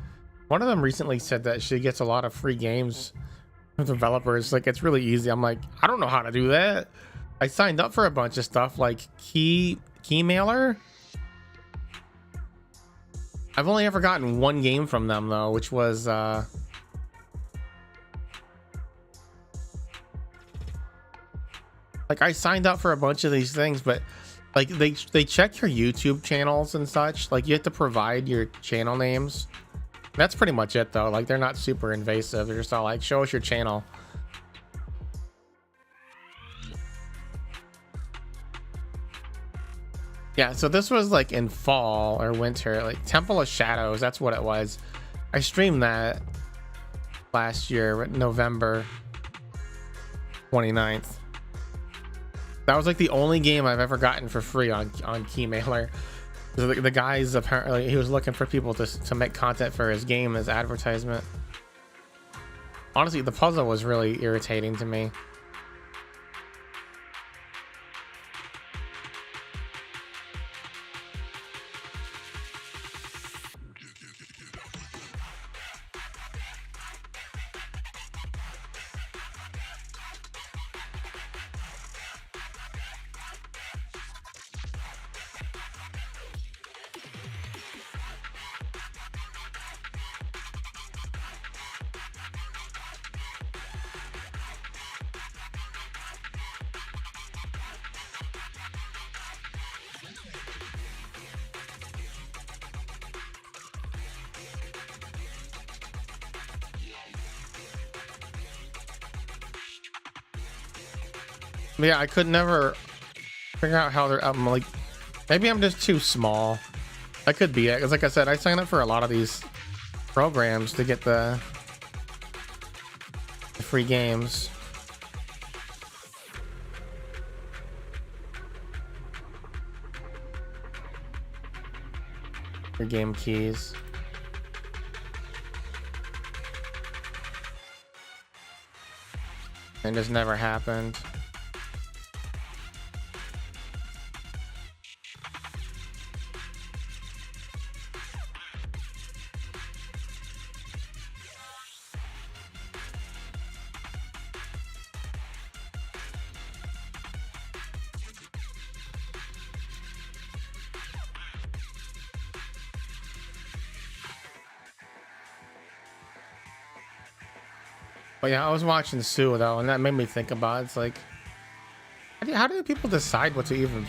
one of them recently said that she gets a lot of free games from developers. Like, it's really easy. I'm like, I don't know how to do that. I signed up for a bunch of stuff like Keymailer. I've only ever gotten one game from them though, which was like, I signed up for a bunch of these things, but like they check your YouTube channels and such. Like, you have to provide your channel names. That's pretty much it though. Like, they're not super invasive. They're just all like, show us your channel. Yeah, so this was like in fall or winter, like Temple of Shadows, that's what it was. I streamed that last year, November 29th. That was like the only game I've ever gotten for free on Keymailer. The guy's apparently, he was looking for people to make content for his game as advertisement. Honestly, the puzzle was really irritating to me. Yeah, I could never figure out how they're like, maybe I'm just too small. That could be it. Because like I said, I signed up for a lot of these programs to get the free games. Your game keys. And just never happened. But yeah, I was watching Sue though, and that made me think about it. It's like, how do people decide what to even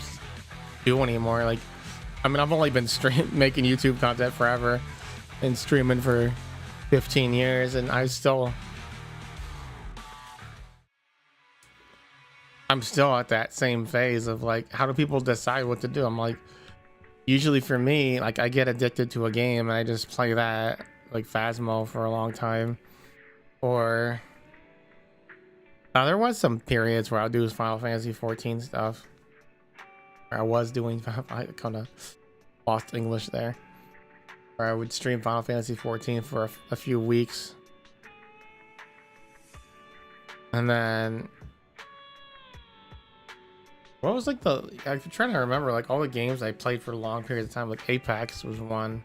do anymore? Like, I mean, I've only been making YouTube content forever and streaming for 15 years, and I'm still at that same phase of like, how do people decide what to do? I'm like, usually for me, like, I get addicted to a game and I just play that, like Phasmo for a long time. Or there was some periods where I'll do Final Fantasy 14 stuff. I was doing, I kind of lost English there. Where I would stream Final Fantasy 14 for a few weeks. And then what was like I'm trying to remember like all the games I played for long periods of time. Like Apex was one.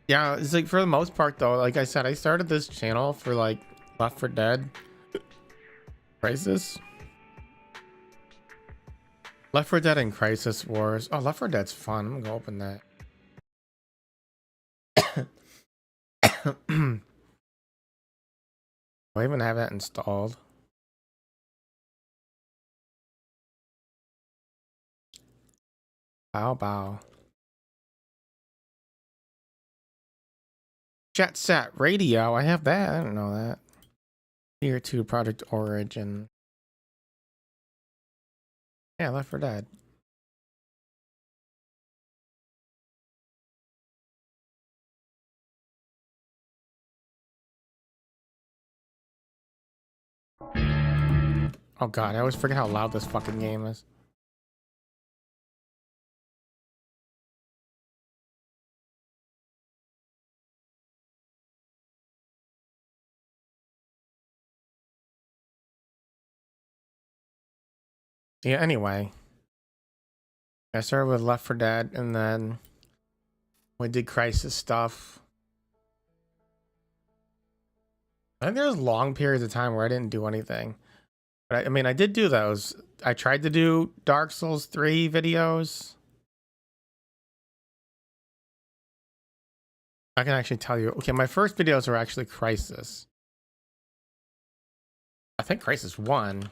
Yeah, it's like for the most part though, like I said, I started this channel for like Left 4 Dead, Crisis, Left 4 Dead and Crisis Wars. Oh, Left 4 Dead's fun. I'm gonna go open that. Do I even have that installed? Bow. Jet Set Radio. I have that. I don't know that. Tier 2 Project Origin. Yeah, Left 4 Dead. Oh god, I always forget how loud this fucking game is. Yeah, anyway. I started with Left 4 Dead and then we did Crisis stuff. I think there was long periods of time where I didn't do anything. But I mean, I did do those. I tried to do Dark Souls 3 videos. I can actually tell you. Okay, my first videos were actually Crisis. I think Crisis 1.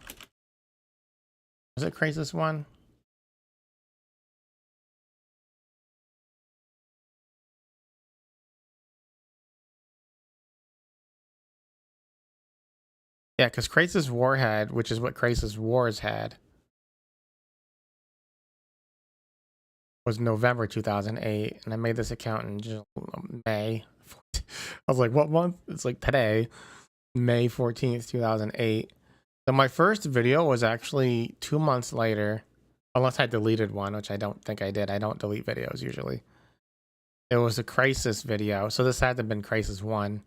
Was it Crisis 1? Yeah, because Crisis Warhead, which is what Crisis Wars had, was November 2008, and I made this account in May. I was like, what month? It's like today, May 14th, 2008. So my first video was actually 2 months later, unless I deleted one, which I don't think I did. I don't delete videos usually. It was a Crisis video, so this had to have been Crisis 1.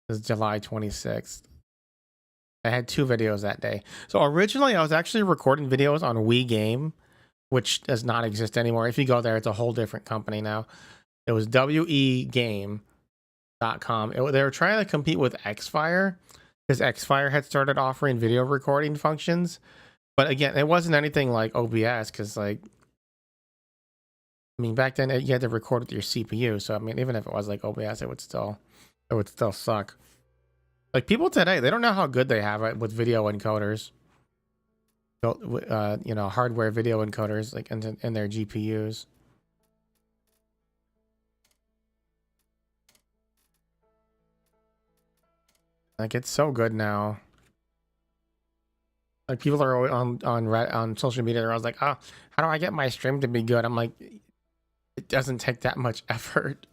This is July 26th. I had 2 videos that day. So originally I was actually recording videos on Wii Game, which does not exist anymore. If you go there, it's a whole different company now. It was wegame.com. They were trying to compete with Xfire because Xfire had started offering video recording functions. But again, it wasn't anything like OBS because, like, I mean, back then you had to record with your CPU. So I mean, even if it was like OBS, it would still suck. Like people today, they don't know how good they have it with video encoders. You know, hardware video encoders like in their GPUs. Like it's so good now. Like people are always on social media. They're always like, "Oh, how do I get my stream to be good?" I'm like, it doesn't take that much effort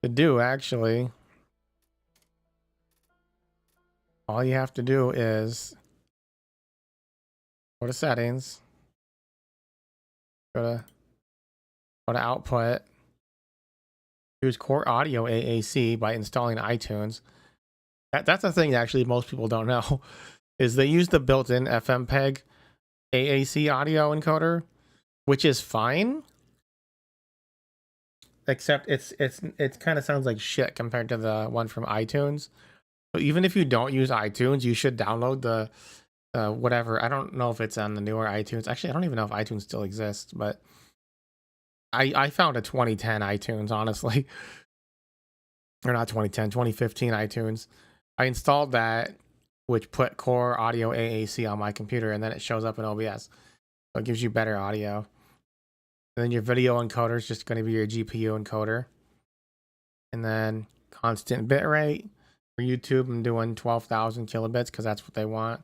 to do. Actually, all you have to do is go to settings, go to output, use core audio AAC by installing iTunes. That's a thing that actually most people don't know, is they use the built-in FMPEG AAC audio encoder, which is fine, except it kind of sounds like shit compared to the one from iTunes. But even if you don't use iTunes, you should download the whatever. I don't know if it's on the newer iTunes. Actually, I don't even know if iTunes still exists, but I found a 2010 iTunes, honestly. Or not 2010, 2015 iTunes. I installed that, which put core audio AAC on my computer, and then it shows up in OBS. So it gives you better audio. And then your video encoder is just going to be your GPU encoder. And then constant bitrate. For YouTube, I'm doing 12,000 kilobits because that's what they want.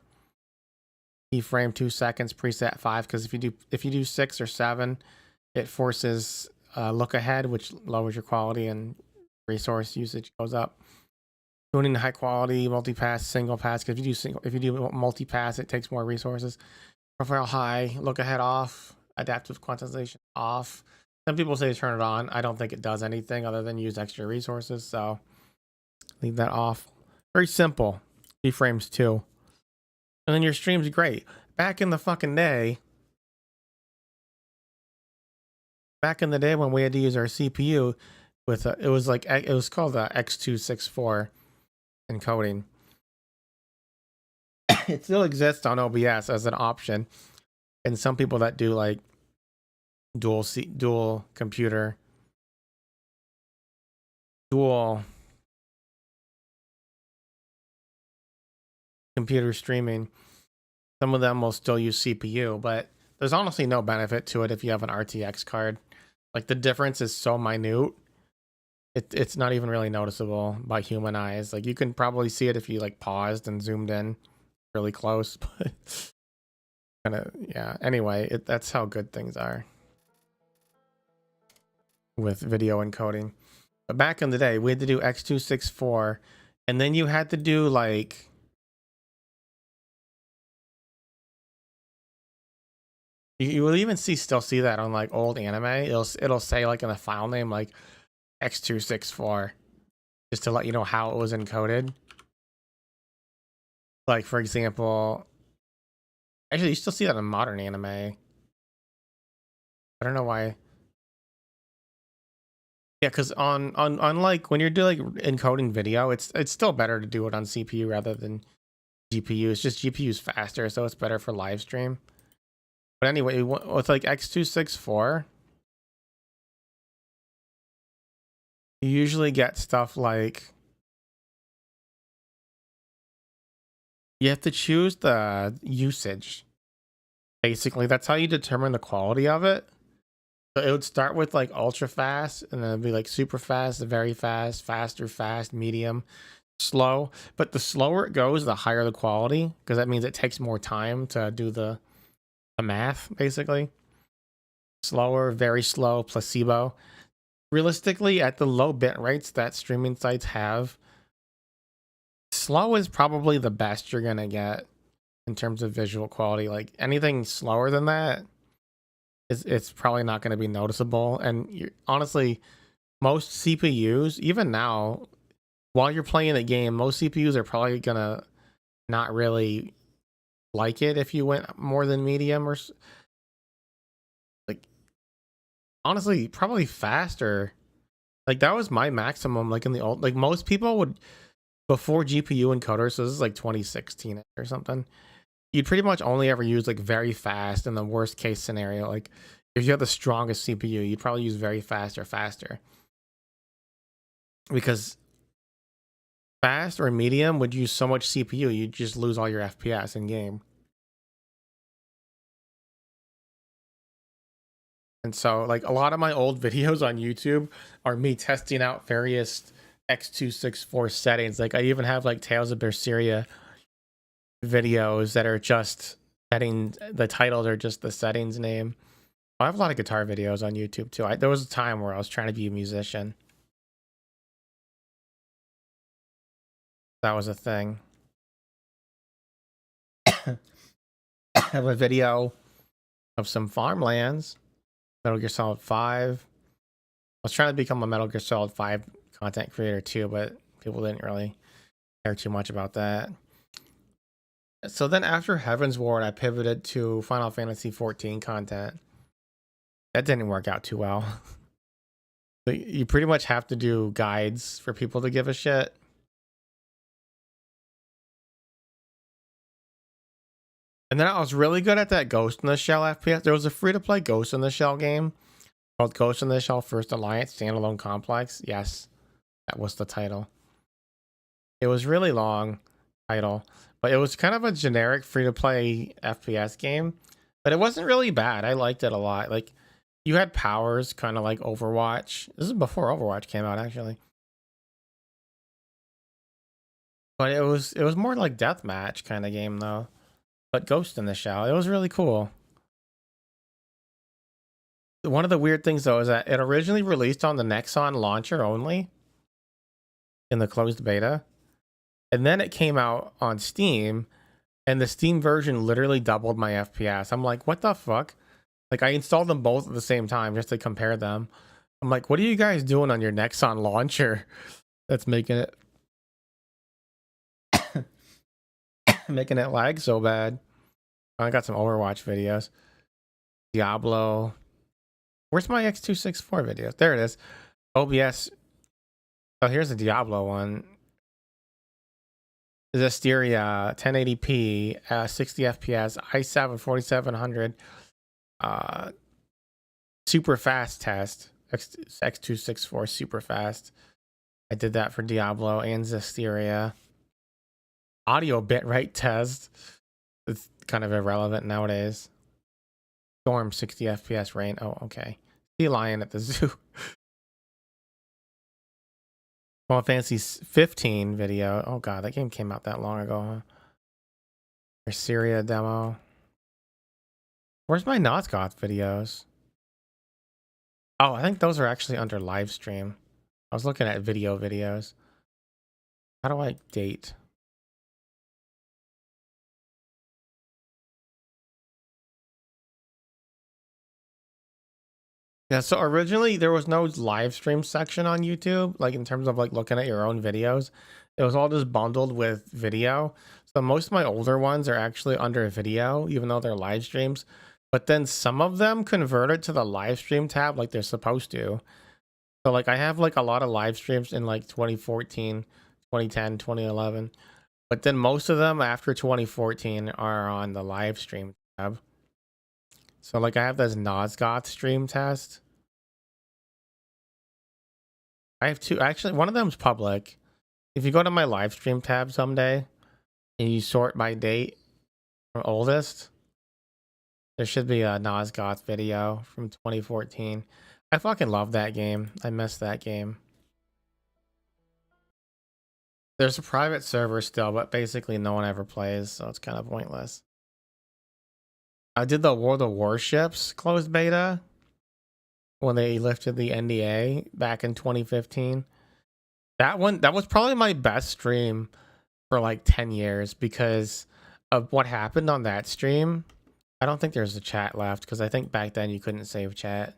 Keyframe 2 seconds, preset 5, because if you do 6 or 7, it forces look ahead, which lowers your quality and resource usage goes up. Tuning high quality, multi-pass, single pass. Because if you do multi-pass, it takes more resources. Profile high, look ahead off, adaptive quantization off. Some people say turn it on. I don't think it does anything other than use extra resources, so leave that off. Very simple. Keyframes 2. And then your stream's great. Back in the day when we had to use our CPU with it was called the X264 encoding. It still exists on OBS as an option, and some people that do like dual computer, dual computer streaming, some of them will still use CPU, but there's honestly no benefit to it if you have an RTX card. Like the difference is so minute, it's not even really noticeable by human eyes. Like you can probably see it if you like paused and zoomed in really close, but kind of, yeah. Anyway, that's how good things are with video encoding. But back in the day, we had to do X264, and then you had to do like you will even still see that on like old anime. It'll say like in the file name like X264, just to let you know how it was encoded. Like for example, actually you still see that in modern anime. I don't know why. Yeah, because on like when you're doing like encoding video, it's still better to do it on CPU rather than GPU. It's just GPU's faster, so it's better for live stream. But anyway, with like X264, you usually get stuff like you have to choose the usage. Basically, that's how you determine the quality of it. So it would start with like ultra fast, and then it'd be like super fast, very fast, faster, fast, medium, slow. But the slower it goes, the higher the quality, because that means it takes more time to do the math, basically. Slower, very slow, placebo. Realistically, at the low bit rates that streaming sites have, slow is probably the best you're gonna get in terms of visual quality. Like anything slower than that, it's probably not going to be noticeable. And honestly, most CPUs, even now, while you're playing the game, most CPUs are probably gonna not really like it if you went more than medium, or like honestly probably faster. Like that was my maximum, like in the old, like most people would, before GPU encoders, so this is like 2016 or something, you'd pretty much only ever use like very fast in the worst case scenario. Like if you have the strongest CPU, you'd probably use very fast or faster, because fast or medium would use so much CPU, you'd just lose all your FPS in game. And so like a lot of my old videos on YouTube are me testing out various X264 settings. Like I even have like Tales of Berseria videos that are just setting, the titles are just the settings name. I have a lot of guitar videos on YouTube too. There was a time where I was trying to be a musician. That was a thing. I have a video of some farmlands, Metal Gear Solid 5. I was trying to become a Metal Gear Solid 5 content creator too, but people didn't really care too much about that. So then after Heaven's Ward, I pivoted to Final Fantasy 14 content. That didn't work out too well. You pretty much have to do guides for people to give a shit. And then I was really good at that Ghost in the Shell FPS. There was a free-to-play Ghost in the Shell game called Ghost in the Shell First Alliance Standalone Complex. Yes, that was the title. It was really long title, but it was kind of a generic free-to-play FPS game. But it wasn't really bad. I liked it a lot. Like, you had powers, kind of like Overwatch. This is before Overwatch came out, actually. But it was more like deathmatch kind of game though. But Ghost in the Shell, it was really cool. One of the weird things though is that it originally released on the Nexon launcher only in the closed beta. And then it came out on Steam, and the Steam version literally doubled my FPS. I'm like, what the fuck? Like, I installed them both at the same time just to compare them. I'm like, what are you guys doing on your Nexon launcher that's making it making it lag so bad? I got some Overwatch videos. Diablo. Where's my X264 videos? There it is. OBS. Oh, here's the Diablo one. Zestiria, 1080p, 60 FPS, i7 4700, super fast test, X264 super fast. I did that for Diablo and Zestiria. Audio bitrate test. It's kind of irrelevant nowadays. Storm 60 FPS rain. Oh, okay. Sea lion at the zoo. Final Fantasy 15 video. Oh god, that game came out that long ago, huh? Or Syria demo. Where's my Nosgoth videos? Oh, I think those are actually under live stream. I was looking at videos. How do I date? Yeah, so originally there was no live stream section on YouTube, like in terms of like looking at your own videos. It was all just bundled with video. So most of my older ones are actually under video, even though they're live streams. But then some of them converted to the live stream tab like they're supposed to. So like I have like a lot of live streams in like 2014, 2010, 2011. But then most of them after 2014 are on the live stream tab. So like I have this Nosgoth stream test. I have two. Actually, one of them's public. If you go to my live stream tab someday and you sort by date from oldest, there should be a Nosgoth video from 2014. I fucking love that game. I miss that game. There's a private server still, but basically no one ever plays, so it's kind of pointless. I did the World of Warships closed beta when they lifted the NDA back in 2015. That was probably my best stream for like 10 years because of what happened on that stream. I don't think there's a chat left because I think back then you couldn't save chat.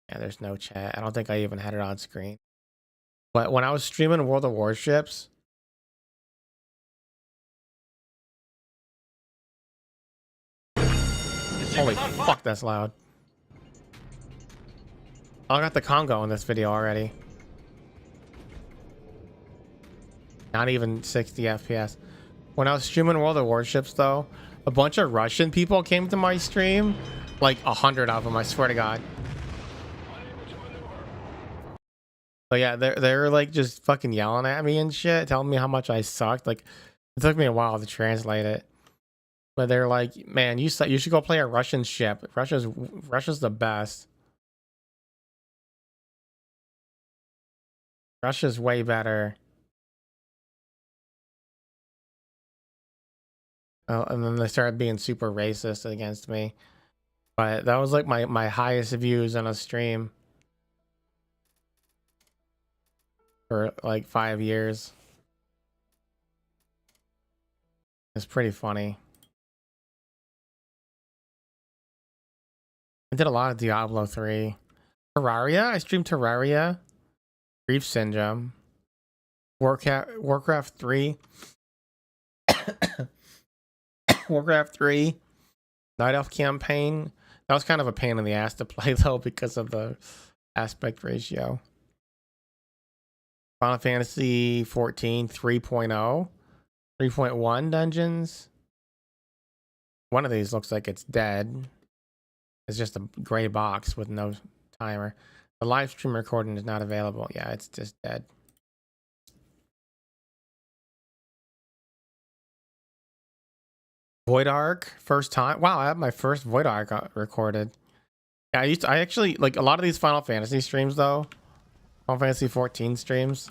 Yeah, there's no chat. I don't think I even had it on screen. But when I was streaming World of Warships, holy fuck, that's loud. I got the Congo in this video already. Not even 60 FPS. When I was streaming World of Warships though, a bunch of Russian people came to my stream. Like 100 of them, I swear to God. But yeah, they're like just fucking yelling at me and shit, telling me how much I sucked. Like, it took me a while to translate it. But they're like, man, you should go play a Russian ship. Russia's the best. Russia's way better. And then they started being super racist against me. But that was like my highest views on a stream for like 5 years. It's pretty funny. I did a lot of Diablo 3. Terraria? I streamed Terraria. Grief Syndrome. Warcraft 3. Warcraft 3. Night Elf campaign. That was kind of a pain in the ass to play though because of the aspect ratio. Final Fantasy 14 3.0. 3.1 dungeons. One of these looks like it's dead. It's just a gray box with no timer. The live stream recording is not available. Yeah, it's just dead. Void Arc, first time. Wow, I have my first Void Arc recorded. Yeah, I actually like a lot of these Final Fantasy streams though. Final Fantasy 14 streams.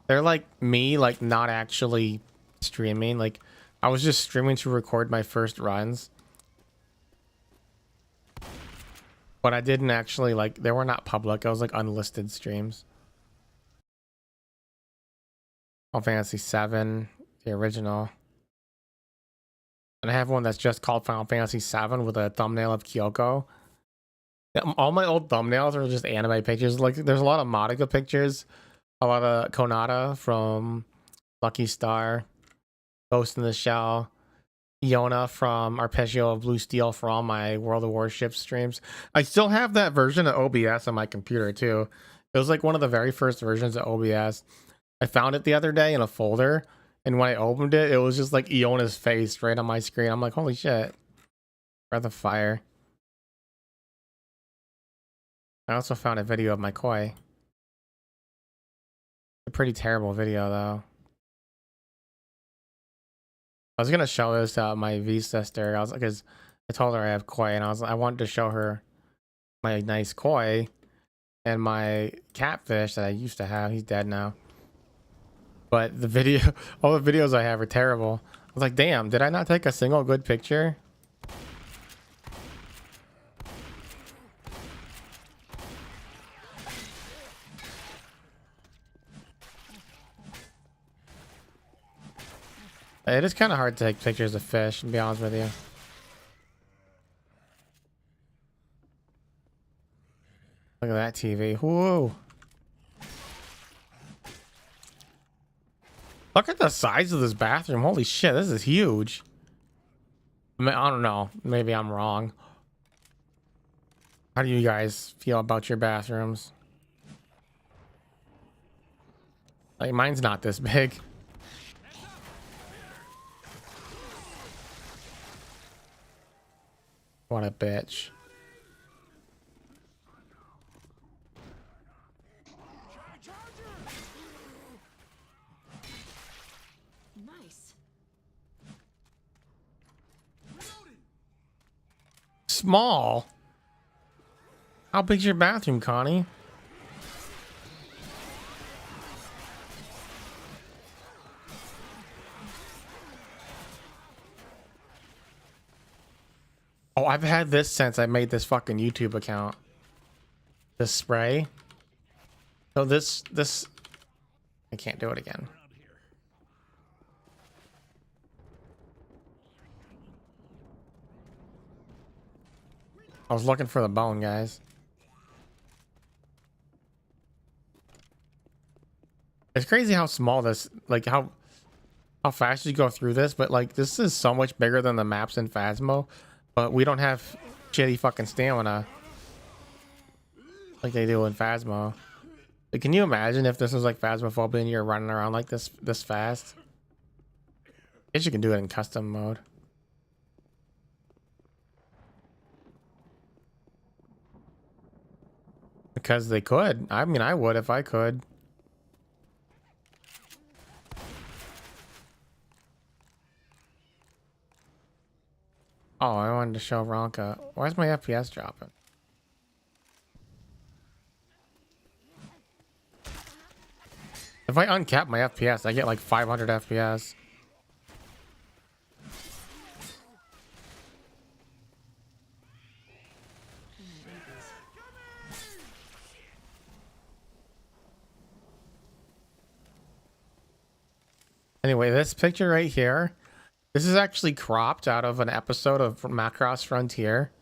They're like me, like not actually streaming. Like I was just streaming to record my first runs. But I didn't actually like, they were not public. I was like unlisted streams. Final Fantasy 7, the original. And I have one that's just called Final Fantasy 7 with a thumbnail of Kyoko. All my old thumbnails are just anime pictures. Like there's a lot of Monica pictures, a lot of Konata from Lucky Star, Ghost in the Shell, Iona from Arpeggio of Blue Steel for all my World of Warships streams. I still have that version of OBS on my computer too. It was like one of the very first versions of OBS. I found it the other day in a folder, and when I opened it, it was just like Iona's face right on my screen. I'm like, holy shit. Breath of Fire. I also found a video of my koi. A pretty terrible video though. I was gonna show this to my V sister. I was like, cause I told her I have koi, and I wanted to show her my nice koi and my catfish that I used to have. He's dead now. But the video, all the videos I have are terrible. I was like, damn, did I not take a single good picture? It is kind of hard to take pictures of fish, to be honest with you. Look at that TV. Whoa. Look at the size of this bathroom. Holy shit, this is huge. I mean, I don't know. Maybe I'm wrong. How do you guys feel about your bathrooms? Like, mine's not this big. What a bitch. Nice. Small? How big's your bathroom, Connie? Oh, I've had this since I made this fucking YouTube account. This spray. So this, I can't do it again. I was looking for the bone, guys. It's crazy how small this, like how fast you go through this, but like this is so much bigger than the maps in Phasmo. But we don't have shitty fucking stamina like they do in Phasmo. Like, can you imagine if this was like Phasmophobia and you're running around like this fast? I guess you can do it in custom mode. Because they could. I mean, I would if I could. Oh, I wanted to show Ronka. Why is my FPS dropping? If I uncap my FPS, I get like 500 FPS. Anyway, this picture right here, this is actually cropped out of an episode of Macross Frontier.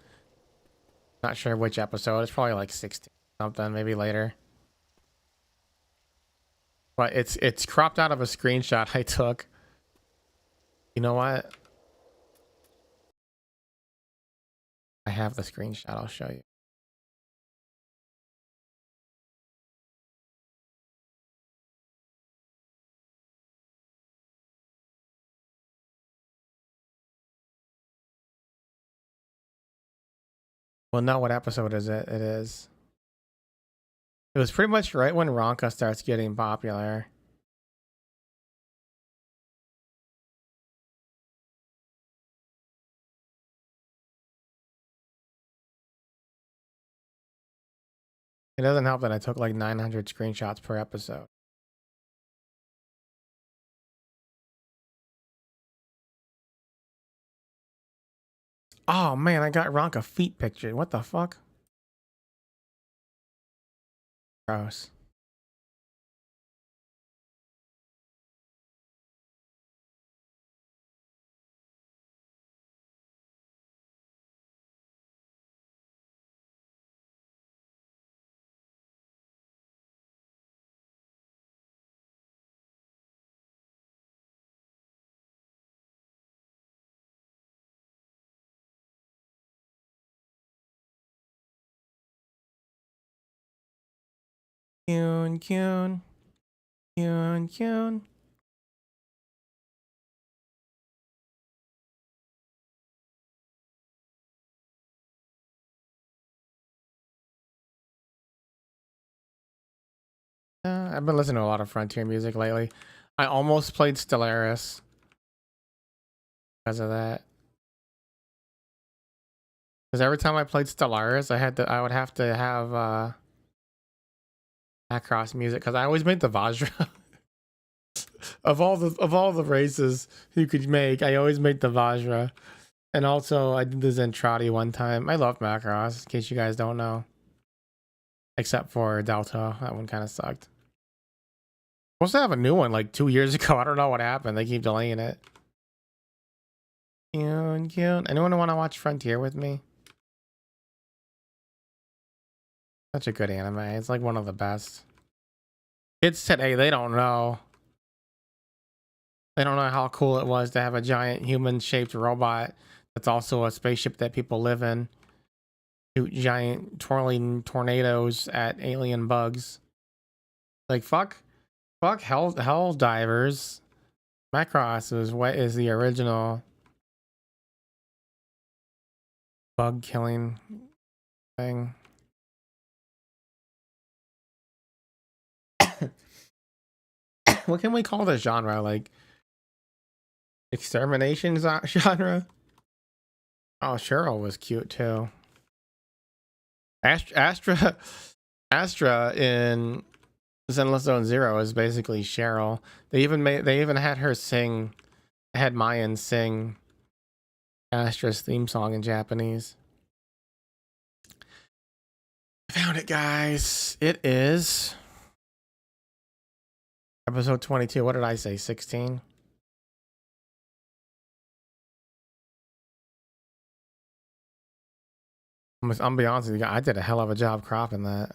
Not sure which episode. It's probably like 16 something, maybe later. But it's cropped out of a screenshot I took. You know what? I have the screenshot. I'll show you. Well, no, what episode is it? It is. It was pretty much right when Ronka starts getting popular. It doesn't help that I took like 900 screenshots per episode. Oh man, I got Ronka feet pictured. What the fuck? Gross. Kyun, Kyun. Kyun, Kyun. I've been listening to a lot of Frontier music lately. I almost played Stellaris because of that. Because every time I played Stellaris, I would have to have Macross music because I always made the Vajra. of all the races you could make, I always made the Vajra. And also I did the Zentradi one time. I love Macross, in case you guys don't know. Except for Delta. That one kind of sucked. Supposed to have a new one like 2 years ago. I don't know what happened. They keep delaying it. Cute. Anyone want to watch Frontier with me? Such a good anime. It's like one of the best. Kids today, they don't know. They don't know how cool it was to have a giant human-shaped robot that's also a spaceship that people live in. Shoot giant twirling tornadoes at alien bugs. Like fuck hell divers. Macross is the original bug killing thing. What can we call this genre? Like extermination genre? Oh, Cheryl was cute too. Astra in Zenless Zone Zero is basically Cheryl. They even had her sing, had Mayan sing Astra's theme song in Japanese. I found it, guys. It is episode 22. What did I say? 16? I'm gonna be honest with you, I did a hell of a job cropping that.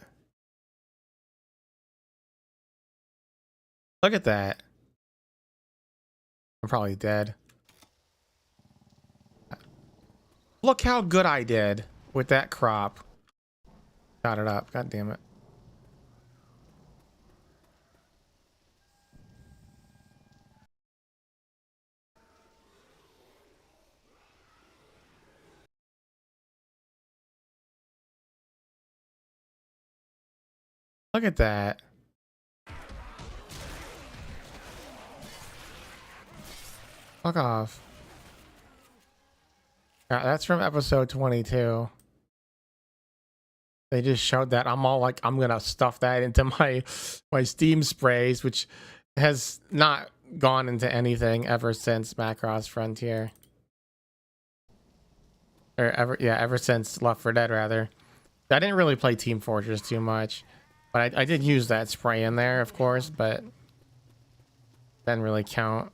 Look at that. I'm probably dead. Look how good I did with that crop. Got it up. God damn it. Look at that. Fuck off. Yeah, that's from episode 22. They just showed that. I'm all like, I'm gonna stuff that into my Steam sprays, which has not gone into anything ever since Macross Frontier. Or ever since Left 4 Dead, rather. I didn't really play Team Fortress too much. But I did use that spray in there, of course, but didn't really count.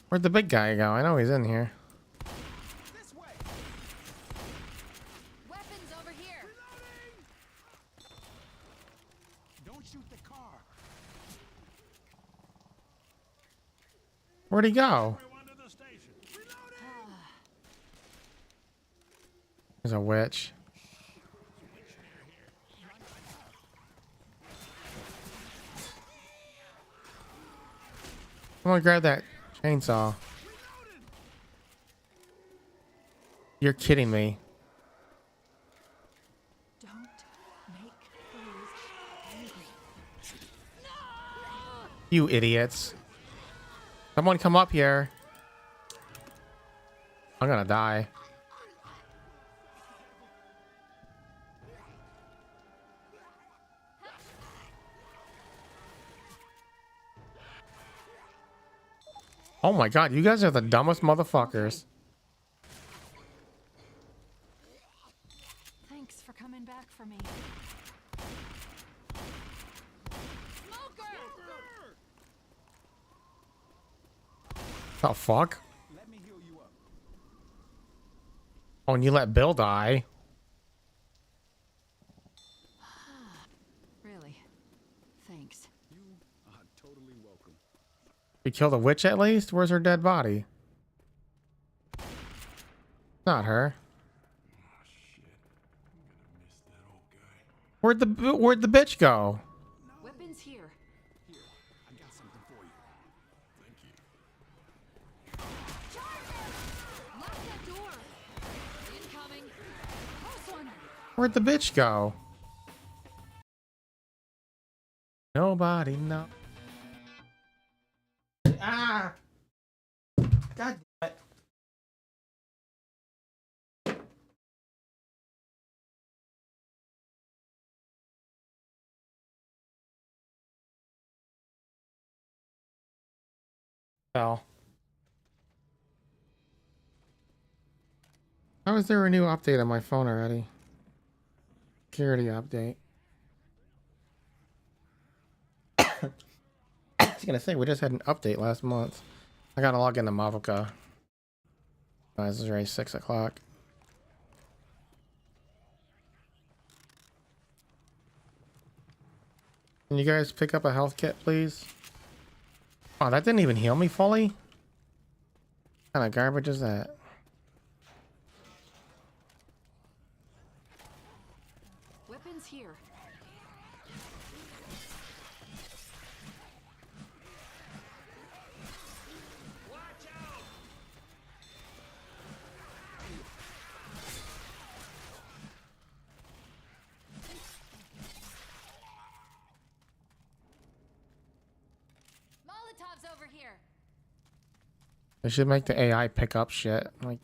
Where'd the big guy go? I know he's in here. This way. Weapons over here. Reloading. Don't shoot the car. Where'd he go? Everyone to the station. Reloading. There's a witch. I'm gonna grab that chainsaw. You're kidding me. Don't make fools angry. You idiots. Someone come up here. I'm gonna die. Oh my god, you guys are the dumbest motherfuckers. Thanks for coming back for me. Smoker! The fuck? Let me heal you up. Oh, and you let Bill die. Really? Thanks. You are totally welcome. You killed a witch at least? Where's her dead body? Not her. Oh shit. I'm gonna miss that old guy. Where'd the bitch go? Weapons here. Here, I got something for you. Thank you. Charger! Lock that door. Incoming. Close one. Where'd the bitch go? Nobody know. Ah! God damn it. Hell. How is there a new update on my phone already? Security update. I was gonna say we just had an update last month. I gotta log into Mavica. This is already 6 o'clock. Can you guys pick up a health kit, please? Oh, that didn't even heal me fully? What kind of garbage is that? Weapons here. Molotov's over here. They should make the AI pick up shit. Like,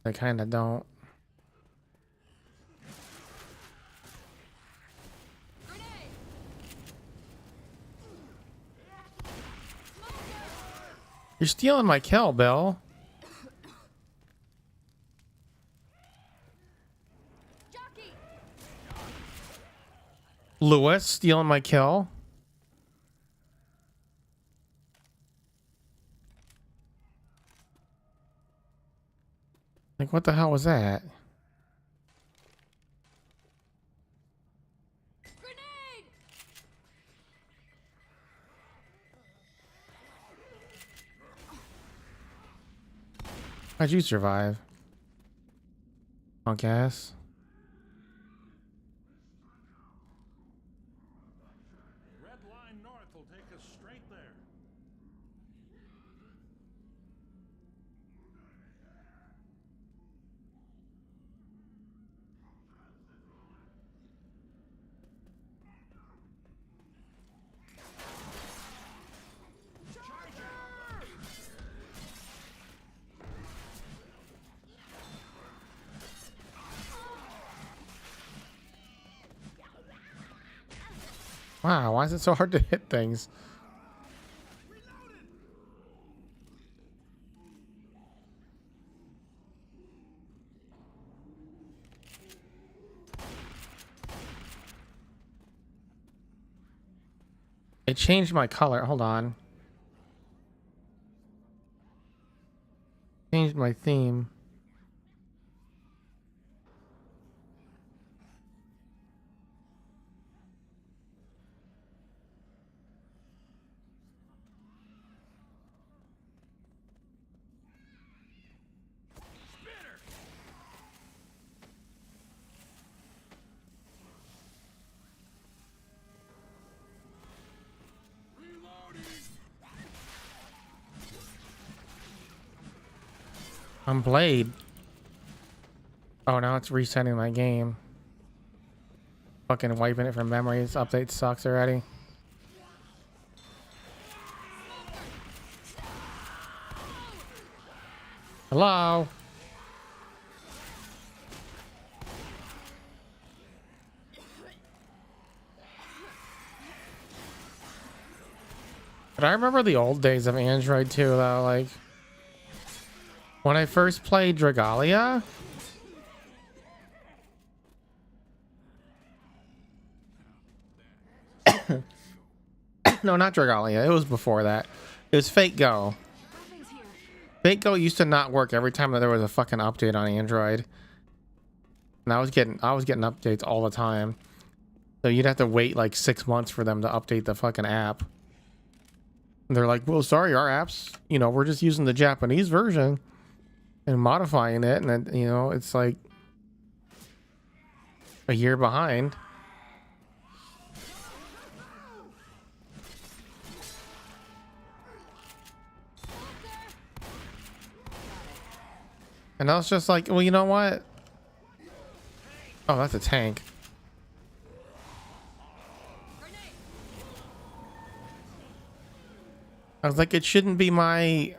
they kind of don't. Grenade. You're stealing my kill, Bill. Jockey. Lewis stealing my kill. Like, what the hell was that? Grenade. How'd you survive? I guess. Red line north will take us straight there. Wow, why is it so hard to hit things? It changed my color. Hold on. changed my theme. I'm Blade. Oh, now it's resetting my game. Fucking wiping it from memory. This update sucks already. Hello? But I remember the old days of Android too, though. Like, when I first played Dragalia, no, not Dragalia. It was before that. It was Fate Go. Nothing's here. Fate Go used to not work every time that there was a fucking update on Android. And I was getting updates all the time. So you'd have to wait like 6 months for them to update the fucking app. And they're like, well, sorry, our apps, you know, we're just using the Japanese version and modifying it. And then, you know, it's like a year behind. And I was just like, well, you know what? Oh, that's a tank. I was like, it shouldn't be my...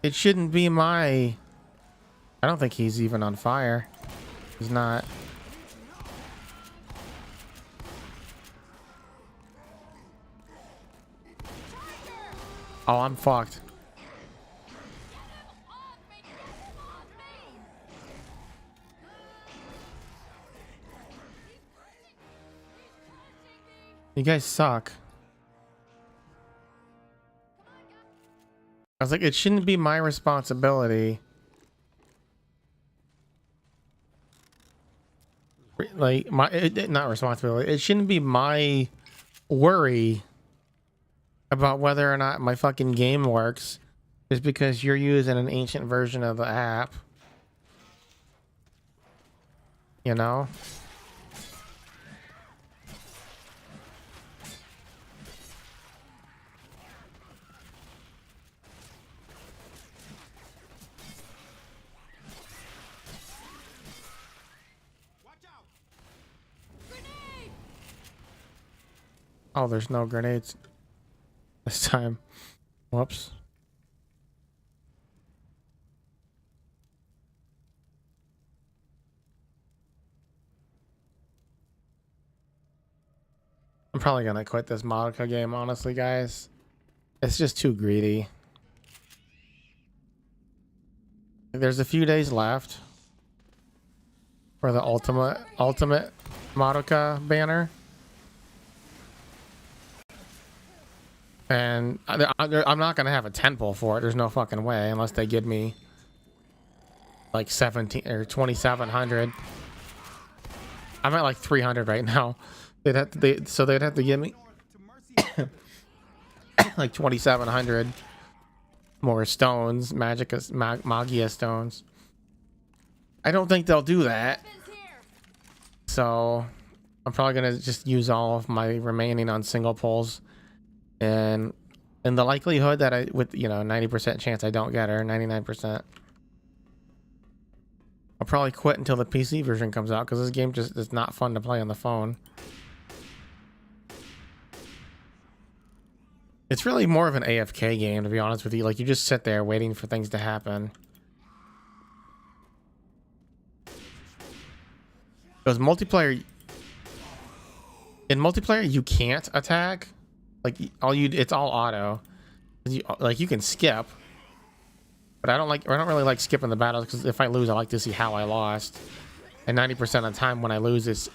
It shouldn't be my... I don't think he's even on fire. He's not. Oh, I'm fucked. You guys suck. I was like, it shouldn't be my responsibility. Like, not responsibility. It shouldn't be my worry about whether or not my fucking game works just because you're using an ancient version of the app. You know? Oh, there's no grenades this time. Whoops. I'm probably gonna quit this Madoka game, honestly, guys. It's just too greedy. There's a few days left for the ultimate Madoka banner. And I'm not gonna have a temple for it. There's no fucking way unless they give me like 17 or 2,700. I'm at like 300 right now. They'd have to give me like 2,700 more stones, Magia stones. I don't think they'll do that. So I'm probably gonna just use all of my remaining on single pulls. And in the likelihood that with, you know, 90% chance I don't get her, 99%. I'll probably quit until the PC version comes out because this game just is not fun to play on the phone. It's really more of an AFK game, to be honest with you. Like, you just sit there waiting for things to happen. Because in multiplayer, you can't attack. Like, it's all auto. You can skip, but I don't really like skipping the battles because if I lose, I like to see how I lost. And 90% of the time when I lose, it's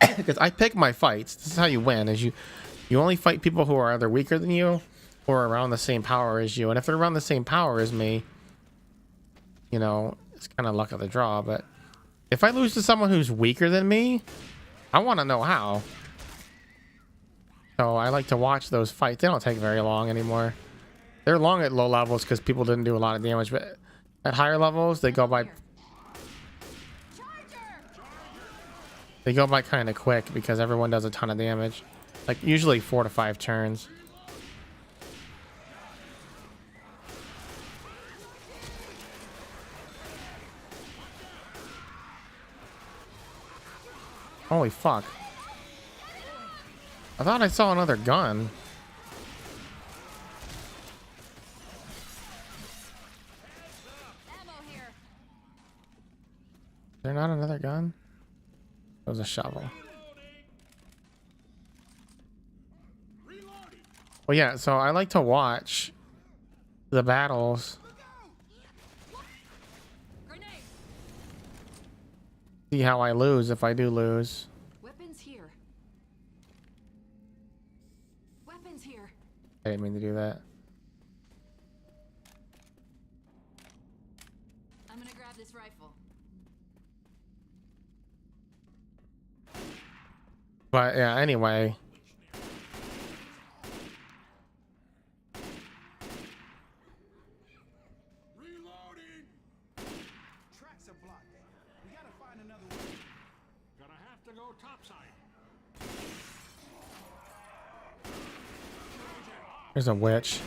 because I pick my fights. This is how you win: is you only fight people who are either weaker than you or around the same power as you. And if they're around the same power as me, you know, it's kind of luck of the draw. But if I lose to someone who's weaker than me, I want to know how. So I like to watch those fights. They don't take very long anymore. They're long at low levels because people didn't do a lot of damage, but at higher levels they go by kind of quick because everyone does a ton of damage, like usually 4 to 5 turns. Holy fuck, I thought I saw another gun. Ammo here. Is there not another gun? It was a shovel. Well, yeah, so I like to watch the battles, Grenade. see how I lose if I do lose. Weapons here. Weapons here. I didn't mean to do that. I'm gonna grab this rifle. But yeah, anyway. Reloading. Tracks are blocked. We gotta find another way. Gonna have to go topside. There's a witch.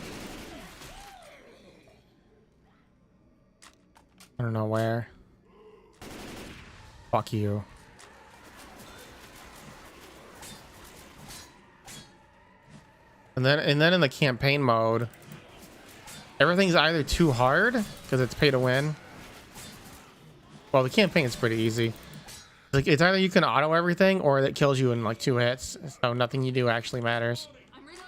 I don't know where. Fuck you. And then in the campaign mode, everything's either too hard because it's pay to win. Well, the campaign is pretty easy. Like it's either you can auto everything or it kills you in like 2 hits, so nothing you do actually matters. I'm reloading.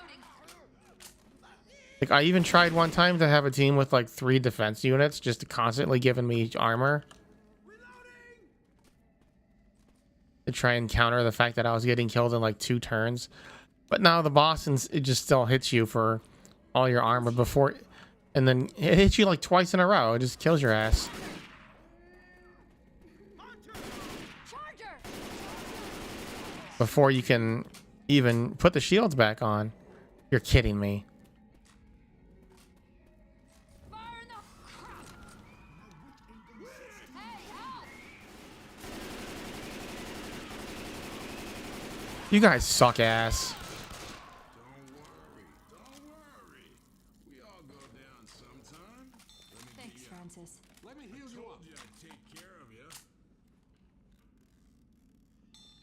Like I even tried one time to have a team with like 3 defense units just to constantly giving me armor to try and counter the fact that I was getting killed in like 2 turns. But now the boss, it just still hits you for all your armor before, and then it hits you like twice in a row. It just kills your ass Charger. before you can even put the shields back on. You're kidding me. Fire in the crap. Hey, help. You guys suck ass. Don't worry. We all go down sometime. Thanks, Francis. Let me heal you up. I'd take care of you.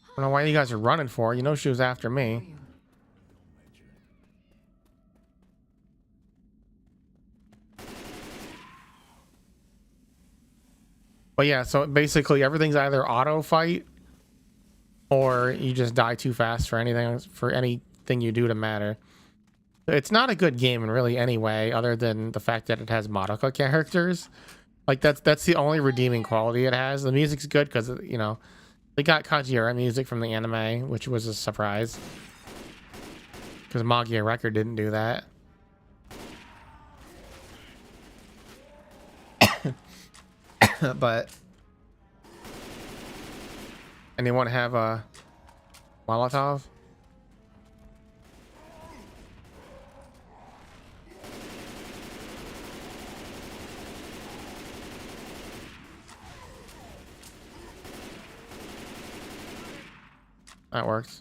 I don't know why you guys are running for her. You know she was after me. But yeah, so basically everything's either auto fight or you just die too fast for anything you do to matter. It's not a good game in really any way other than the fact that it has Madoka characters. Like that's the only redeeming quality it has. The music's good because, you know, they got Kougeru music from the anime, which was a surprise because Magia Record didn't do that. But anyone have a Molotov? That works.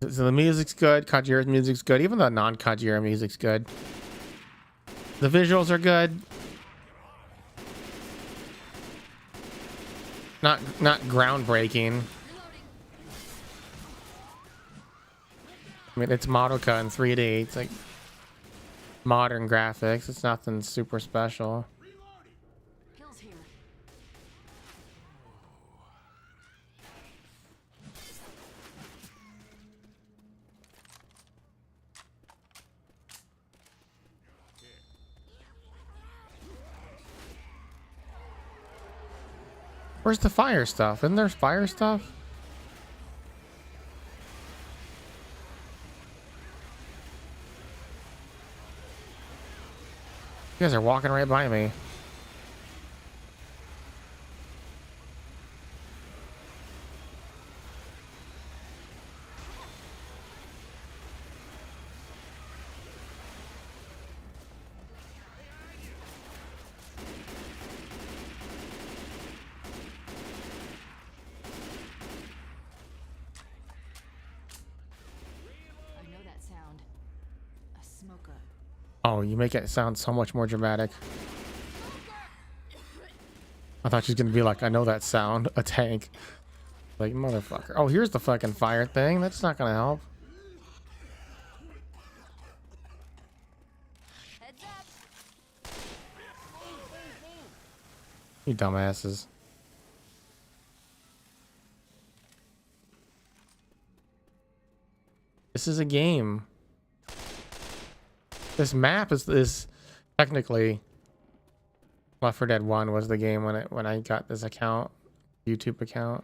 So the music's good. Kougeru's music's good. Even the non-Kougeru music's good. The visuals are good. Not groundbreaking. I mean, it's Madoka in 3D. It's like modern graphics. It's nothing super special. Pills here. Where's the fire stuff? Isn't there fire stuff? You guys are walking right by me. I know that sound. A smoker. Oh, you make it sound so much more dramatic. I thought she was gonna be like, I know that sound, a tank. Like, motherfucker. Oh, here's the fucking fire thing. That's not gonna help. Heads up. You dumbasses. This is a game. This map is technically Left 4 Dead 1 was the game when I got this account, YouTube account.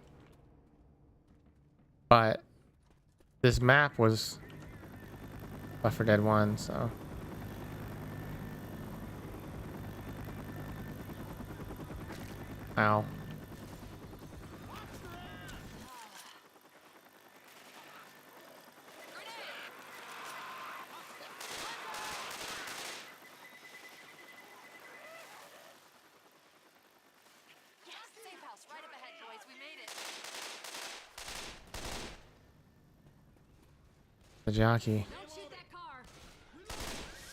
But this map was Left 4 Dead 1, so ow. Safe house right up ahead, boys. We made it. The jockey. Don't shoot that car.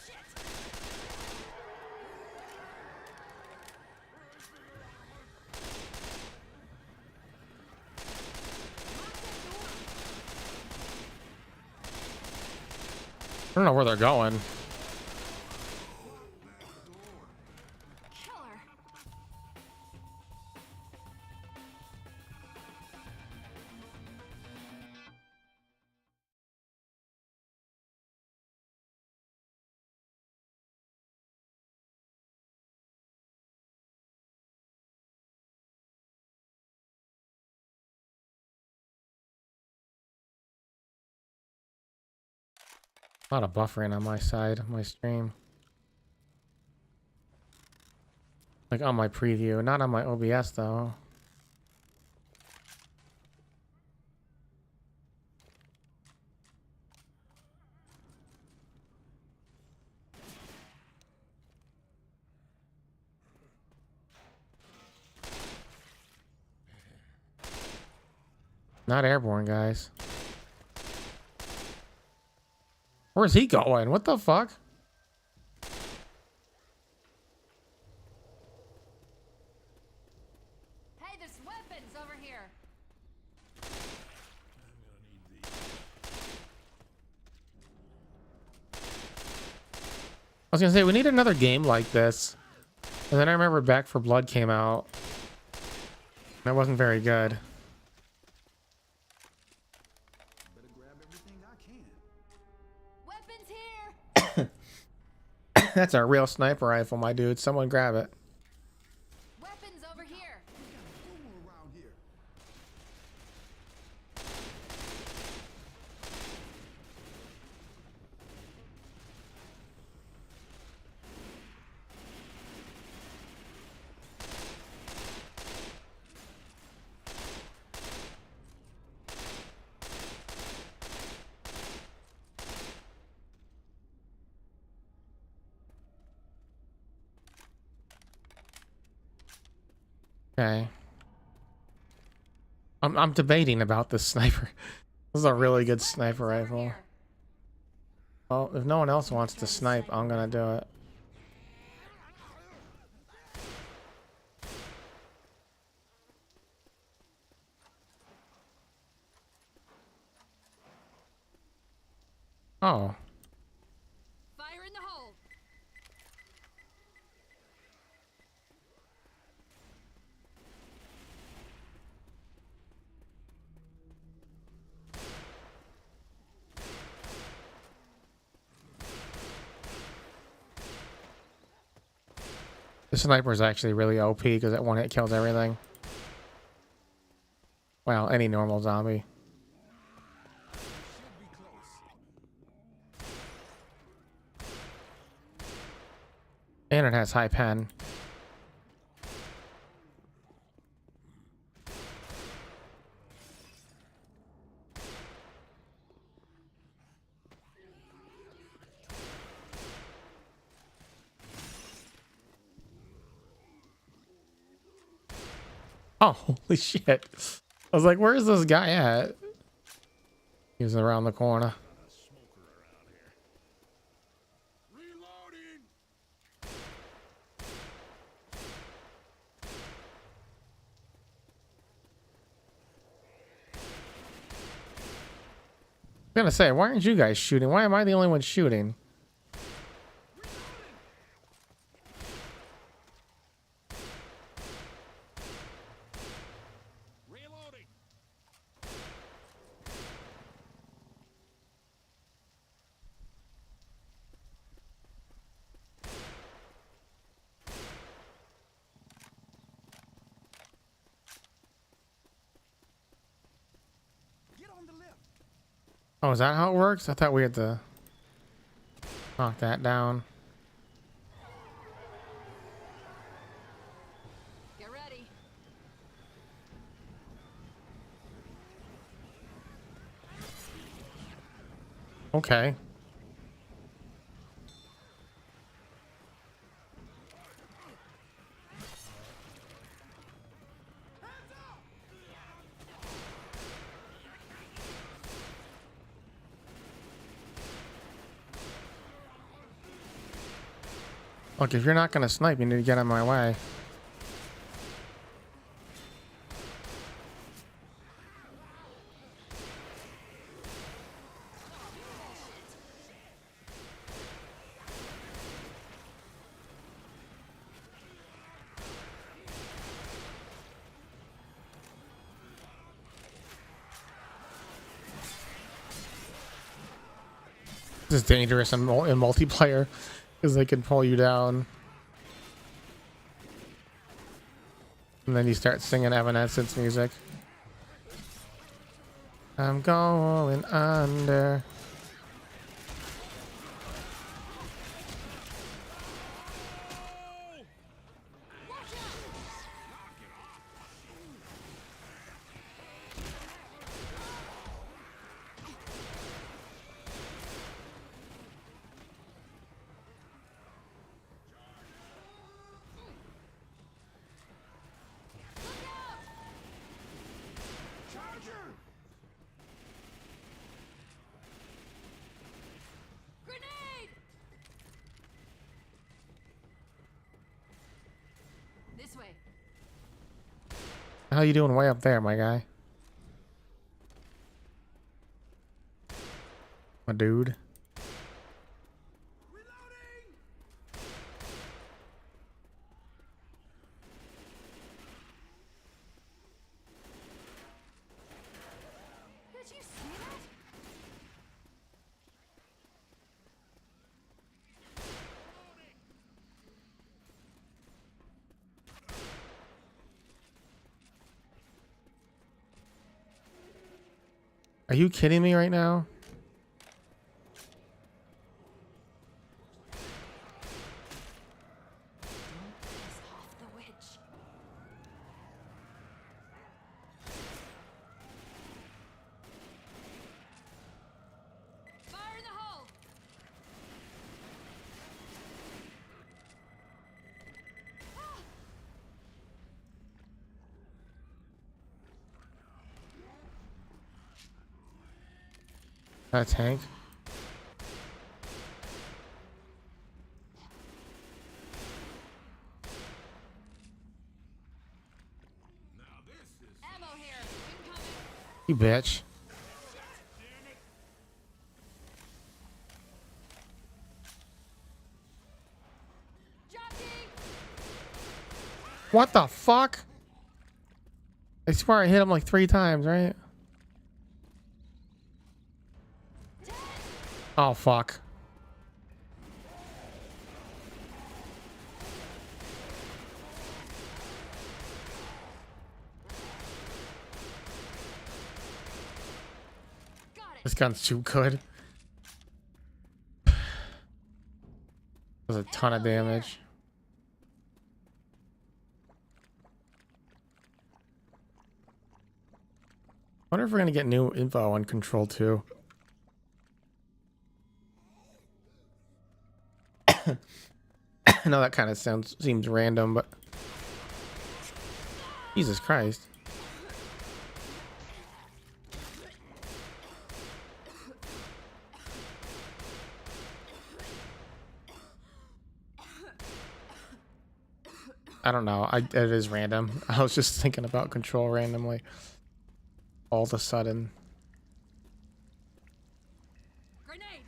Shit. I don't know where they're going. Killer. A lot of buffering on my side of my stream. Like on my preview, not on my OBS though. Not airborne, guys. Where's he going? What the fuck? Hey, there's weapons over here. I was gonna say we need another game like this. And then I remember Back 4 Blood came out. That wasn't very good. Better grab everything I can. Weapons here. That's a real sniper rifle, my dude. Someone grab it. Weapons over here. Boom around here. Okay. I'm debating about this sniper. This is a really good sniper Weapons over rifle. here. Well, if no one else wants to snipe, I'm gonna do it. Oh. Fire in the hole. The sniper is actually really OP because that one hit kills everything. Well, any normal zombie. Should be close. And it has high pen. Oh, holy shit. I was like, where is this guy at? He's around the corner. Reloading. I'm gonna say, why aren't you guys shooting? Why am I the only one shooting? Reloading. Get on the lift. Oh, is that how it works? I thought we had to knock that down. Get ready. Okay. Look, if you're not gonna snipe, you need to get out of my way. This is dangerous in multiplayer because they can pull you down. And then you start singing Evanescence music. I'm going under. Charger. Grenade! This way. How you doing way up there, my guy? My dude. Reloading. Did you see that? Are you kidding me right now? Piss off the witch. Fire in the hole! That tank. Now this is Ammo here. Incoming. You bitch. Jockey! What the fuck? I swear I hit him like 3 times, right? Oh fuck. This gun's too good. Does a ton of damage. Wonder if we're gonna get new info on Control 2. I know that kind of seems random, but Jesus Christ. I don't know. It is random. I was just thinking about Control randomly. All of a sudden. Grenade.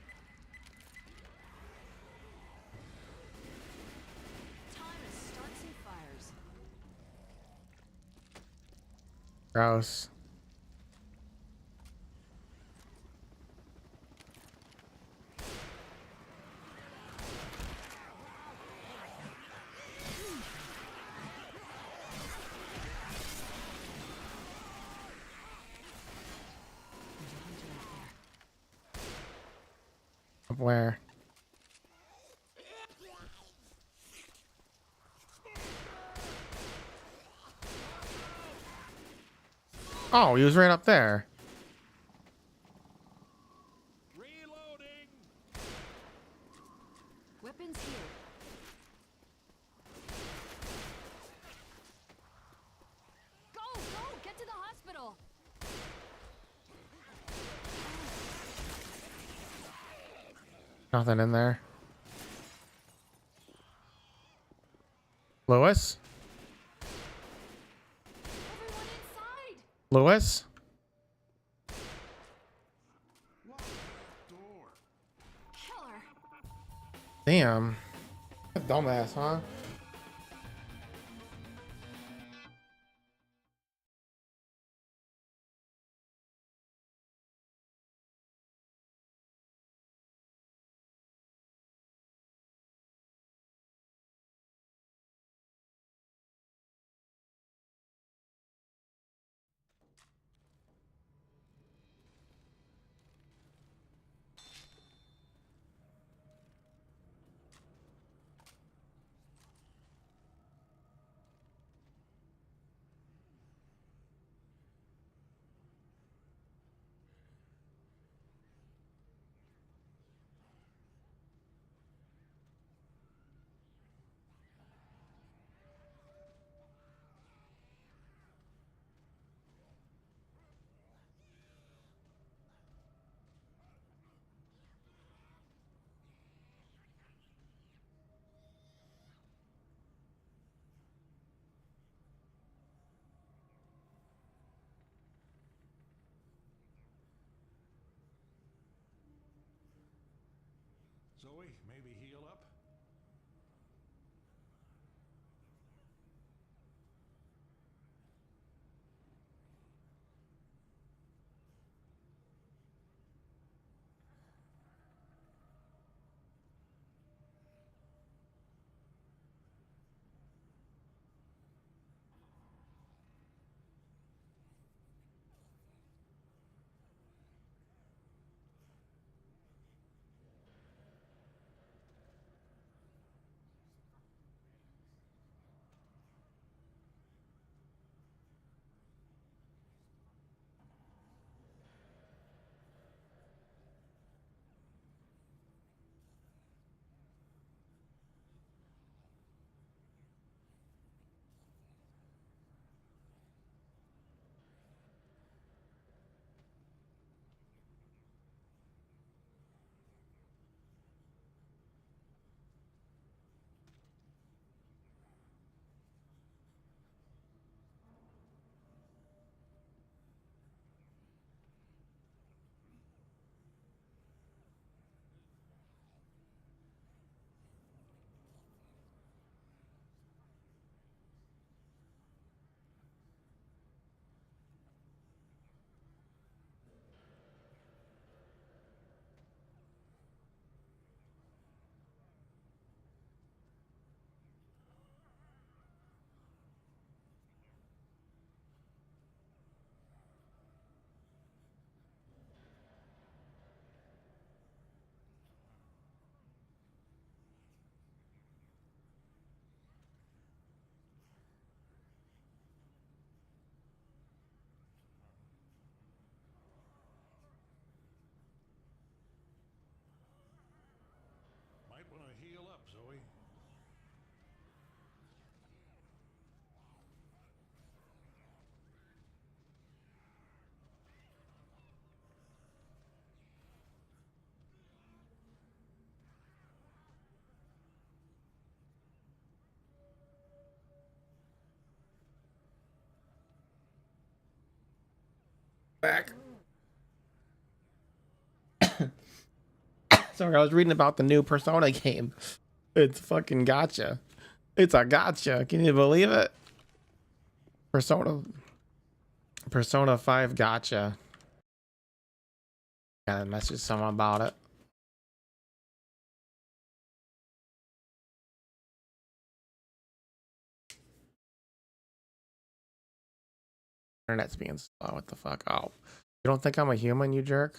Time to start some fires. Gross. Where? Oh, he was right up there. Reloading. Weapons here. Go, get to the hospital. Nothing in there. Lewis? Everyone inside. Lewis? Lock that door. Killer. Damn. Dumbass, huh? Zoe, maybe heal up? Back. Sorry, I was reading about the new Persona game. It's fucking gotcha. It's a gotcha. Can you believe it? Persona 5 gotcha. Gotta message someone about it. Internet's being slow. What the fuck? Oh, you don't think I'm a human, you jerk?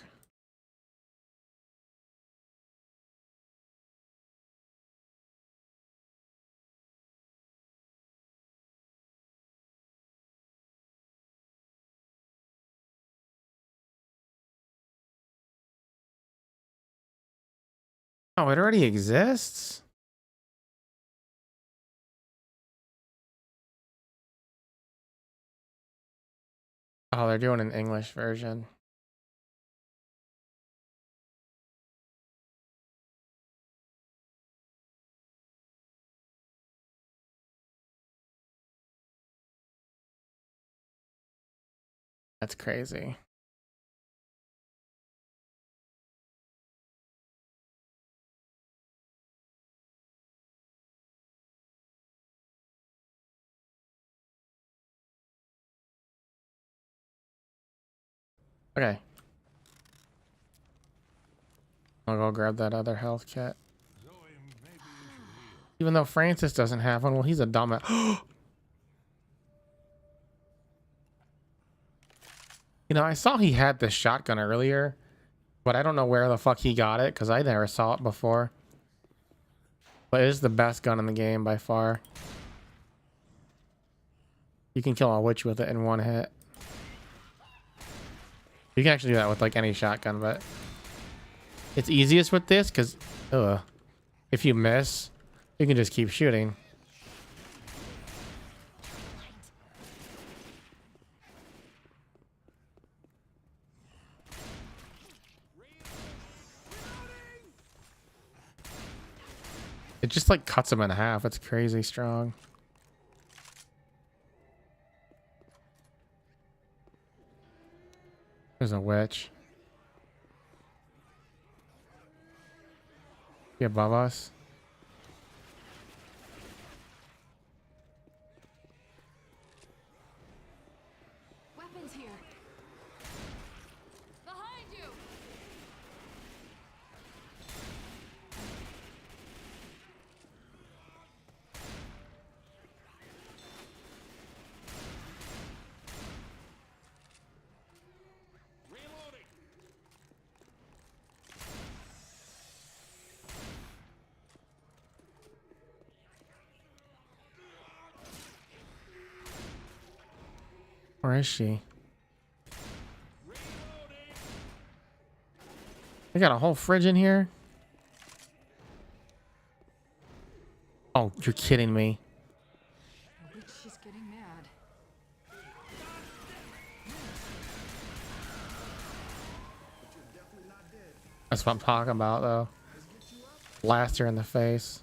Oh, it already exists? Oh, they're doing an English version. That's crazy. Okay. I'll go grab that other health kit. Even though Francis doesn't have one, well, he's a dumbass. You know, I saw he had this shotgun earlier, but I don't know where the fuck he got it because I never saw it before. But it is the best gun in the game by far. You can kill a witch with it in one hit. You can actually do that with like any shotgun, but it's easiest with this because if you miss, you can just keep shooting. It just like cuts him in half. It's crazy strong. There's a witch. She above us. Weapons here. Behind you. Where is she? They got a whole fridge in here? Oh, you're kidding me. I think she's getting mad. That's what I'm talking about, though. Blast her in the face.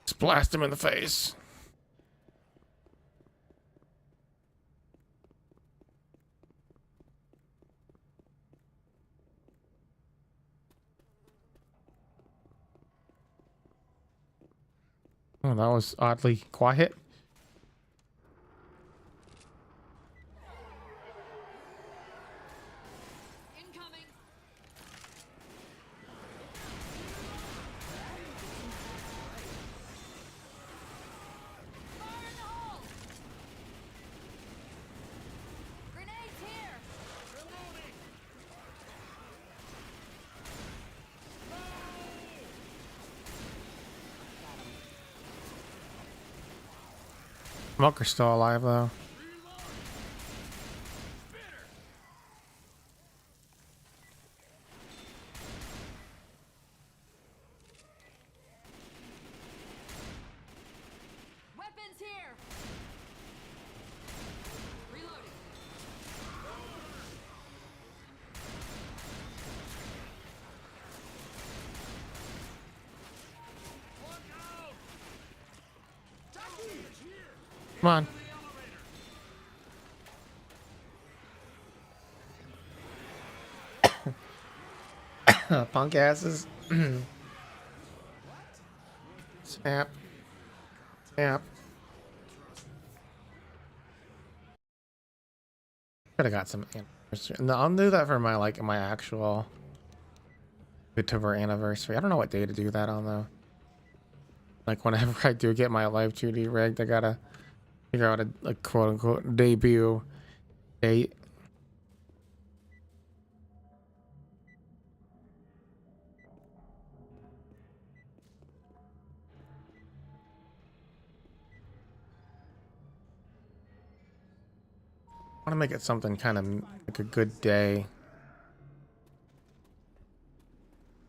Just blast him in the face. Oh, that was oddly quiet. Incoming. Fire in the hole. Grenades here. Reloading. Smoker's still alive, though. Weapons here. Come on. Punk asses. Snap. Snap. Could have got some anniversary. No, I'll do that for my my actual YouTuber anniversary. I don't know what day to do that on though. Like whenever I do get my Live2D rigged, I gotta figure out a quote unquote debut date. I want to make it something kind of like a good day.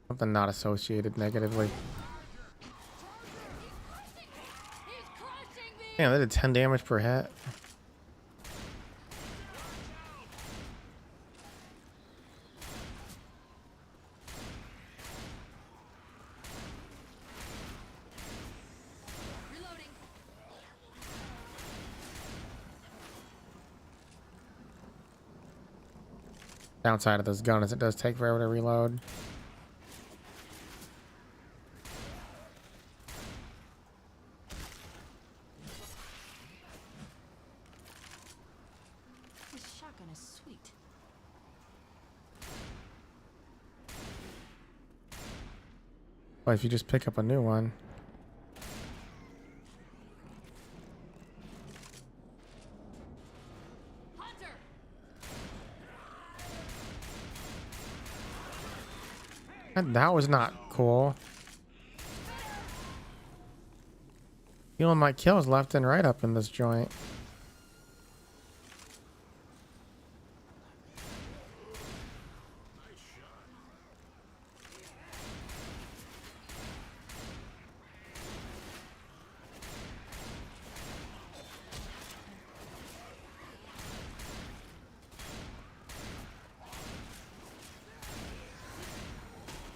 Something not associated negatively. He's crushing me. Yeah, they did 10 damage per hit. Reloading. Downside of this gun is it does take forever to reload. This shotgun is sweet. But if you just pick up a new one. Hunter. That was not cool. Feeling my kills left and right up in this joint.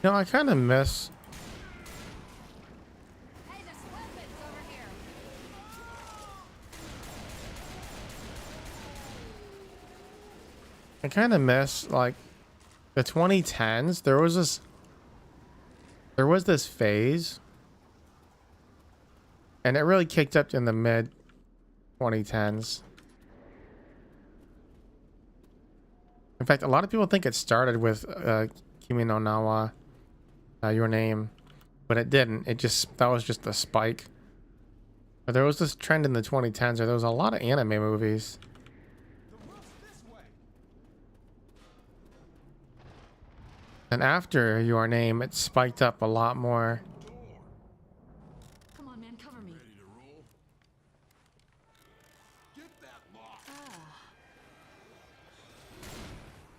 You know, I kind of miss. Hey, there's weapons over here. I kind of miss like the 2010s. There was this phase, and it really kicked up in the mid 2010s. In fact, a lot of people think it started with Kimi no Nawa, Your Name, but it didn't. That was just the spike. But there was this trend in the 2010s where there was a lot of anime movies. The roof's this way. And after Your Name, it spiked up a lot more. Come on, man, cover me. Ready to roll? Get that lock.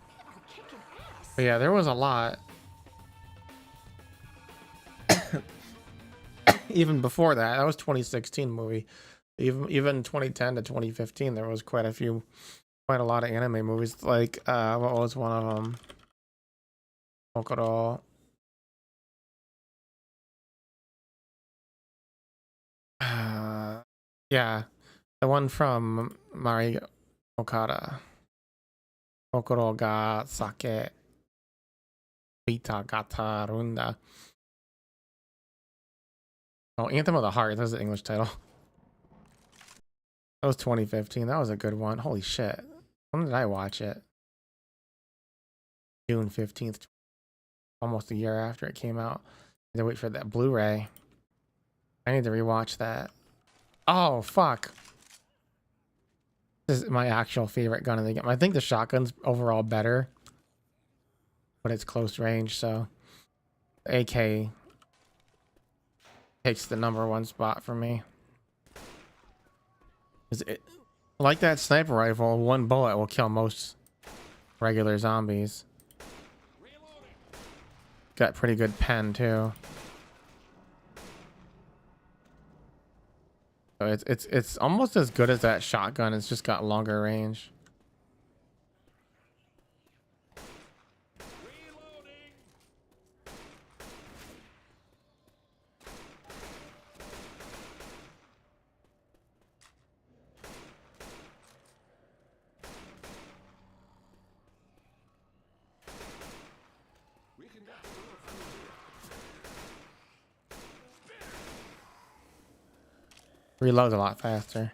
They are kicking ass. But yeah, there was a lot. Even before that was 2016 movie. Even 2010 to 2015, there was quite a lot of anime movies. Like, what was one of them? Kougeru. Yeah, the one from Mari Okada. Kougeru ga sake bita gata runda. Oh, Anthem of the Heart. That's the English title. That was 2015. That was a good one. Holy shit. When did I watch it? June 15th. Almost a year after it came out. I had to wait for that Blu-ray. I need to rewatch that. Oh, fuck. This is my actual favorite gun in the game. I think the shotgun's overall better. But it's close range, so... The AK... takes the #1 spot for me. Like that sniper rifle, one bullet will kill most regular zombies. Got pretty good pen too. So it's almost as good as that shotgun. It's just got longer range. Reloads a lot faster.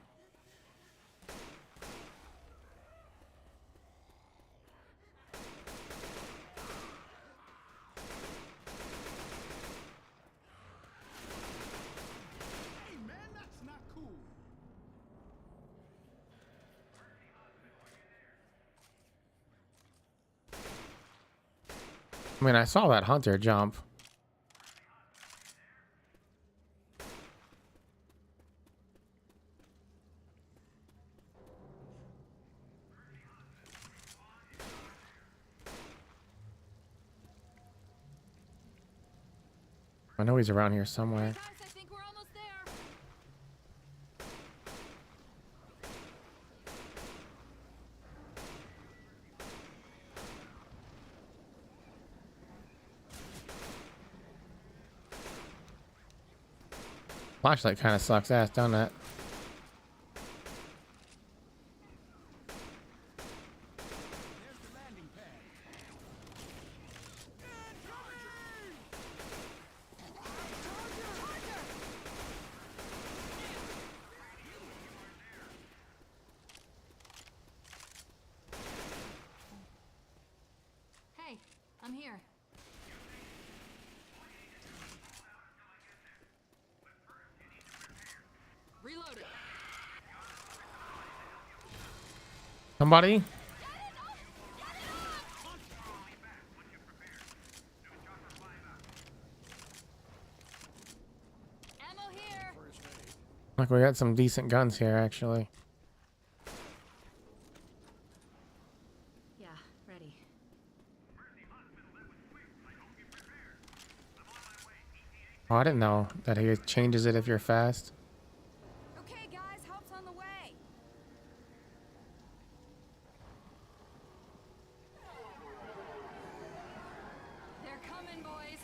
Hey, man, that's not cool. I mean, I saw that hunter jump. I know he's around here somewhere. Guys, I think we're almost there. Flashlight kind of sucks ass, don't it? There's the landing pad. Hey, I'm here. Reloading. Somebody? Ammo here. Like, we got some decent guns here, actually. Yeah, ready. Oh, I didn't know that he changes it if you're fast. Okay, guys, help's on the way. They're coming, boys.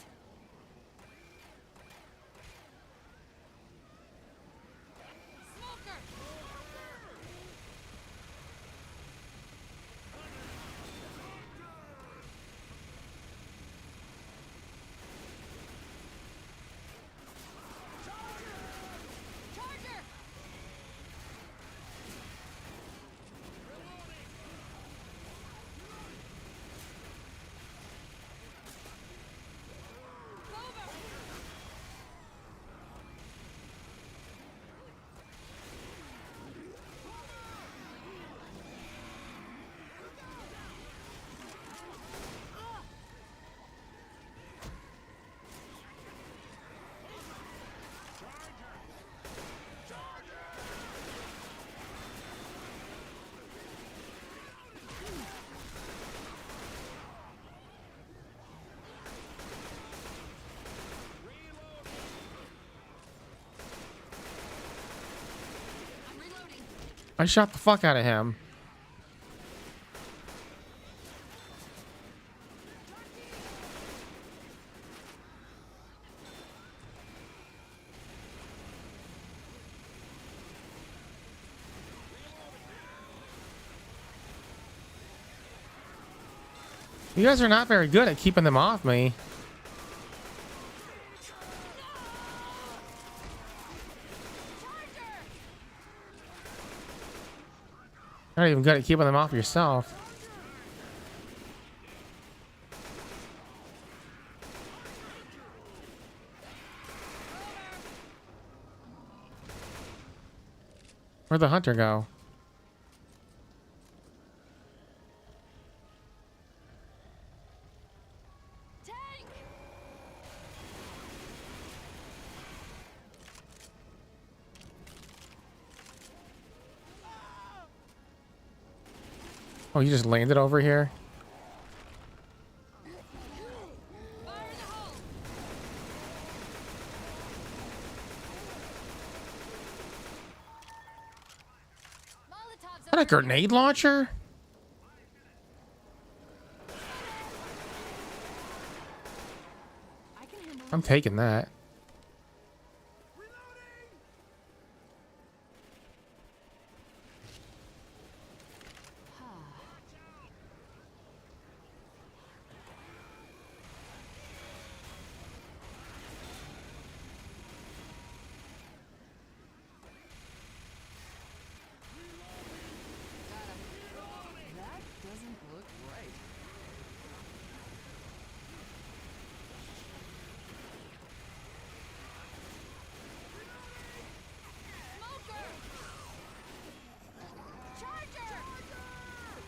Smoker! Charger! Over! I'm reloading. I shot the fuck out of him. You guys are not very good at keeping them off me. You're not even good at keeping them off yourself. Where'd the hunter go? Tank! Oh, you just landed over here? Fire in the hole! Molotovs Is that a over here. grenade launcher? I can handle I'm taking that.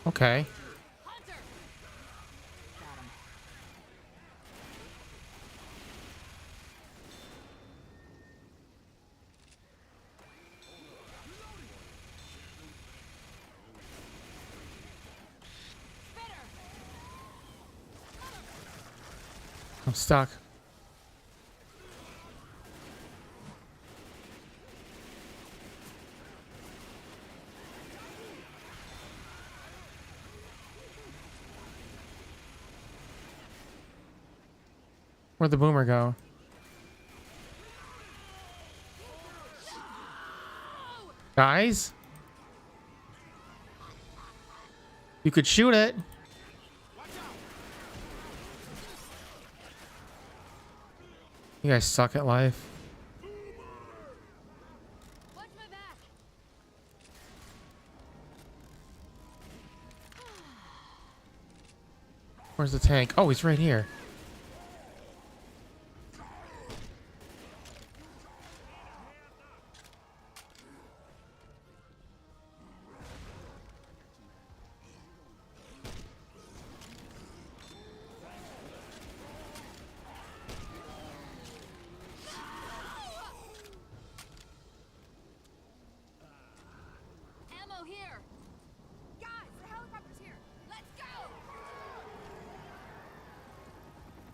Okay. Hunter! Got him. Spitter! I'm stuck. Where'd the boomer go? Guys? You could shoot it. You guys suck at life. Watch my back! Where's the tank? Oh, he's right here. Ammo here! Guys, the helicopter's here! Let's go!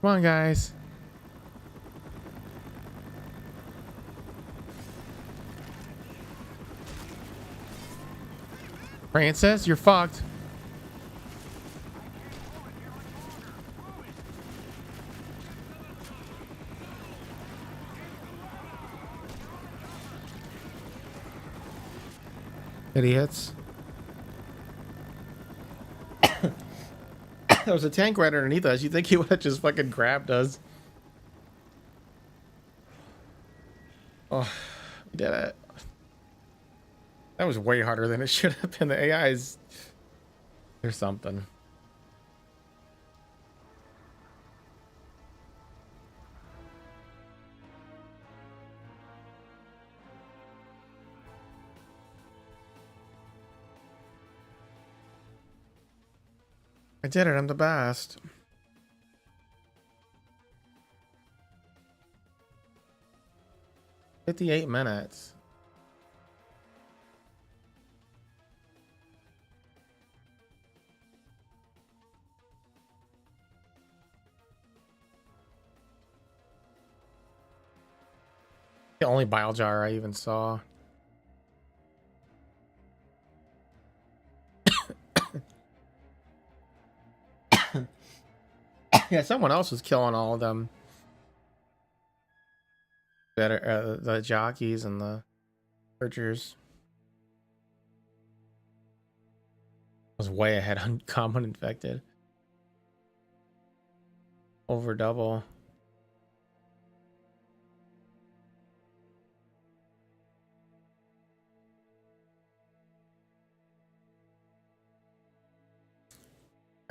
Come on, guys. Francis, you're fucked. Idiots. There was a tank right underneath us. You think he would have just fucking grabbed us? Oh, we did it. That was way harder than it should have been. The AI's... There's something. I did it. I'm the best. $58. The only bile jar I even saw. Yeah, someone else was killing all of them. Better, the jockeys and the searchers. Was way ahead on common infected. Over double.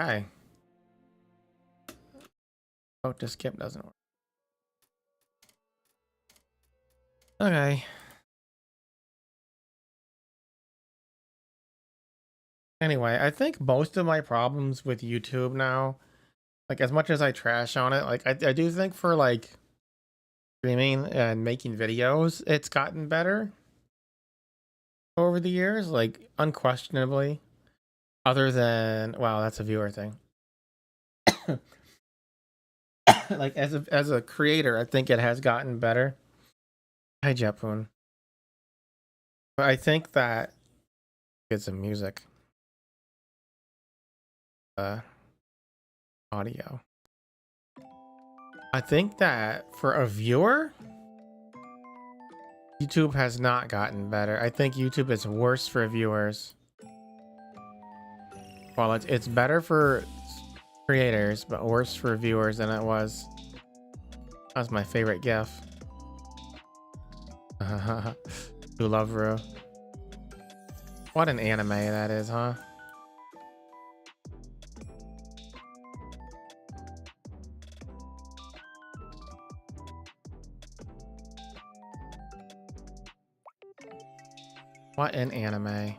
Hi. Oh, to skip doesn't work. Okay. Anyway, I think most of my problems with YouTube now, like as much as I trash on it, like I do think for like streaming and making videos, it's gotten better over the years, like unquestionably. Other than, wow, that's a viewer thing. Like as a creator, I think it has gotten better. Hi, Japun. But I think that get some music. Audio. I think that for a viewer, YouTube has not gotten better. I think YouTube is worse for viewers. Well, it's better for creators, but worse for viewers than it was. That was my favorite GIF. You love Ru. What an anime that is, huh? What an anime.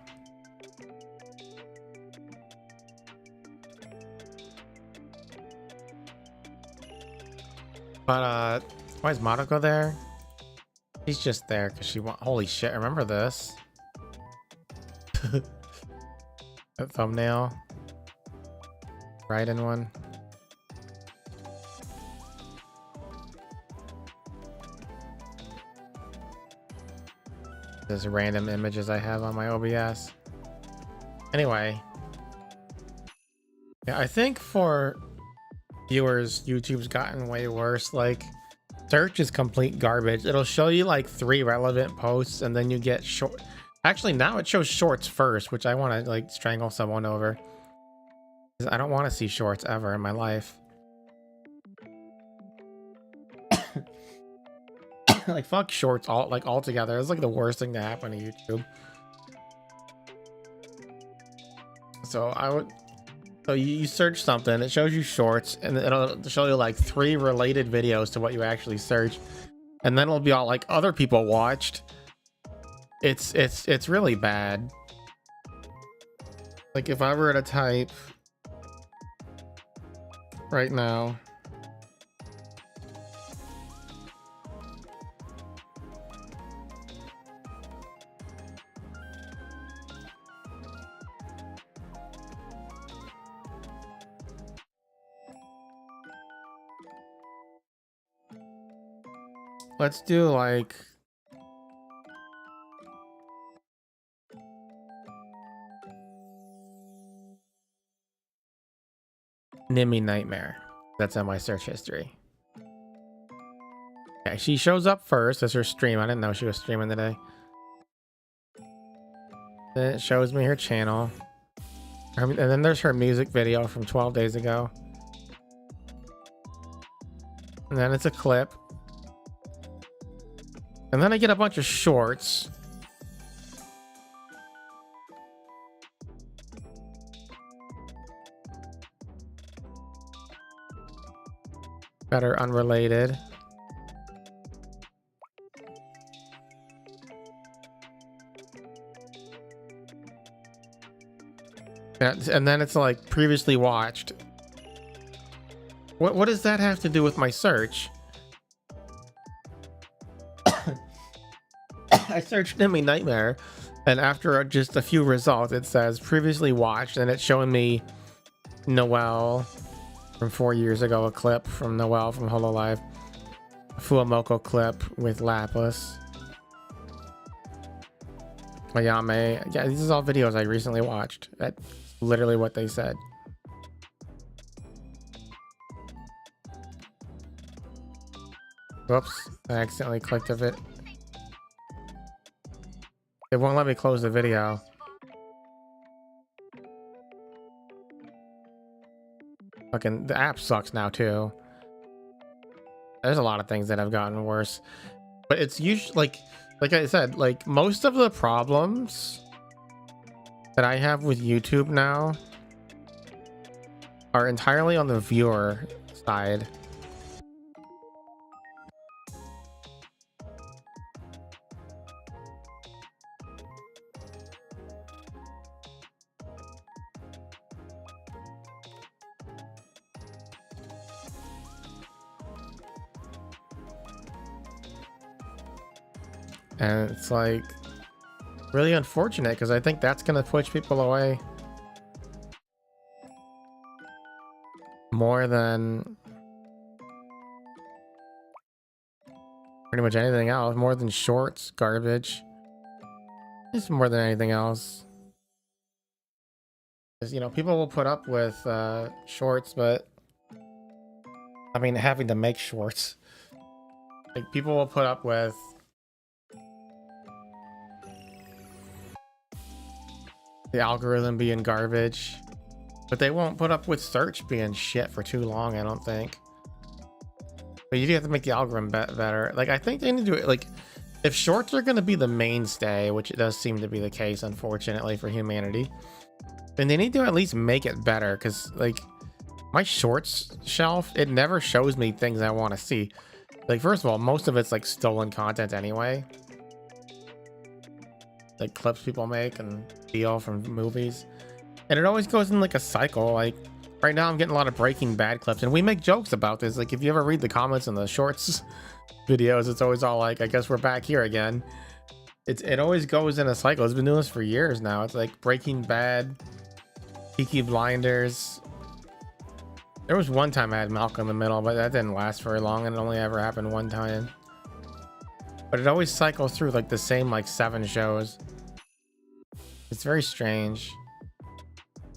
But why is Madoka there? She's just there because she want. Holy shit! Remember this? That thumbnail. Right in one. There's random images I have on my OBS. Anyway, yeah, I think for viewers, YouTube's gotten way worse. Like, search is complete garbage. It'll show you like 3 relevant posts, and then you get short. Actually, now it shows shorts first, which I want to like strangle someone over. 'Cause I don't want to see shorts ever in my life. Like, fuck shorts altogether. It's like the worst thing to happen to YouTube. So you search something, it shows you shorts, and it'll show you like 3 related videos to what you actually searched, and then it'll be all like other people watched. It's really bad. Like, if I were to type right now, let's do like Nimmy Nightmare. That's on my search history. Okay, she shows up first as her stream. I didn't know she was streaming today. Then it shows me her channel. And then there's her music video from 12 days ago. And then it's a clip. And then I get a bunch of shorts. That are unrelated. And then it's like previously watched. What does that have to do with my search? I searched Nimmy Nightmare, and after just a few results, it says previously watched, and it's showing me Noelle from 4 years ago, a clip from Noelle from HoloLive, a Fuamoko clip with Lapis, Ayame. Yeah, these are all videos I recently watched. That's literally what they said. Whoops, I accidentally clicked of it. It won't let me close the video. Fucking the app sucks now too. There's a lot of things that have gotten worse, but it's usually like I said, like most of the problems that I have with YouTube now are entirely on the viewer side. And it's like really unfortunate because I think that's gonna push people away more than pretty much anything else, more than shorts, garbage. Just more than anything else. Because, you know, people will put up with shorts, but I mean, having to make shorts. Like, people will put up with the algorithm being garbage, but they won't put up with search being shit for too long, I don't think. But you do have to make the algorithm better. Like, I think they need to do it. Like, if shorts are going to be the mainstay, which it does seem to be the case, unfortunately, for humanity, then they need to at least make it better. Because, like, my shorts shelf, it never shows me things I want to see. Like, first of all, most of it's like stolen content anyway. Like clips people make and steal from movies, and it always goes in like a cycle. Like, Right now I'm getting a lot of Breaking Bad clips, and we make jokes about this. Like if you ever read the comments in the shorts videos, it's always all like, I guess we're back here again. It always goes in a cycle. It's been doing this for years now. It's like Breaking Bad, Peaky Blinders. There was one time I had Malcolm in the Middle, but that didn't last very long, and it only ever happened one time. But it always cycles through like the same like 7 shows. It's very strange.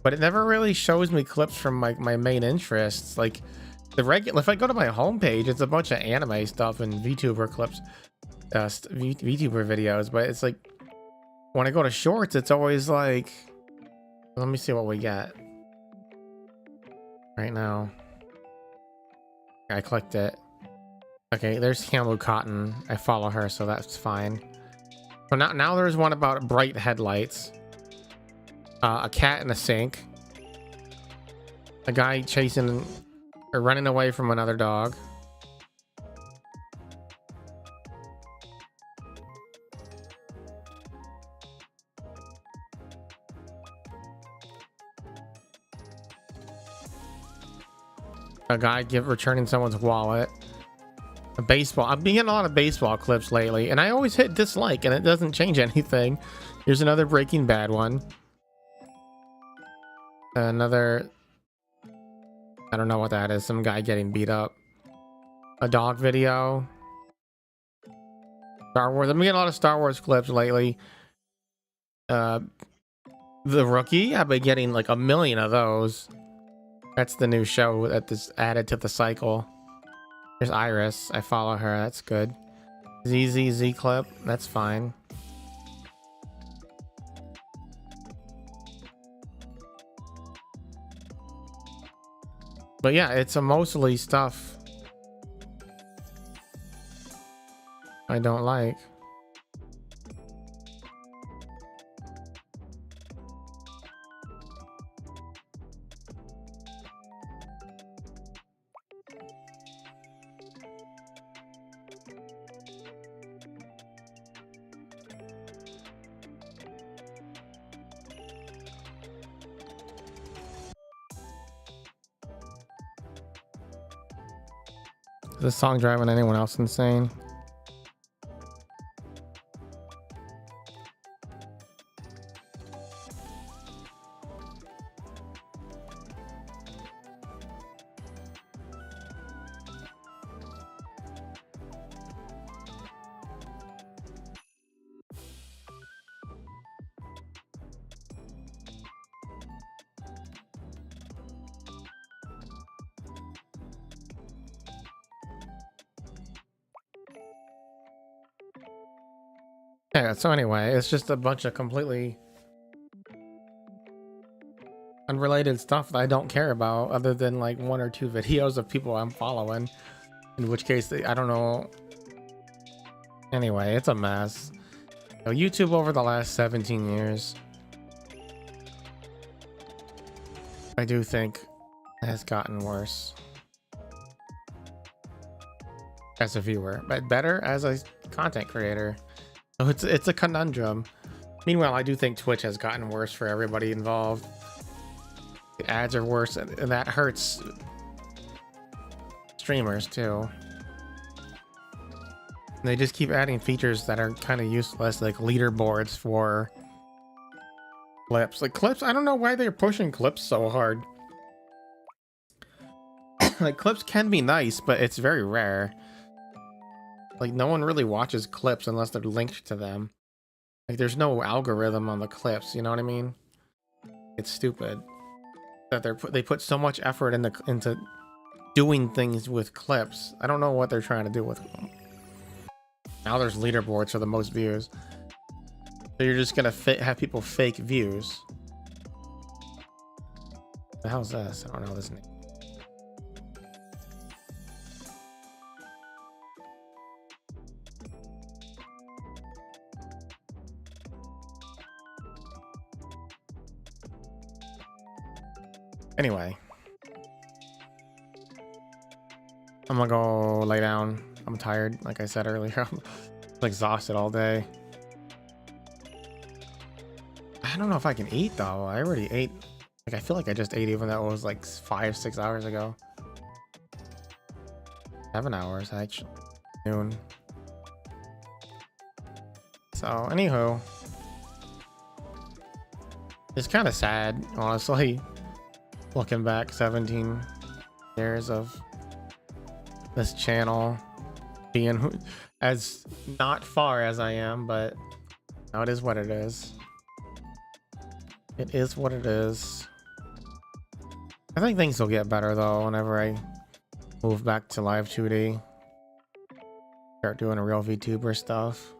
But it never really shows me clips from like my main interests. Like the regular, if I go to my homepage, it's a bunch of anime stuff and VTuber clips, VTuber videos. But it's like when I go to shorts, it's always like, let me see what we get right now. I clicked it. Okay, there's Camu Cotton. I follow her, so that's fine. So now there's one about bright headlights. A cat in a sink. A guy chasing or running away from another dog. A guy returning someone's wallet. A baseball. I've been getting a lot of baseball clips lately, and I always hit dislike, and it doesn't change anything. Here's another Breaking Bad one. Another, I don't know what that is. Some guy getting beat up. A dog video. Star Wars. I've been getting a lot of Star Wars clips lately. The Rookie. I've been getting like 1 million of those. That's the new show that is added to the cycle. There's Iris. I follow her. That's good. ZZZ clip. That's fine. But yeah, it's a mostly stuff I don't like. Is this song driving anyone else insane? Yeah, so anyway, it's just a bunch of completely unrelated stuff that I don't care about, other than like 1 or 2 videos of people I'm following, in which case I don't know. Anyway, it's a mess. So YouTube over the last 17 years, I do think has gotten worse as a viewer, but better as a content creator. So it's a conundrum. Meanwhile, I do think Twitch has gotten worse for everybody involved. The ads are worse, and that hurts streamers too. And they just keep adding features that are kind of useless, like leaderboards for clips. Like clips, I don't know why they're pushing clips so hard. Like clips can be nice, but it's very rare. Like no one really watches clips unless they're linked to them. Like there's no algorithm on the clips, you know what I mean? It's stupid that they put so much effort into doing things with clips. I don't know what they're trying to do with them. Now there's leaderboards for the most views. So you're just gonna have people fake views. The hell's this? I don't know this name. Anyway, I'm gonna go lay down. I'm tired, like I said earlier. I'm exhausted all day. I don't know if I can eat though. I already ate Like, I feel like I just ate even though it was like 5-6 hours ago. 7 hours, actually. Noon. So, anywho. It's kind of sad, honestly. Looking back 17 years of this channel being as not far as I am, but now it is what it is. It is what it is. I think things will get better though whenever I move back to Live2D. Start doing a real VTuber stuff.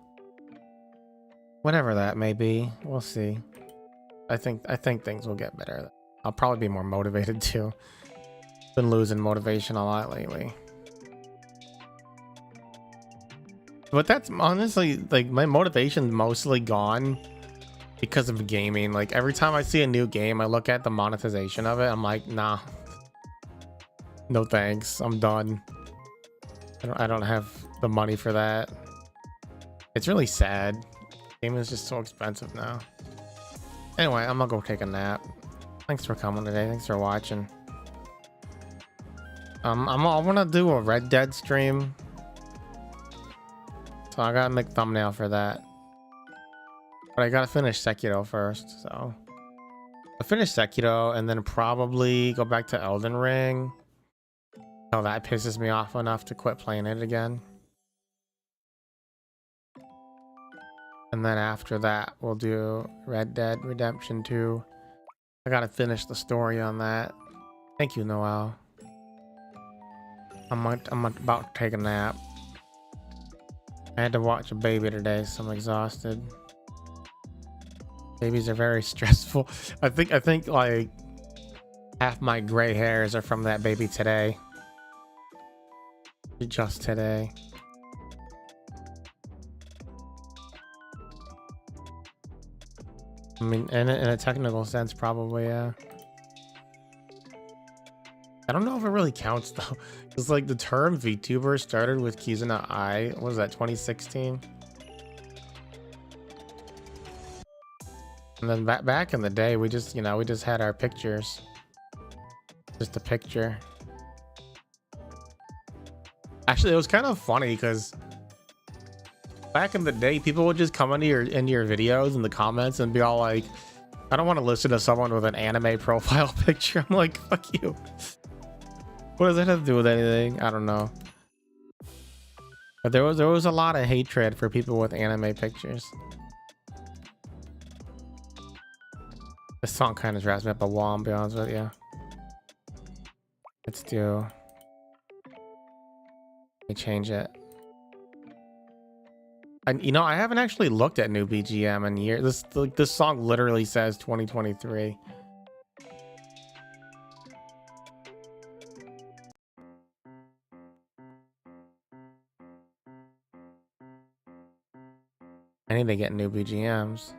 Whatever that may be, we'll see. I think things will get better. I'll probably be more motivated too. Been losing motivation a lot lately. But that's honestly, like, my motivation's mostly gone because of gaming. Like, every time I see a new game, I look at the monetization of it. I'm like, nah, no thanks. I'm done. I don't have the money for that. It's really sad. Gaming is just so expensive now. Anyway, I'm gonna go take a nap. Thanks for coming today. Thanks for watching. I want to do a Red Dead stream. So I gotta make a thumbnail for that. But I gotta finish Sekiro first, so I'll finish Sekiro and then probably go back to Elden Ring. Oh, that pisses me off enough to quit playing it again. And then after that, we'll do Red Dead Redemption 2. I gotta finish the story on that. Thank you, Noel. I'm about to take a nap. I had to watch a baby today, so I'm exhausted. Babies are very stressful. I think like half my gray hairs are from that baby today. Just today. I mean, in a technical sense, probably, yeah. I don't know if it really counts though, because like the term VTuber started with Kizuna I. What was that, 2016? And then back in the day, we just had our pictures. Just a picture. Actually, it was kind of funny because back in the day, people would just come into your videos in the comments and be all like, I don't want to listen to someone with an anime profile picture. I'm like, fuck you. What does that have to do with anything? I don't know. But there was a lot of hatred for people with anime pictures. This song kind of drives me up a wall, I'll be honest with you. Let's do. Let me change it. And you know, I haven't actually looked at new BGM in years. This song literally says 2023. I need to get new BGMs.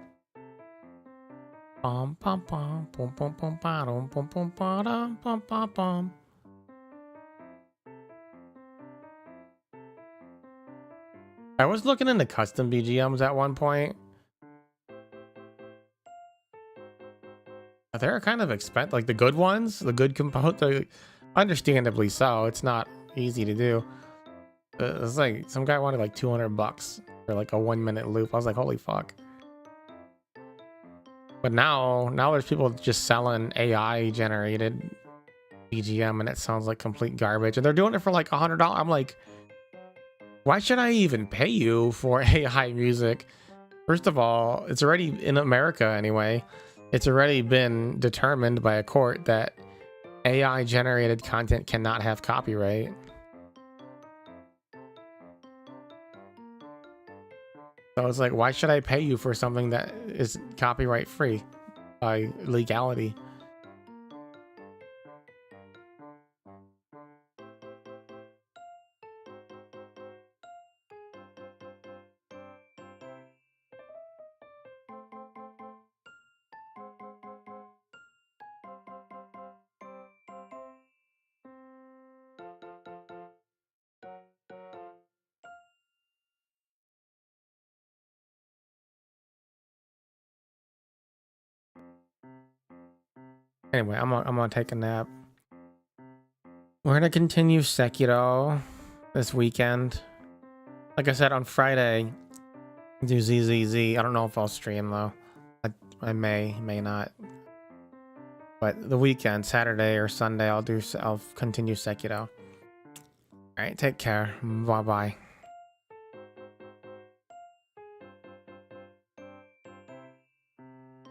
I was looking into custom BGMs at one point. They're kind of expensive, like the good ones, the good components. Understandably so. It's not easy to do. It's like some guy wanted like $200 for like a 1-minute loop. I was like, holy fuck. But now there's people just selling AI generated BGM and it sounds like complete garbage, and they're doing it for like $100. I'm like, why should I even pay you for AI music? First of all, it's already in America anyway. It's already been determined by a court that AI generated content cannot have copyright. So it's like, why should I pay you for something that is copyright free by legality? Anyway, I'm gonna take a nap. We're gonna continue Sekiro this weekend. Like I said, on Friday, do ZZZ. I don't know if I'll stream though. I may not. But the weekend, Saturday or Sunday, I'll continue Sekiro. All right, take care. Bye bye.